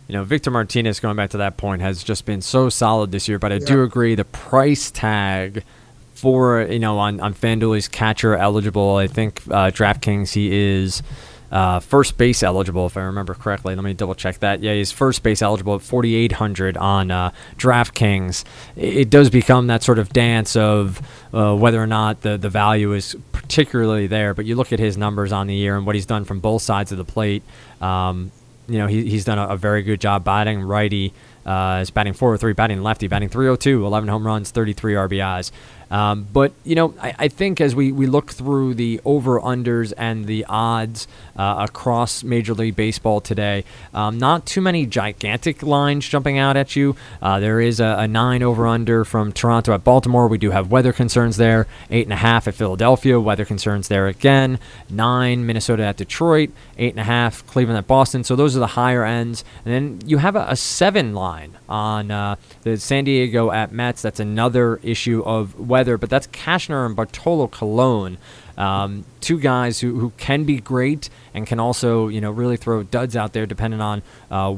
S4: Victor Martinez, going back to that point, has just been so solid this year, but I do agree the price tag for, on FanDuel, he's catcher eligible. I think DraftKings, he is first base eligible, if I remember correctly. Let me double check that. Yeah, he's first base eligible at 4,800 on DraftKings. It does become that sort of dance of whether or not the value is particularly there, but you look at his numbers on the year and what he's done from both sides of the plate. He's done a very good job batting righty. is batting .403, batting lefty, batting .302, 11 home runs, 33 RBIs. But, I think as we look through the over-unders and the odds across Major League Baseball today, not too many gigantic lines jumping out at you. There is a 9 over-under from Toronto at Baltimore. We do have weather concerns there. 8.5 at Philadelphia, weather concerns there again. 9 Minnesota at Detroit, 8.5 Cleveland at Boston. So those are the higher ends. And then you have a 7 line on the San Diego at Mets. That's another issue of weather, but that's Cashner and Bartolo Colon, two guys who can be great and can also really throw duds out there depending on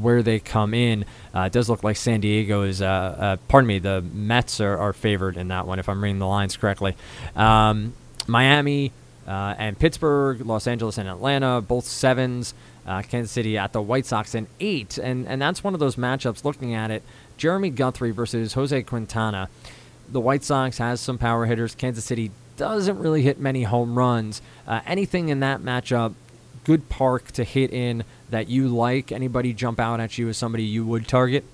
S4: where they come in. It does look like San Diego is the Mets are favored in that one if I'm reading the lines correctly. Miami and Pittsburgh, Los Angeles and Atlanta, both 7s. Kansas City at the White Sox in 8, and that's one of those matchups. Looking at it, Jeremy Guthrie versus Jose Quintana. The White Sox has some power hitters. Kansas City doesn't really hit many home runs. Anything in that matchup, good park to hit in that you like? Anybody jump out at you as somebody you would target?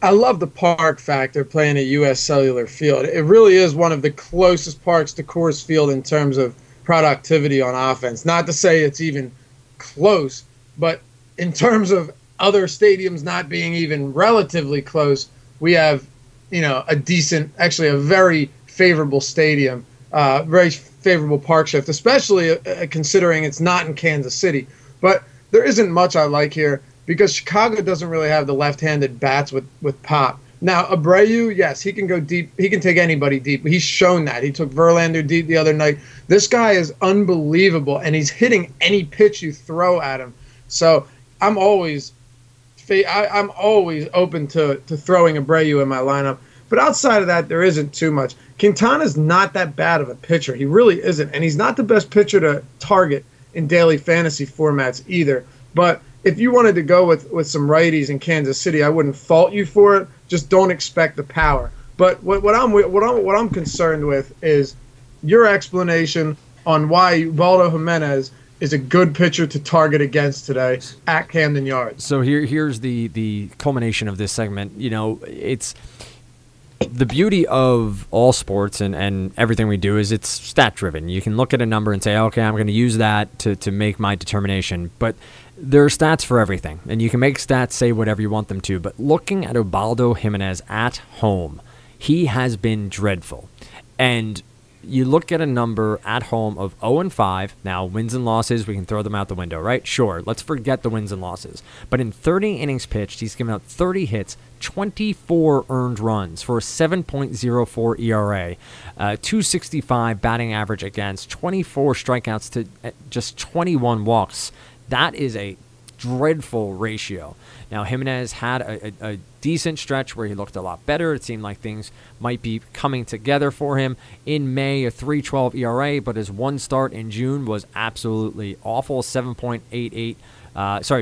S1: I love the park factor playing at U.S. Cellular Field. It really is one of the closest parks to Coors Field in terms of productivity on offense. Not to say it's even close, but in terms of other stadiums not being even relatively close, we have, a decent, actually a very favorable stadium, very favorable park shift, especially considering it's not in Kansas City. But there isn't much I like here because Chicago doesn't really have the left-handed bats with pop. Now, Abreu, yes, he can go deep. He can take anybody deep. He's shown that. He took Verlander deep the other night. This guy is unbelievable, and he's hitting any pitch you throw at him. So I'm always open to throwing Abreu in my lineup. But outside of that, there isn't too much. Quintana's not that bad of a pitcher. He really isn't. And he's not the best pitcher to target in daily fantasy formats either. But if you wanted to go with some righties in Kansas City, I wouldn't fault you for it. Just don't expect the power. But what I'm concerned with is your explanation on why Ubaldo Jimenez is a good pitcher to target against today at Camden Yards.
S4: So here's the culmination of this segment. It's the beauty of all sports and everything we do is it's stat driven. You can look at a number and say, okay, I'm going to use that to make my determination. But there are stats for everything, and you can make stats say whatever you want them to. But looking at Ubaldo Jimenez at home, he has been dreadful. And you look at a number at home of 0-5. Now, wins and losses, we can throw them out the window, right? Sure, let's forget the wins and losses. But in 30 innings pitched, he's given up 30 hits, 24 earned runs for a 7.04 ERA, 265 batting average against, 24 strikeouts to just 21 walks. That is a dreadful ratio. Now, Jimenez had a decent stretch where he looked a lot better. It seemed like things might be coming together for him. In May, a 3.12 ERA, but his one start in June was absolutely awful. 7.88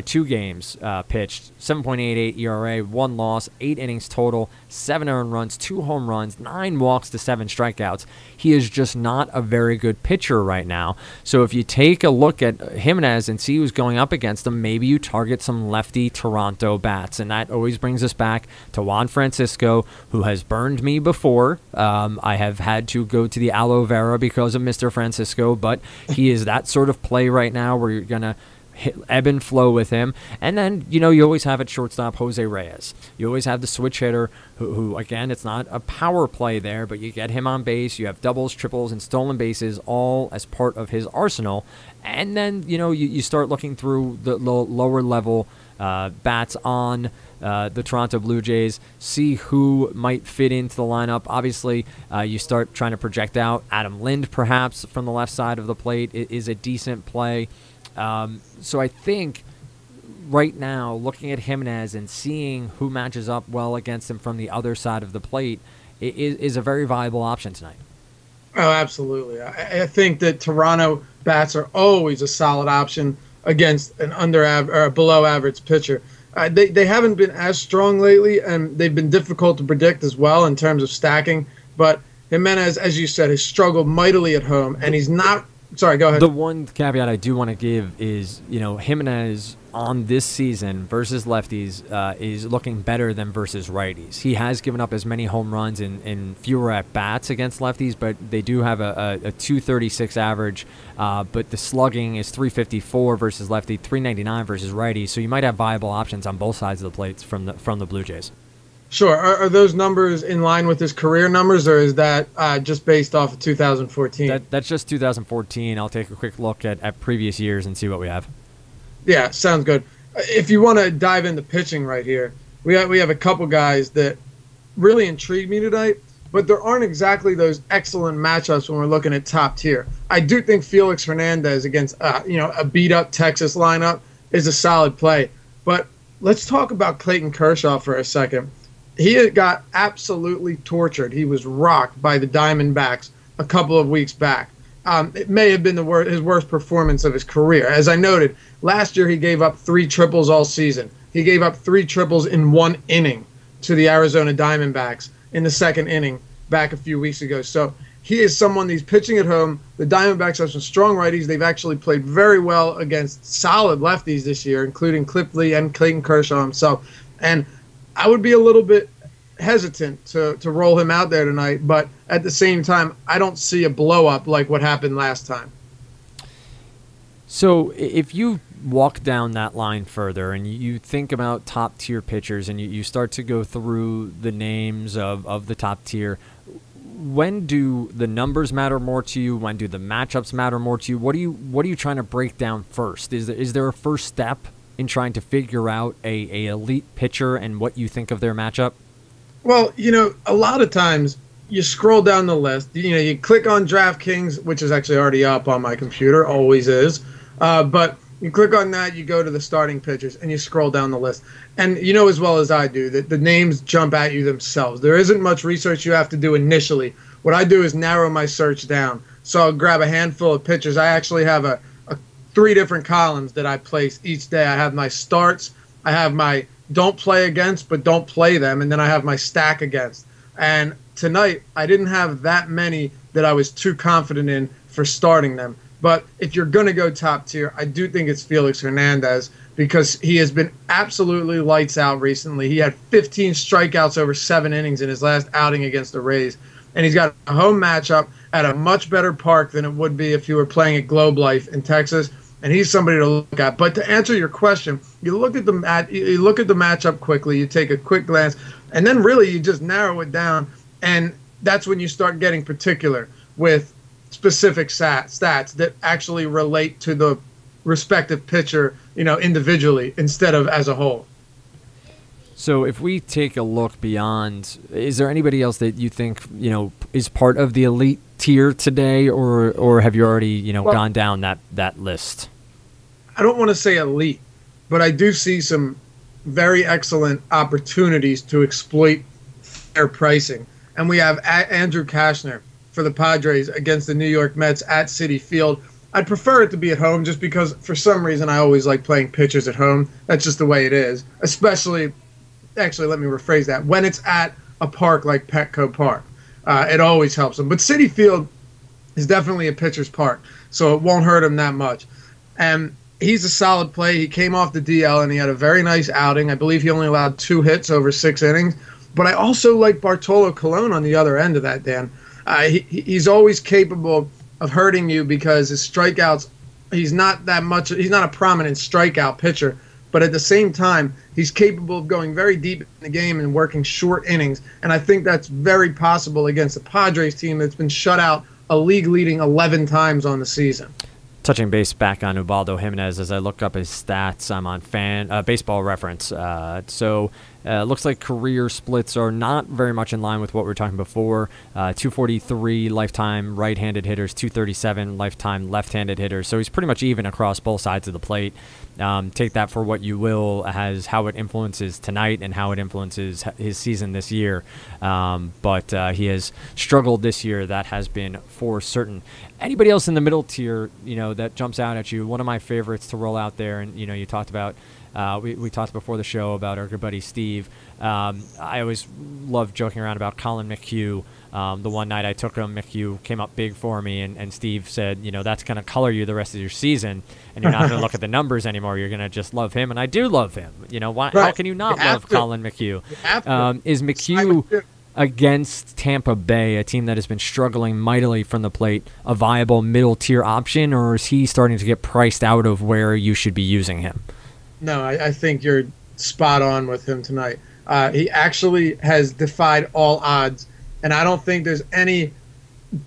S4: 2 games pitched, 7.88 ERA, 1 loss, 8 innings total, 7 earned runs, 2 home runs, 9 walks to 7 strikeouts. He is just not a very good pitcher right now. So if you take a look at Jimenez and see who's going up against him, maybe you target some lefty Toronto bats. And that always brings us back to Juan Francisco, who has burned me before. I have had to go to the aloe vera because of Mr. Francisco, but he is that sort of play right now where you're going to ebb and flow with him. And then, you always have at shortstop Jose Reyes. You always have the switch hitter who again, it's not a power play there, but you get him on base. You have doubles, triples, and stolen bases all as part of his arsenal. And then, you start looking through the lower level bats on the Toronto Blue Jays, see who might fit into the lineup. Obviously, you start trying to project out. Adam Lind, perhaps, from the left side of the plate is a decent play. So I think right now, looking at Jimenez and seeing who matches up well against him from the other side of the plate is a very viable option tonight.
S1: Oh, absolutely. I think that Toronto bats are always a solid option against an or below average pitcher. They haven't been as strong lately, and they've been difficult to predict as well in terms of stacking. But Jimenez, as you said, has struggled mightily at home, and he's not Sorry, go ahead.
S4: The one caveat I do want to give is, Jimenez on this season versus lefties is looking better than versus righties. He has given up as many home runs and fewer at-bats against lefties, but they do have a 236 average, but the slugging is 354 versus lefty, 399 versus righty, so you might have viable options on both sides of the plates from the Blue Jays.
S1: Sure. Are those numbers in line with his career numbers, or is that just based off of 2014?
S4: That's just 2014. I'll take a quick look at previous years and see what we have.
S1: Yeah, sounds good. If you want to dive into pitching right here, we have a couple guys that really intrigue me tonight, but there aren't exactly those excellent matchups when we're looking at top tier. I do think Felix Hernandez against a beat-up Texas lineup is a solid play, but let's talk about Clayton Kershaw for a second. He got absolutely tortured. He was rocked by the Diamondbacks a couple of weeks back. It may have been his worst performance of his career. As I noted, last year he gave up 3 triples all season. He gave up 3 triples in 1 inning to the Arizona Diamondbacks in the 2nd inning back a few weeks ago. So he is someone, he's pitching at home. The Diamondbacks have some strong righties. They've actually played very well against solid lefties this year, including Cliff Lee and Clayton Kershaw himself. And I would be a little bit hesitant to roll him out there tonight, but at the same time, I don't see a blow-up like what happened last time.
S4: So if you walk down that line further and you think about top-tier pitchers and you start to go through the names of the top tier, when do the numbers matter more to you? When do the matchups matter more to you? What are you trying to break down first? Is there a first step in trying to figure out a elite pitcher and what you think of their matchup?
S1: Well, a lot of times you scroll down the list. You click on DraftKings, which is actually already up on my computer, always is. But you click on that, you go to the starting pitchers, and you scroll down the list. And you know as well as I do that the names jump at you themselves. There isn't much research you have to do initially. What I do is narrow my search down. So I'll grab a handful of pitchers. I actually have 3 different columns that I place each day. I have my starts, I have my don't play against, but don't play them, and then I have my stack against. And tonight, I didn't have that many that I was too confident in for starting them. But if you're going to go top tier, I do think it's Felix Hernandez because he has been absolutely lights out recently. He had 15 strikeouts over 7 innings in his last outing against the Rays. And he's got a home matchup at a much better park than it would be if you were playing at Globe Life in Texas. And he's somebody to look at. But to answer your question, you look at the matchup quickly, you take a quick glance, and then really you just narrow it down, and that's when you start getting particular with specific stats that actually relate to the respective pitcher, individually instead of as a whole.
S4: So if we take a look beyond, is there anybody else that you think, is part of the elite tier today, or have you already, gone down that list?
S1: I don't want to say elite, but I do see some very excellent opportunities to exploit fair pricing. And we have Andrew Kashner for the Padres against the New York Mets at Citi Field. I'd prefer it to be at home just because for some reason I always like playing pitchers at home. That's just the way it is, especially, actually let me rephrase that, when it's at a park like Petco Park. It always helps them. But Citi Field is definitely a pitcher's park, so it won't hurt him that much. And he's a solid play. He came off the DL, and he had a very nice outing. I believe he only allowed 2 hits over 6 innings. But I also like Bartolo Colon on the other end of that, Dan. He's always capable of hurting you because his strikeouts, he's not a prominent strikeout pitcher. But at the same time, he's capable of going very deep in the game and working short innings. And I think that's very possible against the Padres team that's been shut out a league-leading 11 times on the season.
S4: Touching base back on Ubaldo Jimenez, as I look up his stats, I'm on Baseball Reference. So looks like career splits are not very much in line with what we were talking before. 243 lifetime right-handed hitters, 237 lifetime left-handed hitters. So he's pretty much even across both sides of the plate. Take that for what you will, as how it influences tonight and how it influences his season this year. But he has struggled this year. That has been for certain. Anybody else in the middle tier, that jumps out at you? One of my favorites to roll out there, and you talked about. We talked before the show about our good buddy Steve. Steve. I always love joking around about Colin McHugh. The one night I took him, McHugh came up big for me, and Steve said, that's going to color you the rest of your season, and you're not going to look at the numbers anymore. You're going to just love him, and I do love him. Why? Right. How can you not love Colin McHugh? Is McHugh against Tampa Bay, a team that has been struggling mightily from the plate, a viable middle-tier option, or is he starting to get priced out of where you should be using him?
S1: No, I think you're spot on with him tonight. He actually has defied all odds, and I don't think there's any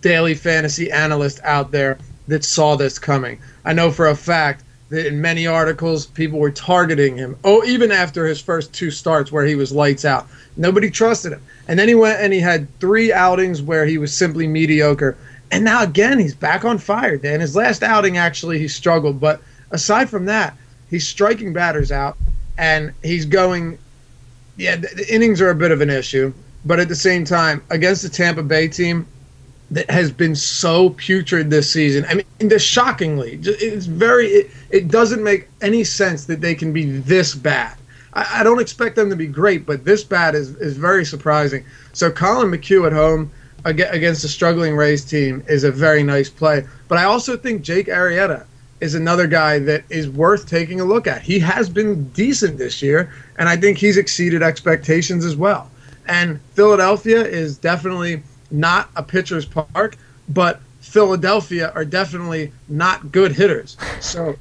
S1: daily fantasy analyst out there that saw this coming. I know for a fact that in many articles, people were targeting him. Oh, even after his first 2 starts where he was lights out. Nobody trusted him. And then he went and he had 3 outings where he was simply mediocre. And now, again, he's back on fire, Dan. His last outing, actually, he struggled. But aside from that, he's striking batters out, and he's going – the innings are a bit of an issue. But at the same time, against the Tampa Bay team that has been so putrid this season, I mean, shockingly, it doesn't make any sense that they can be this bad. I don't expect them to be great, but this bad is very surprising. So Colin McHugh at home against a struggling Rays team is a very nice play. But I also think Jake Arrieta is another guy that is worth taking a look at. He has been decent this year, and I think he's exceeded expectations as well. And Philadelphia is definitely not a pitcher's park, but Philadelphia are definitely not good hitters. So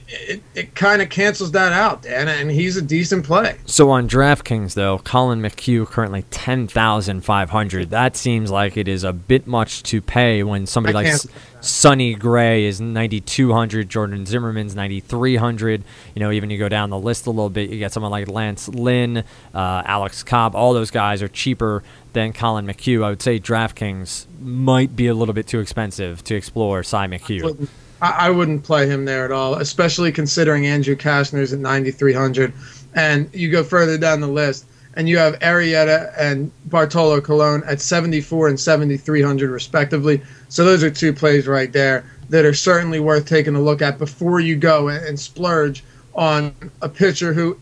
S1: it kind of cancels that out, Dan, and he's a decent play.
S4: So on DraftKings, though, Colin McHugh currently 10,500. That seems like it is a bit much to pay when somebody like Sonny Gray is 9,200, Jordan Zimmerman's 9,300. Even you go down the list a little bit, you get someone like Lance Lynn, Alex Cobb. All those guys are cheaper than Colin McHugh. I would say DraftKings might be a little bit too expensive to explore Cy McHugh.
S1: I wouldn't play him there at all, especially considering Andrew Kastner's at 9,300. And you go further down the list, and you have Arrieta and Bartolo Colon at 7,400 and 7,300 respectively. So those are 2 plays right there that are certainly worth taking a look at before you go and splurge on a pitcher who,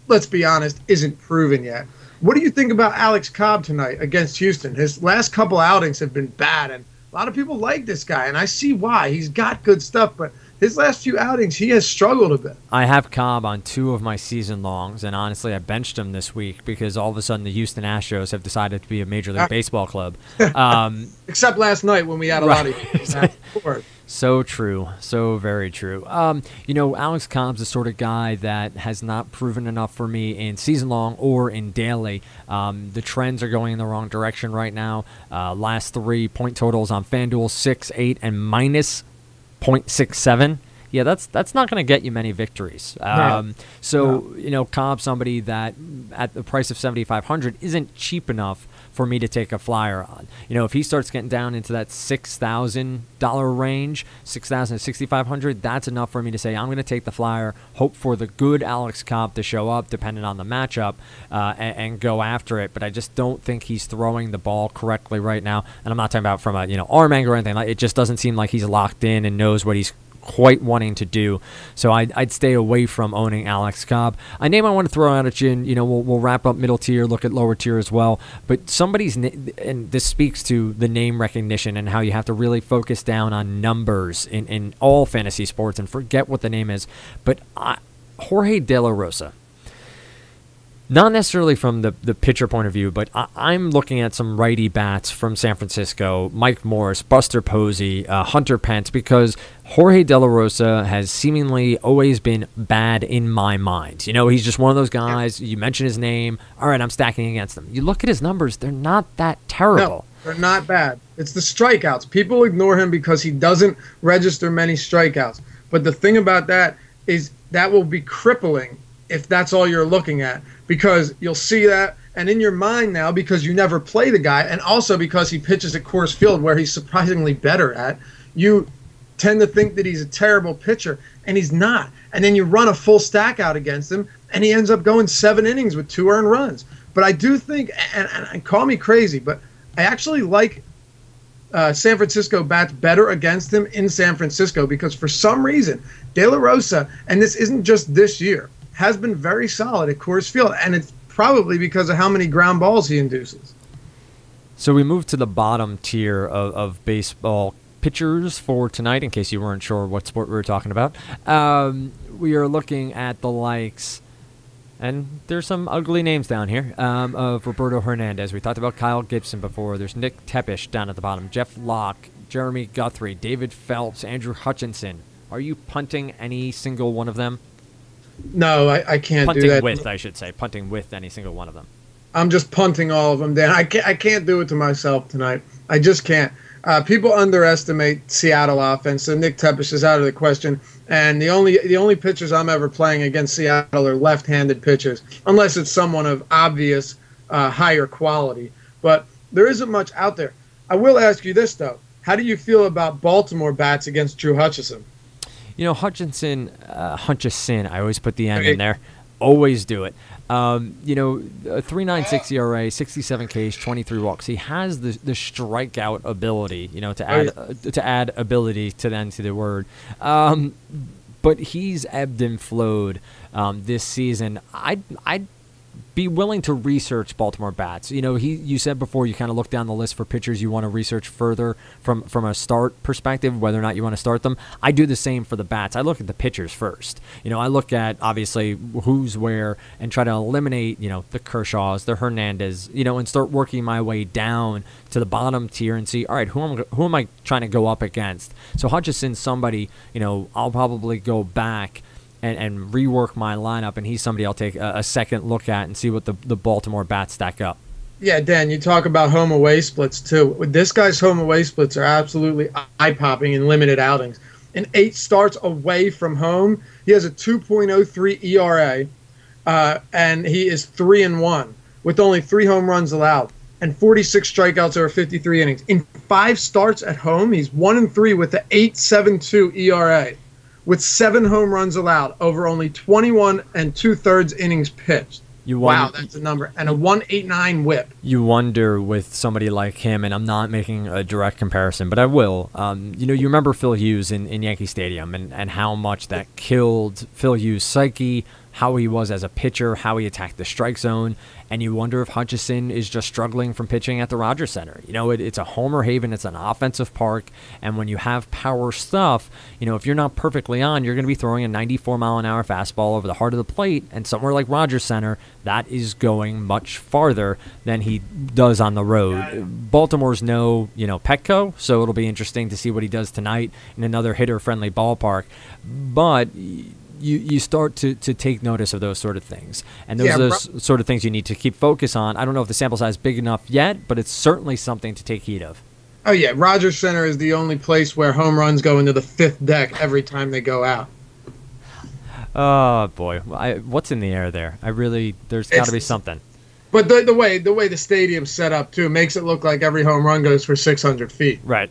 S1: let's be honest, isn't proven yet. What do you think about Alex Cobb tonight against Houston? His last couple outings have been bad, and a lot of people like this guy, and I see why. He's got good stuff, but his last few outings, he has struggled a bit.
S4: I have Cobb on 2 of my season longs, and honestly, I benched him this week because all of a sudden the Houston Astros have decided to be a Major League Baseball club.
S1: Except last night when we had a lot of
S4: So true. So very true. Alex Cobb's the sort of guy that has not proven enough for me in season long or in daily. The trends are going in the wrong direction right now. Last 3 point totals on FanDuel, 6, 8, and minus 0.67. Yeah, that's not going to get you many victories. Cobb, somebody that at the price of 7,500 isn't cheap enough for me to take a flyer on. If he starts getting down into that $6,000 range, $6,000 to $6,500, that's enough for me to say I'm going to take the flyer, hope for the good Alex Cobb to show up, depending on the matchup, and go after it. But I just don't think he's throwing the ball correctly right now. And I'm not talking about from a arm angle or anything. It just doesn't seem like he's locked in and knows what he's quite wanting to do. So I'd stay away from owning Alex Cobb. A name I want to throw out at you, and we'll wrap up middle tier, look at lower tier as well. But somebody's, and this speaks to the name recognition and how you have to really focus down on numbers in all fantasy sports and forget what the name is. But Jorge De La Rosa. Not necessarily from the pitcher point of view, but I'm looking at some righty bats from San Francisco, Mike Morris, Buster Posey, Hunter Pence, because Jorge De La Rosa has seemingly always been bad in my mind. He's just one of those guys, you mention his name, all right, I'm stacking against him. You look at his numbers, they're not that terrible.
S1: No, they're not bad. It's the strikeouts. People ignore him because he doesn't register many strikeouts. But the thing about that is that will be crippling if that's all you're looking at, because you'll see that, and in your mind now, because you never play the guy, and also because he pitches at Coors Field where he's surprisingly better at, you tend to think that he's a terrible pitcher, and he's not. And then you run a full stack out against him, and he ends up going 7 innings with 2 earned runs. But I do think, and call me crazy, but I actually like San Francisco bats better against him in San Francisco, because for some reason, De La Rosa, and this isn't just this year, has been very solid at Coors Field, and it's probably because of how many ground balls he induces.
S4: So we move to the bottom tier of baseball pitchers for tonight, in case you weren't sure what sport we were talking about. We are looking at the likes, and there's some ugly names down here, of Roberto Hernandez. We talked about Kyle Gibson before. There's Nick Tepish down at the bottom, Jeff Locke, Jeremy Guthrie, David Phelps, Andrew Hutchinson. Are you punting any single one of them?
S1: No, I can't
S4: punting
S1: do that.
S4: Punting with, I should say. Punting with any single one of them.
S1: I'm just punting all of them, Dan. I can't do it to myself tonight. I just can't. People underestimate Seattle offense, so Nick Tepish is out of the question. And the only pitchers I'm ever playing against Seattle are left-handed pitchers, unless it's someone of obvious higher quality. But there isn't much out there. I will ask you this, though. How do you feel about Baltimore bats against Drew Hutchison?
S4: You know, Hutchinson, I always put the N in there. Always do it. You know, a 3.96 ERA, 67 Ks, 23 walks. He has the strikeout ability, you know, to add ability to the end to the word. But he's ebbed and flowed this season. I'd be willing to research Baltimore bats. You know, you said before you kind of look down the list for pitchers you want to research further from a start perspective, whether or not you want to start them. I do the same for the bats. I look at the pitchers first. You know, I look at, obviously, who's where and try to eliminate, you know, the Kershaws, the Hernandez, you know, and start working my way down to the bottom tier and see, all right, who am I trying to go up against? So Hutchison's somebody, you know, I'll probably go back and rework my lineup, and he's somebody I'll take a second look at and see what the Baltimore bats stack up.
S1: Yeah, Dan, you talk about home-away splits, too. This guy's home-away splits are absolutely eye-popping in limited outings. In 8 starts away from home, he has a 2.03 ERA, and he is 3-1 with only 3 home runs allowed and 46 strikeouts over 53 innings. In 5 starts at home, he's 1-3 with the 8.72 ERA. With 7 home runs allowed over only 21 2/3 innings pitched. Wow, that's a number. And a 1.89 whip.
S4: You wonder with somebody like him, and I'm not making a direct comparison, but I will. You know, you remember Phil Hughes in Yankee Stadium and how much that killed Phil Hughes' psyche, how he was as a pitcher, how he attacked the strike zone, and you wonder if Hutchison is just struggling from pitching at the Rogers Center. You know, it's a homer haven, it's an offensive park, and when you have power stuff, you know, if you're not perfectly on, you're going to be throwing a 94-mile-an-hour fastball over the heart of the plate, and somewhere like Rogers Center, that is going much farther than he does on the road. Baltimore's no, you know, Petco, so it'll be interesting to see what he does tonight in another hitter-friendly ballpark, but you start to take notice of those sort of things. And those are those sort of things you need to keep focus on. I don't know if the sample size is big enough yet, but it's certainly something to take heed of.
S1: Oh, yeah. Rogers Center is the only place where home runs go into the 5th deck every time they go out.
S4: Oh, boy. What's in the air there? There's got to be something.
S1: But the way the stadium's set up, too, makes it look like every home run goes for 600 feet.
S4: Right.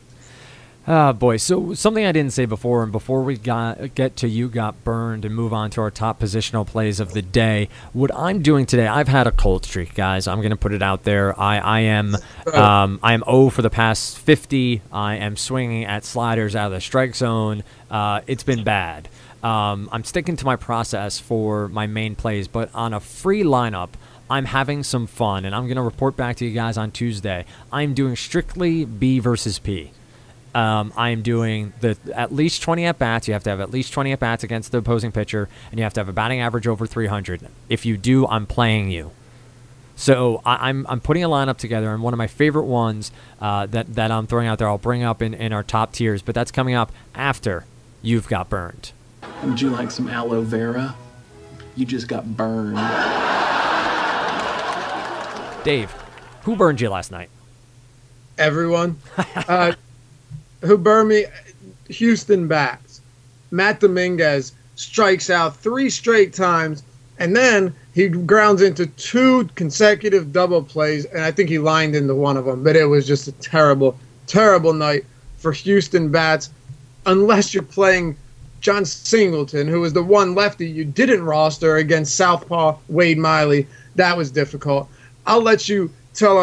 S4: Oh, boy. So something I didn't say before, and before we get to You Got Burned and move on to our top positional plays of the day, what I'm doing today, I've had a cold streak, guys. I'm going to put it out there. I am 0 for the past 50. I am swinging at sliders out of the strike zone. It's been bad. I'm sticking to my process for my main plays, but on a free lineup, I'm having some fun, and I'm going to report back to you guys on Tuesday. I'm doing strictly B versus P. I'm doing at least 20 at-bats. You have to have at least 20 at-bats against the opposing pitcher, and you have to have a batting average over 300. If you do, I'm playing you. So I'm putting a lineup together, and one of my favorite ones that I'm throwing out there, I'll bring up in our top tiers, but that's coming up after You've Got Burned.
S5: Would you like some aloe vera? You just got burned.
S4: Dave, who burned you last night?
S1: Everyone. Who burned me? Houston bats. Matt Dominguez strikes out 3 straight times, and then he grounds into 2 consecutive double plays, and I think he lined into one of them. But it was just a terrible, terrible night for Houston bats, unless you're playing John Singleton, who was the one lefty you didn't roster against southpaw Wade Miley. That was difficult. I'll let you tell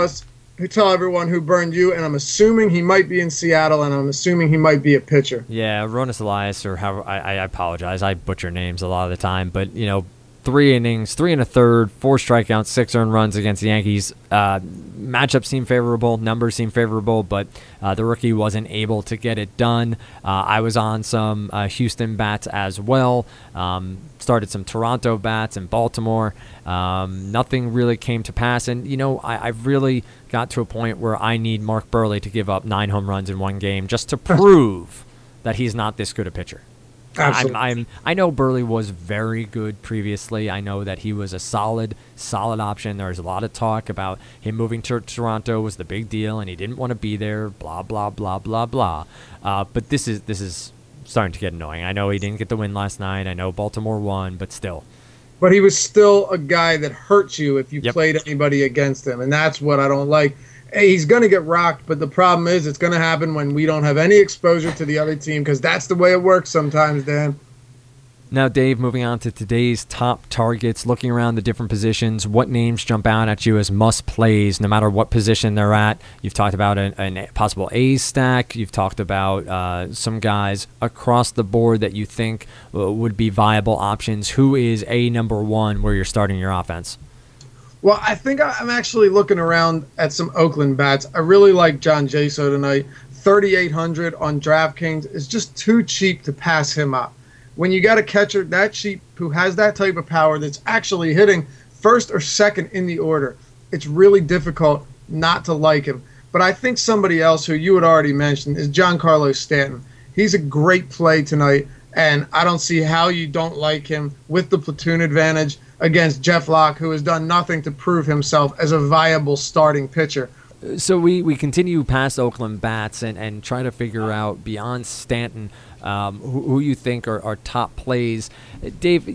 S1: everyone who burned you, and I'm assuming he might be in Seattle, and I'm assuming he might be a pitcher.
S4: Yeah, Ronas Elias, or how I apologize. I butcher names a lot of the time, but, you know, 3 innings, 3 1/3, 4 strikeouts, 6 earned runs against the Yankees. Matchup seemed favorable, numbers seemed favorable, but the rookie wasn't able to get it done. I was on some Houston bats as well. Started some Toronto bats and Baltimore. Nothing really came to pass. And, I've really got to a point where I need Mark Burley to give up 9 home runs in one game just to prove that he's not this good a pitcher.
S1: Absolutely.
S4: I know Burley was very good previously. I know that he was a solid option. There was a lot of talk about him moving to Toronto was the big deal, and he didn't want to be there. Blah blah blah blah blah. But this is starting to get annoying. I know he didn't get the win last night. I know Baltimore won, but still.
S1: But he was still a guy that hurts you if you played anybody against him, and that's what I don't like. Hey, he's going to get rocked, but the problem is it's going to happen when we don't have any exposure to the other team, because that's the way it works sometimes, Dan.
S4: Now, Dave, moving on to today's top targets, looking around the different positions, what names jump out at you as must-plays, no matter what position they're at? You've talked about a possible A's stack. You've talked about some guys across the board that you think would be viable options. Who is a number one where you're starting your offense?
S1: Well, I think I'm actually looking around at some Oakland bats. I really like John Jaso tonight. 3,800 on DraftKings is just too cheap to pass him up. When you got a catcher that cheap who has that type of power that's actually hitting first or second in the order, it's really difficult not to like him. But I think somebody else who you had already mentioned is Giancarlo Stanton. He's a great play tonight, and I don't see how you don't like him with the platoon advantage against Jeff Locke, who has done nothing to prove himself as a viable starting pitcher.
S4: So we continue past Oakland bats and try to figure out beyond Stanton who you think are top plays. Dave,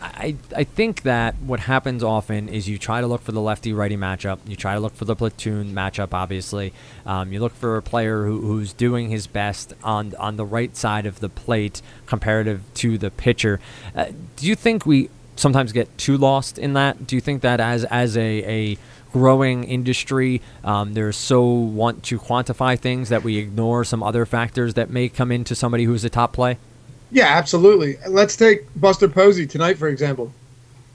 S4: I think that what happens often is you try to look for the lefty-righty matchup. You try to look for the platoon matchup, obviously. You look for a player who's doing his best on the right side of the plate comparative to the pitcher. Do you think we sometimes get too lost in that? Do you think that as a growing industry, there's so want to quantify things that we ignore some other factors that may come into somebody who's a top play?
S1: Yeah, absolutely. Let's take Buster Posey tonight, for example.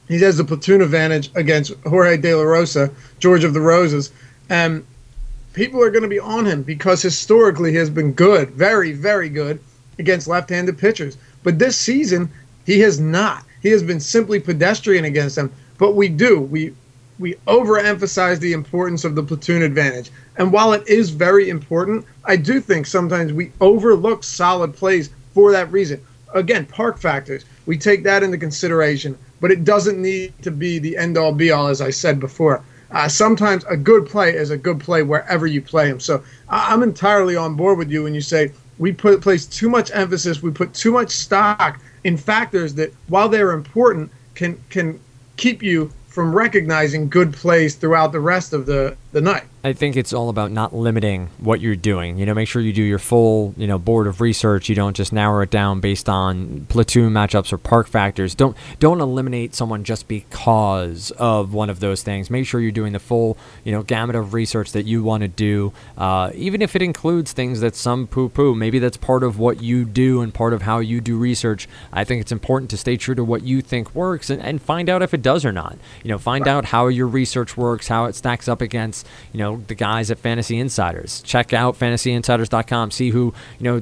S1: He has the platoon advantage against Jorge De La Rosa, George of the Roses, and people are going to be on him because historically he has been good, very, very good against left-handed pitchers. But this season, he has not. He has been simply pedestrian against them. But we overemphasize the importance of the platoon advantage. And while it is very important, I do think sometimes we overlook solid plays for that reason. Again, park factors, we take that into consideration, but it doesn't need to be the end-all be-all, as I said before. Sometimes a good play is a good play wherever you play him. So I'm entirely on board with you when you say we place too much emphasis, we put too much stock in factors that, while they're important, can keep you from recognizing good plays throughout the rest of the night.
S4: I think it's all about not limiting what you're doing. Make sure you do your full, board of research. You don't just narrow it down based on platoon matchups or park factors. Don't eliminate someone just because of one of those things. Make sure you're doing the full, gamut of research that you want to do, even if it includes things that some poo-poo. Maybe that's part of what you do and part of how you do research. I think it's important to stay true to what you think works and find out if it does or not. Find out how your research works, how it stacks up against, the guys at Fantasy Insiders. Check out FantasyInsiders.com. See who,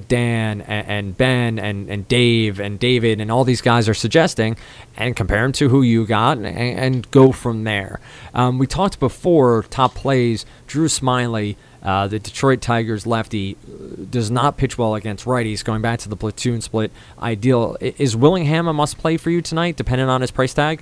S4: Dan and Ben and Dave and David and all these guys are suggesting, and compare them to who you got and go from there. We talked before, top plays. Drew Smyly, the Detroit Tigers lefty, does not pitch well against righties. Going back to the platoon split ideal. Is Willingham a must-play for you tonight, depending on his price tag?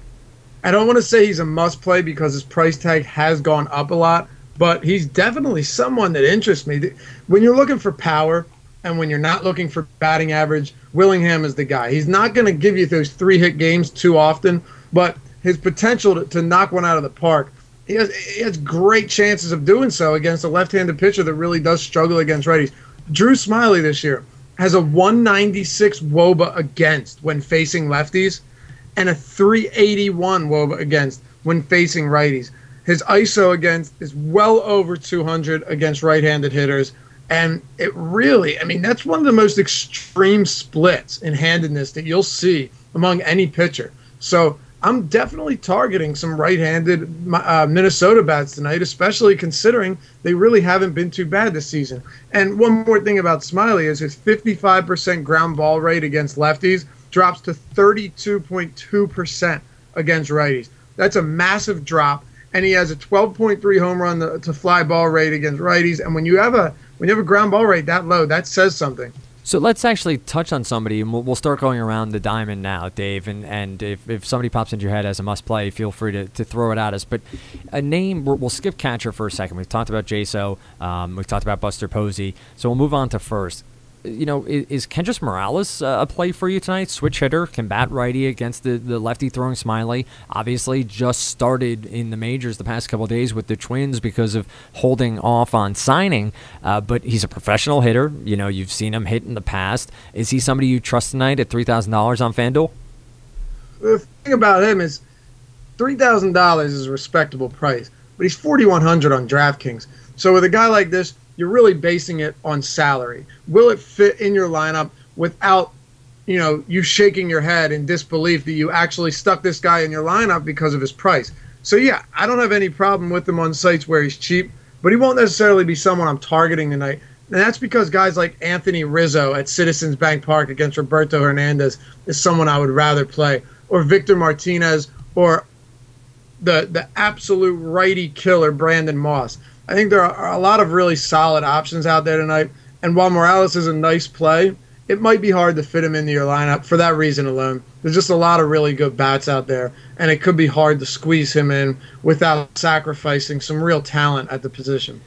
S1: I don't want to say he's a must-play because his price tag has gone up a lot, but he's definitely someone that interests me. When you're looking for power and when you're not looking for batting average, Willingham is the guy. He's not going to give you those 3-hit games too often, but his potential to knock one out of the park, he has great chances of doing so against a left-handed pitcher that really does struggle against righties. Drew Smyly this year has a 196 WOBA against when facing lefties and a 381 WOBA against when facing righties. His ISO against is well over 200 against right-handed hitters. And it really, that's one of the most extreme splits in handedness that you'll see among any pitcher. So I'm definitely targeting some right-handed Minnesota bats tonight, especially considering they really haven't been too bad this season. And one more thing about Smiley is his 55% ground ball rate against lefties drops to 32.2% against righties. That's a massive drop, and he has a 12.3 home run to fly ball rate against righties. And when you have a ground ball rate that low, that says something.
S4: So let's actually touch on somebody, and we'll start going around the diamond now, Dave. And if somebody pops into your head as a must-play, feel free to throw it at us. But a name, we'll skip catcher for a second. We've talked about Jaso. We've talked about Buster Posey. So we'll move on to first. Is Kendrys Morales a play for you tonight? Switch hitter, can bat righty against the lefty throwing Smiley. Obviously, just started in the majors the past couple of days with the Twins because of holding off on signing. But he's a professional hitter. You've seen him hit in the past. Is he somebody you trust tonight at $3,000 on FanDuel?
S1: The thing about him is $3,000 is a respectable price, but he's $4,100 on DraftKings. So with a guy like this, you're really basing it on salary. Will it fit in your lineup without, you shaking your head in disbelief that you actually stuck this guy in your lineup because of his price? So yeah, I don't have any problem with him on sites where he's cheap, but he won't necessarily be someone I'm targeting tonight. And that's because guys like Anthony Rizzo at Citizens Bank Park against Roberto Hernandez is someone I would rather play, or Victor Martinez, or the absolute righty killer Brandon Moss. I think there are a lot of really solid options out there tonight. And while Morales is a nice play, it might be hard to fit him into your lineup for that reason alone. There's just a lot of really good bats out there, and it could be hard to squeeze him in without sacrificing some real talent at the position.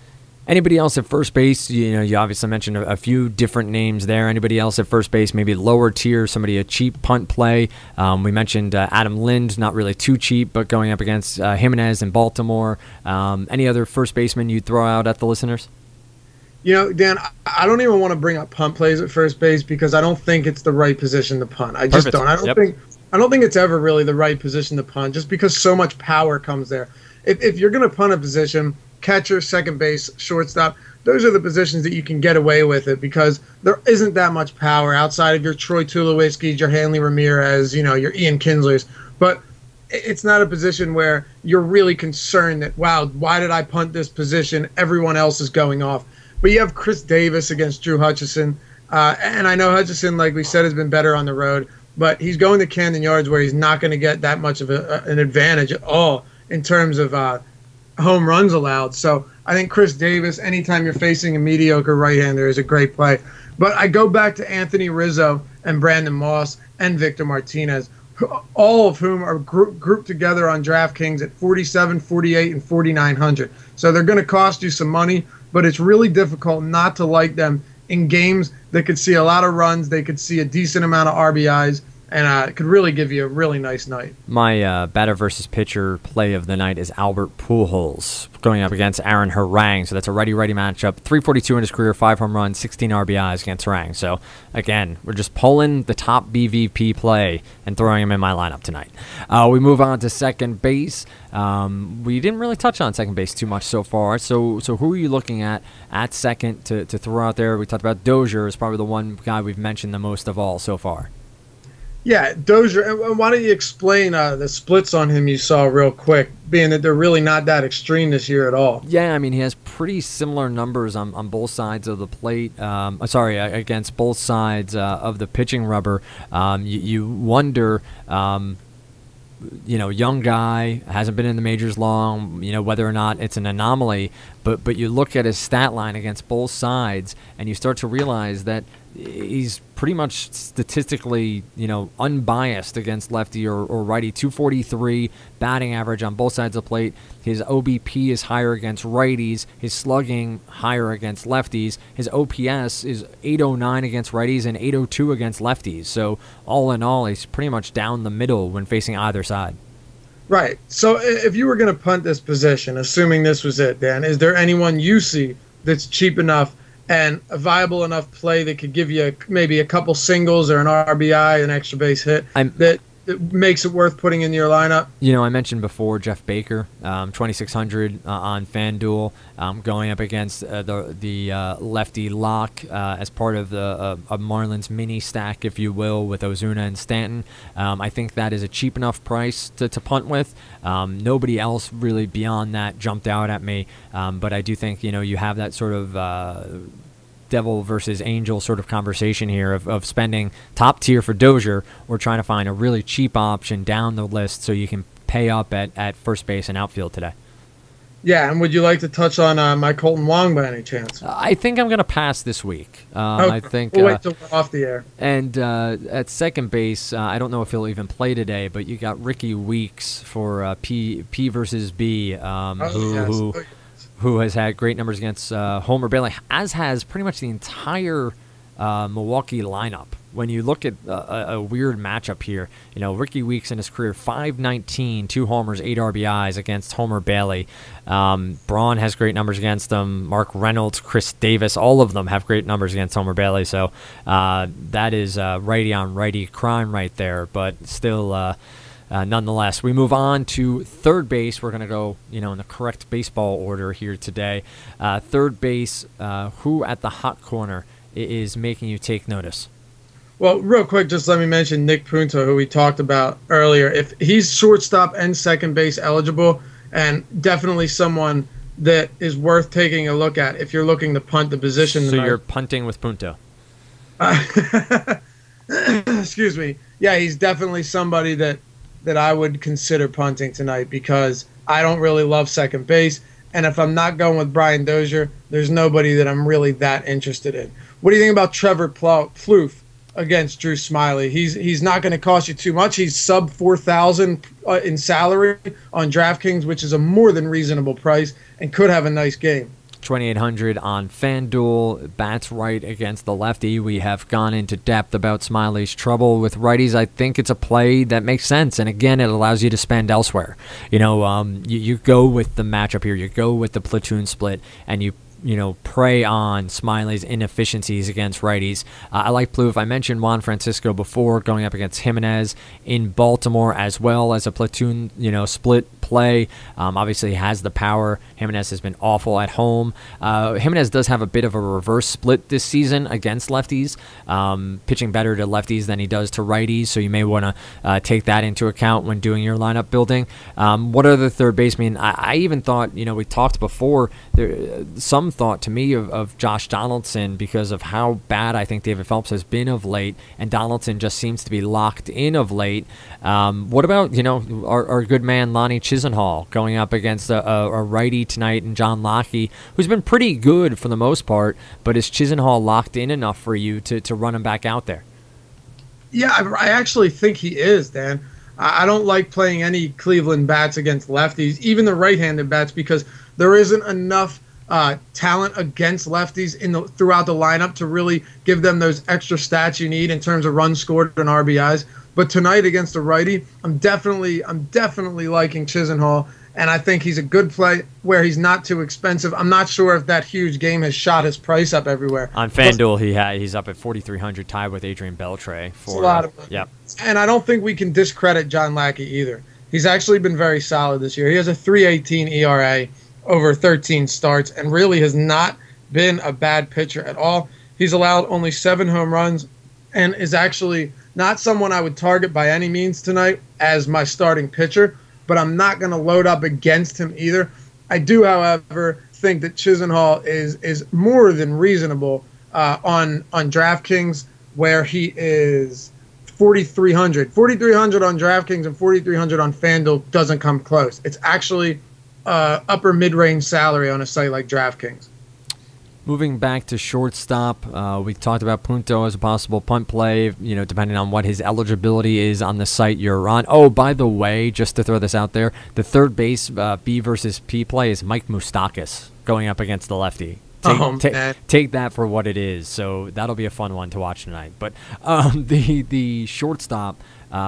S4: Anybody else at first base? You obviously mentioned a few different names there. Anybody else at first base, maybe lower tier, somebody a cheap punt play? We mentioned Adam Lind, not really too cheap, but going up against Jimenez in Baltimore. Any other first baseman you'd throw out at the listeners?
S1: Dan, I don't even want to bring up punt plays at first base because I don't think it's the right position to punt. I just don't. I don't think it's ever really the right position to punt, just because so much power comes there. If you're going to punt a position, catcher, second base, shortstop, those are the positions that you can get away with it because there isn't that much power outside of your Troy Tulowitzki's, your Hanley Ramirez, your Ian Kinslers. But it's not a position where you're really concerned that, wow, why did I punt this position? Everyone else is going off. But you have Chris Davis against Drew Hutchison. And I know Hutchison, like we said, has been better on the road, but he's going to Camden Yards where he's not going to get that much of an advantage at all in terms of home runs allowed. So I think Chris Davis, anytime you're facing a mediocre right-hander, is a great play. But I go back to Anthony Rizzo and Brandon Moss and Victor Martinez, all of whom are grouped together on DraftKings at 47, 48, and 4,900. So they're going to cost you some money, but it's really difficult not to like them in games that could see a lot of runs, they could see a decent amount of RBIs, and it could really give you a really nice night.
S4: My batter versus pitcher play of the night is Albert Pujols going up against Aaron Harang. So that's a righty-righty matchup. 342 in his career, 5 home runs, 16 RBIs against Harang. So, again, we're just pulling the top BVP play and throwing him in my lineup tonight. We move on to second base. We didn't really touch on second base too much so far. So who are you looking at second to throw out there? We talked about Dozier is probably the one guy we've mentioned the most of all so far.
S1: Yeah, Dozier. Why don't you explain the splits on him you saw real quick, being that they're really not that extreme this year at all?
S4: Yeah, I mean, he has pretty similar numbers on both sides of the plate. Against both sides of the pitching rubber. You wonder, young guy, hasn't been in the majors long, whether or not it's an anomaly. But you look at his stat line against both sides, and you start to realize that he's pretty much statistically, unbiased against lefty or righty. 243 batting average on both sides of the plate. His OBP is higher against righties. His slugging higher against lefties. His OPS is 809 against righties and 802 against lefties. So all in all, he's pretty much down the middle when facing either side.
S1: Right. So if you were going to punt this position, assuming this was it, Dan, is there anyone you see that's cheap enough and a viable enough play that could give you maybe a couple singles or an RBI, an extra base hit, that it makes it worth putting in your lineup?
S4: You know, I mentioned before Jeff Baker, 2,600 on FanDuel, going up against the lefty lock as part of the Marlins mini stack, if you will, with Ozuna and Stanton. I think that is a cheap enough price to punt with. Nobody else really beyond that jumped out at me, but I do think, you know, you have that sort of devil versus angel sort of conversation here of spending top tier for Dozier or trying to find a really cheap option down the list so you can pay up at first base and outfield today.
S1: Yeah, and would you like to touch on my Colton Wong by any chance?
S4: I think I'm going to pass this week.
S1: Okay.
S4: I think
S1: we'll wait till we're off the air.
S4: And at second base, I don't know if he'll even play today, but you got Ricky Weeks for P versus B, who has had great numbers against Homer Bailey, as has pretty much the entire Milwaukee lineup. When you look at a weird matchup here, you know, Ricky Weeks in his career, 519, 2 homers, 8 RBIs against Homer Bailey. Braun has great numbers against them. Mark Reynolds, Chris Davis, all of them have great numbers against Homer Bailey. So that is righty on righty crime right there, but still... nonetheless, we move on to third base. We're going to go, you know, in the correct baseball order here today. Third base, who at the hot corner is making you take notice?
S1: Well, real quick, just let me mention Nick Punto, who we talked about earlier. If he's shortstop and second base eligible, and definitely someone that is worth taking a look at if you're looking to punt the position.
S4: So you're punting with Punto.
S1: Excuse me. Yeah, he's definitely somebody that I would consider punting tonight because I don't really love second base. And if I'm not going with Brian Dozier, there's nobody that I'm really that interested in. What do you think about Trevor Plouffe against Drew Smiley? He's not going to cost you too much. He's sub $4,000 in salary on DraftKings, which is a more than reasonable price, and could have a nice game.
S4: 2,800 on FanDuel. Bats right against the lefty. We have gone into depth about Smiley's trouble with righties. I think it's a play that makes sense, and again, it allows you to spend elsewhere. You know, you go with the matchup here. You go with the platoon split, and you prey on Smiley's inefficiencies against righties. I like Plouffe. I mentioned Juan Francisco before, going up against Jimenez in Baltimore as well as a platoon, split play. Obviously, he has the power. Jimenez has been awful at home. Jimenez does have a bit of a reverse split this season against lefties, pitching better to lefties than he does to righties, so you may want to take that into account when doing your lineup building. What are the third basemen? I even thought, we talked before, some thought to me of Josh Donaldson because of how bad I think David Phelps has been of late, and Donaldson just seems to be locked in of late. What about our good man Lonnie Chisenhall going up against a righty tonight, and John Locke, who's been pretty good for the most part, but is Chisenhall locked in enough for you to run him back out there?
S1: Yeah, I actually think he is, Dan. I don't like playing any Cleveland bats against lefties, even the right-handed bats, because there isn't enough talent against lefties throughout the lineup to really give them those extra stats you need in terms of runs scored and RBIs. But tonight against a righty, I'm definitely liking Chisenhall, and I think he's a good play where he's not too expensive. I'm not sure if that huge game has shot his price up everywhere.
S4: On FanDuel, he's up at 4,300, tied with Adrian Beltre.
S1: It's a lot of money.
S4: Yep.
S1: And I don't think we can discredit John Lackey either. He's actually been very solid this year. He has a 3.18 ERA over 13 starts, and really has not been a bad pitcher at all. He's allowed only 7 home runs, and is actually not someone I would target by any means tonight as my starting pitcher, but I'm not going to load up against him either. I do, however, think that Chisenhall is more than reasonable on DraftKings, where he is 4,300. 4,300 on DraftKings and 4,300 on FanDuel doesn't come close. It's actually upper mid-range salary on a site like DraftKings.
S4: Moving back to shortstop, we talked about Punto as a possible punt play, depending on what his eligibility is on the site you're on. Oh, by the way, just to throw this out there, the third base B versus P play is Mike Moustakas going up against the lefty. Take that for what it is. So that'll be a fun one to watch tonight. But the shortstop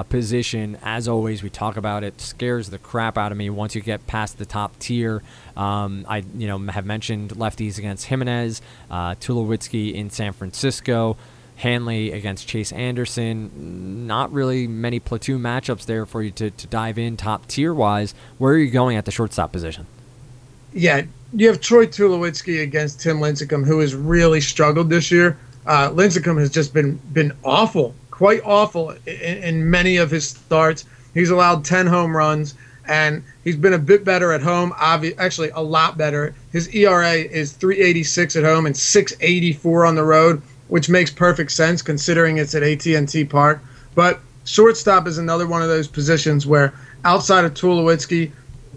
S4: position, as always, we talk about it, scares the crap out of me once you get past the top tier. I have mentioned lefties against Jimenez, Tulowitzki in San Francisco. Hanley against Chase Anderson. Not really many platoon matchups there for you to dive in top tier wise. Where are you going at the shortstop position?
S1: Yeah, you have Troy Tulowitzki against Tim Lincecum, who has really struggled this year. Lincecum has just been awful, quite awful in many of his starts. He's allowed 10 home runs, and he's been a bit better at home, actually a lot better. His ERA is 3.86 at home and 6.84 on the road, which makes perfect sense considering it's at AT&T Park. But shortstop is another one of those positions where outside of Tulowitzki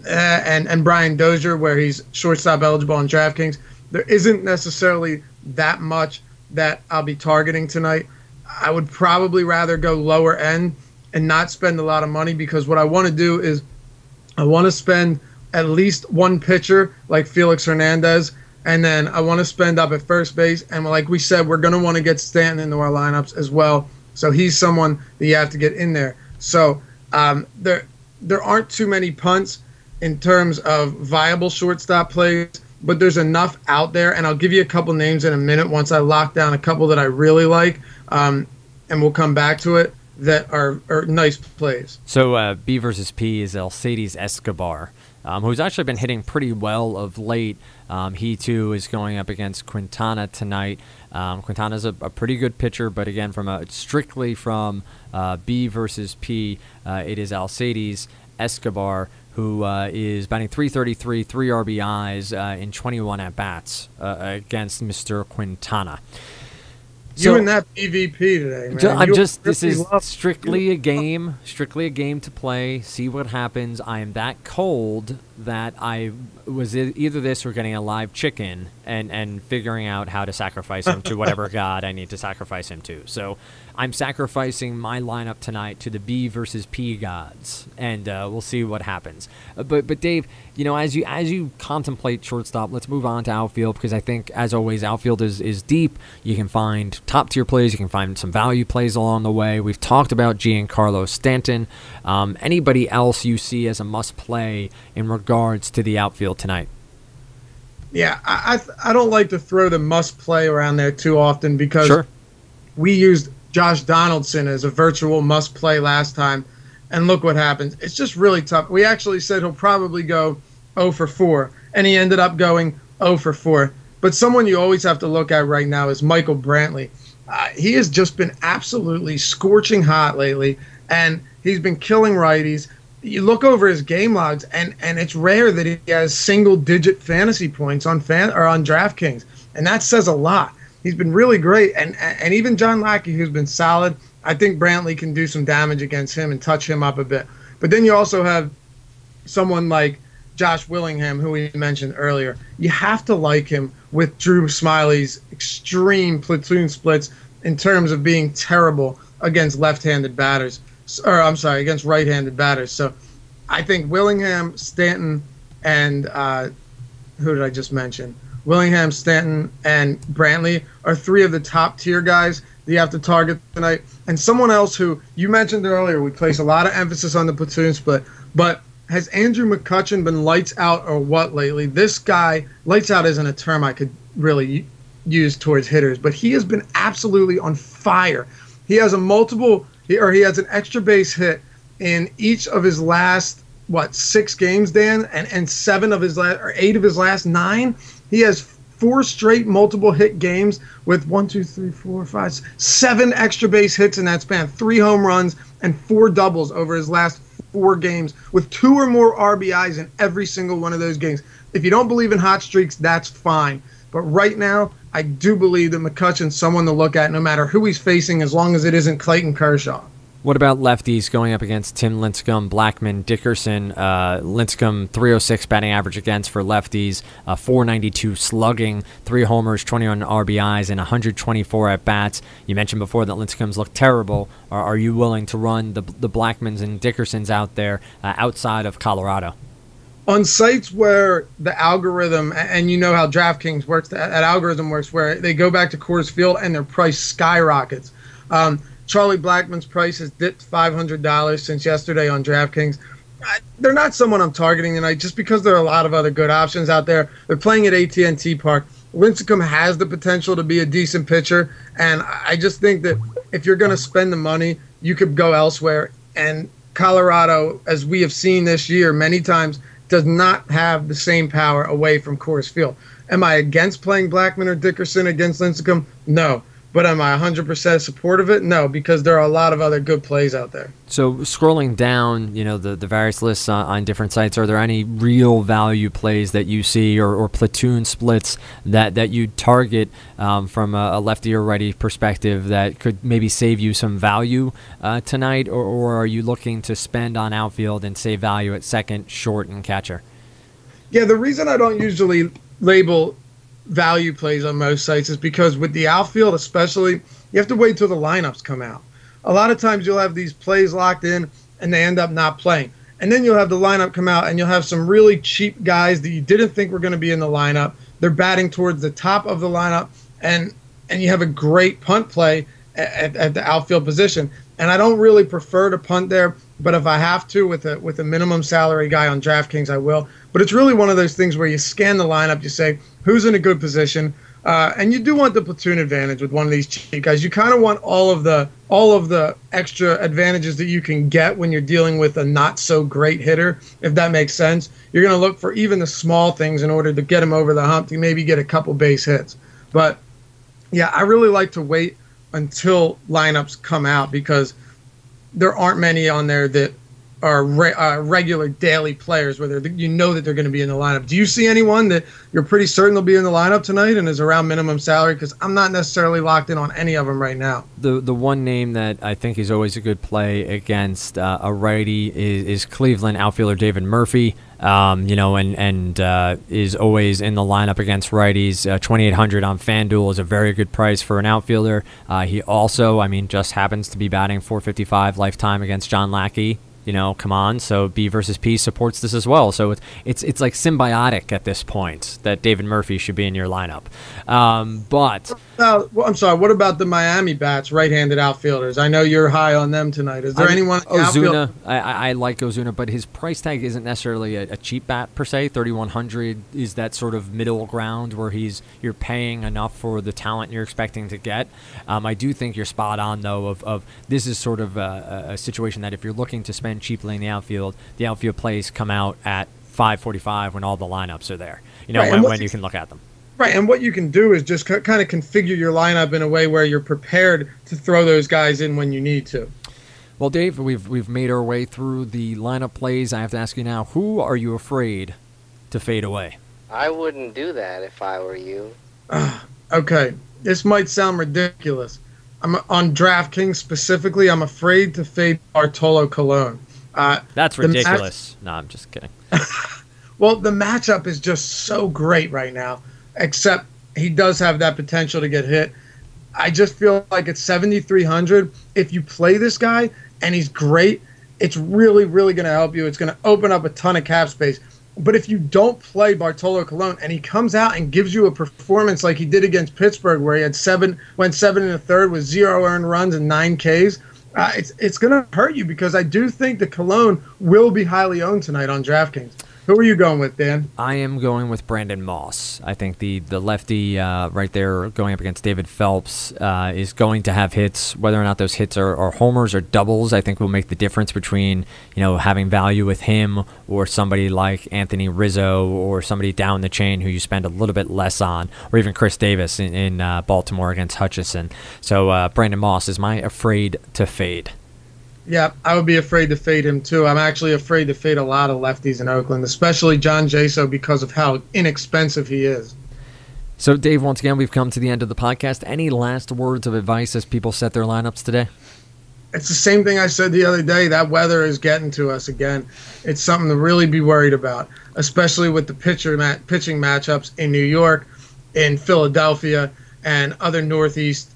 S1: and Brian Dozier, where he's shortstop eligible on DraftKings, there isn't necessarily that much that I'll be targeting tonight. I would probably rather go lower end and not spend a lot of money, because what I want to do is I want to spend at least one pitcher like Felix Hernandez, and then I want to spend up at first base. And like we said, we're going to want to get Stanton into our lineups as well. So he's someone that you have to get in there. So there aren't too many punts in terms of viable shortstop plays, but there's enough out there. And I'll give you a couple names in a minute once I lock down a couple that I really like, and we'll come back to it, that are nice plays.
S4: So B versus P is Alcides Escobar, who's actually been hitting pretty well of late. He, too, is going up against Quintana tonight. Quintana's a pretty good pitcher, but again, strictly from B versus P, it is Alcides Escobar, who is batting .333, 3 RBIs in 21 at-bats against Mr. Quintana.
S1: You and that PvP today, man.
S4: This is strictly a game to play, see what happens. I am that cold that I was either this or getting a live chicken and figuring out how to sacrifice him to whatever god I need to sacrifice him to. So I'm sacrificing my lineup tonight to the B versus P gods, and we'll see what happens. But Dave, as you contemplate shortstop, let's move on to outfield, because I think, as always, outfield is deep. You can find top tier plays, you can find some value plays along the way. We've talked about Giancarlo Stanton. Anybody else you see as a must play in regards to the outfield tonight?
S1: Yeah, I don't like to throw the must play around there too often, because we used Josh Donaldson as a virtual must play last time, and look what happens. It's just really tough. We actually said he'll probably go 0 for 4, and he ended up going 0 for 4. But someone you always have to look at right now is Michael Brantley. He has just been absolutely scorching hot lately, and he's been killing righties. You look over his game logs, and it's rare that he has single-digit fantasy points on DraftKings, and that says a lot. He's been really great, and even John Lackey, who's been solid, I think Brantley can do some damage against him and touch him up a bit. But then you also have someone like Josh Willingham, who we mentioned earlier. You have to like him with Drew Smiley's extreme platoon splits in terms of being terrible against left-handed batters. Against right-handed batters. So I think Willingham, Stanton, and who did I just mention? Willingham, Stanton, and Brantley are 3 of the top-tier guys that you have to target tonight. And someone else who you mentioned earlier, we place a lot of emphasis on the platoon split, but has Andrew McCutchen been lights out or what lately? This guy, lights out isn't a term I could really use towards hitters, but he has been absolutely on fire. He has he has an extra base hit in each of his last 6 games, Dan, and 8 of his last 9. He has 4 straight multiple hit games with 7 extra base hits in that span, 3 home runs and 4 doubles over his last 4 games, with 2 or more RBIs in every single one of those games. If you don't believe in hot streaks, that's fine. But right now, I do believe that McCutchen's someone to look at no matter who he's facing, as long as it isn't Clayton Kershaw.
S4: What about lefties going up against Tim Lincecum, Blackmon, Dickerson? Lincecum, 306 batting average against for lefties, 492 slugging, 3 homers, 21 RBIs, and 124 at-bats. You mentioned before that Lincecum's looked terrible. Are you willing to run the Blackmons and Dickersons out there outside of Colorado?
S1: On sites where the algorithm, and you know how DraftKings works, that algorithm works, where they go back to Coors Field and their price skyrockets. Charlie Blackmon's price has dipped $500 since yesterday on DraftKings. They're not someone I'm targeting tonight just because there are a lot of other good options out there. They're playing at AT&T Park. Lincecum has the potential to be a decent pitcher, and I just think that if you're going to spend the money, you could go elsewhere. And Colorado, as we have seen this year many times, does not have the same power away from Coors Field. Am I against playing Blackman or Dickerson against Lincecum? No. But am I 100% supportive of it? No, because there are a lot of other good plays out there.
S4: So scrolling down, the various lists on different sites, are there any real value plays that you see or platoon splits that you target from a lefty or righty perspective that could maybe save you some value tonight, or are you looking to spend on outfield and save value at second, short, and catcher?
S1: Yeah, the reason I don't usually label value plays on most sites is because with the outfield especially, you have to wait till the lineups come out. A lot of times you'll have these plays locked in and they end up not playing. And then you'll have the lineup come out and you'll have some really cheap guys that you didn't think were going to be in the lineup. They're batting towards the top of the lineup, and you have a great punt play at the outfield position. And I don't really prefer to punt there, but if I have to with a minimum salary guy on DraftKings, I will. But it's really one of those things where you scan the lineup, you say, who's in a good position? And you do want the platoon advantage with one of these cheap guys. You kind of want all of the extra advantages that you can get when you're dealing with a not so great hitter, if that makes sense. You're going to look for even the small things in order to get him over the hump to maybe get a couple base hits. But yeah, I really like to wait until lineups come out because there aren't many on there that are regular daily players where you know that they're going to be in the lineup. Do you see anyone that you're pretty certain they'll be in the lineup tonight and is around minimum salary? Because I'm not necessarily locked in on any of them right now.
S4: The one name that I think is always a good play against a righty is Cleveland outfielder David Murphy. And is always in the lineup against righties. 2,800 on FanDuel is a very good price for an outfielder. He also, just happens to be batting .455 lifetime against John Lackey. Come on. So B versus P supports this as well. So it's like symbiotic at this point that David Murphy should be in your lineup.
S1: I'm sorry. What about the Miami bats, right-handed outfielders? I know you're high on them tonight. Is there anyone?
S4: Ozuna. I like Ozuna, but his price tag isn't necessarily a cheap bat per se. 3,100 is that sort of middle ground where you're paying enough for the talent you're expecting to get. I do think you're spot on though. Of this is sort of a situation that if you're looking to spend cheaply in the outfield plays come out at 5:45 when all the lineups are there. When you can look at them.
S1: Right, and what you can do is just kind of configure your lineup in a way where you're prepared to throw those guys in when you need to.
S4: Well, Dave, we've made our way through the lineup plays. I have to ask you now, who are you afraid to fade away?
S6: I wouldn't do that if I were you.
S1: Okay, this might sound ridiculous. I'm on DraftKings specifically. I'm afraid to fade Bartolo Colon.
S4: That's ridiculous. No, I'm just kidding.
S1: Well, the matchup is just so great right now, except he does have that potential to get hit. I just feel like at 7,300, if you play this guy and he's great, it's really, really going to help you. It's going to open up a ton of cap space. But if you don't play Bartolo Colon and he comes out and gives you a performance like he did against Pittsburgh, where he had went 7 1/3 with 0 earned runs and 9 Ks, it's going to hurt you because I do think the Colon will be highly owned tonight on DraftKings. Who are you going with, Dan?
S4: I am going with Brandon Moss. I think the lefty right there going up against David Phelps is going to have hits. Whether or not those hits are homers or doubles, I think will make the difference between having value with him or somebody like Anthony Rizzo or somebody down the chain who you spend a little bit less on, or even Chris Davis in Baltimore against Hutchison. So Brandon Moss is my afraid to fade.
S1: Yeah, I would be afraid to fade him too. I'm actually afraid to fade a lot of lefties in Oakland, especially John Jaso because of how inexpensive he is.
S4: So, Dave, once again, we've come to the end of the podcast. Any last words of advice as people set their lineups today?
S1: It's the same thing I said the other day. That weather is getting to us again. It's something to really be worried about, especially with the pitching matchups in New York, in Philadelphia, and other Northeast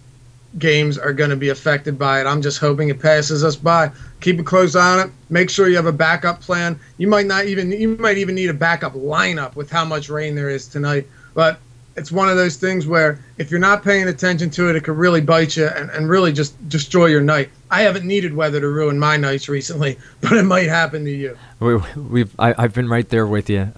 S1: games are going to be affected by it. I'm just hoping it passes us by. Keep a close eye on it. Make sure you have a backup plan. You might even need a backup lineup with how much rain there is tonight. But it's one of those things where if you're not paying attention to it, it could really bite you and really just destroy your night. I haven't needed weather to ruin my nights recently, but it might happen to you.
S4: I've been right there with you.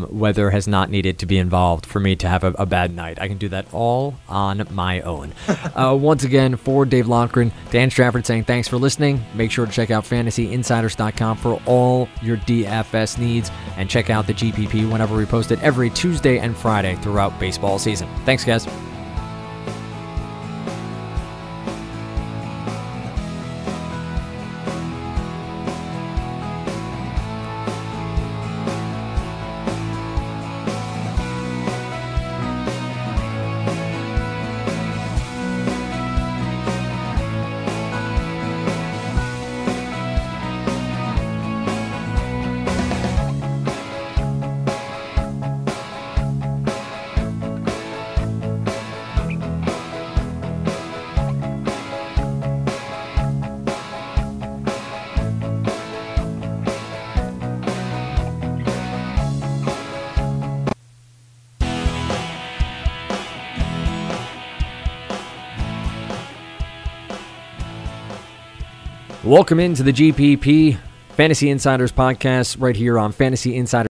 S4: Weather has not needed to be involved for me to have a bad night. I can do that all on my own. Once again, for Dave Lochran, Dan Strafford saying thanks for listening. Make sure to check out FantasyInsiders.com for all your DFS needs, and check out the GPP whenever we post it every Tuesday and Friday throughout baseball season. Thanks, guys. Welcome into the GPP Fantasy Insiders podcast right here on Fantasy Insiders.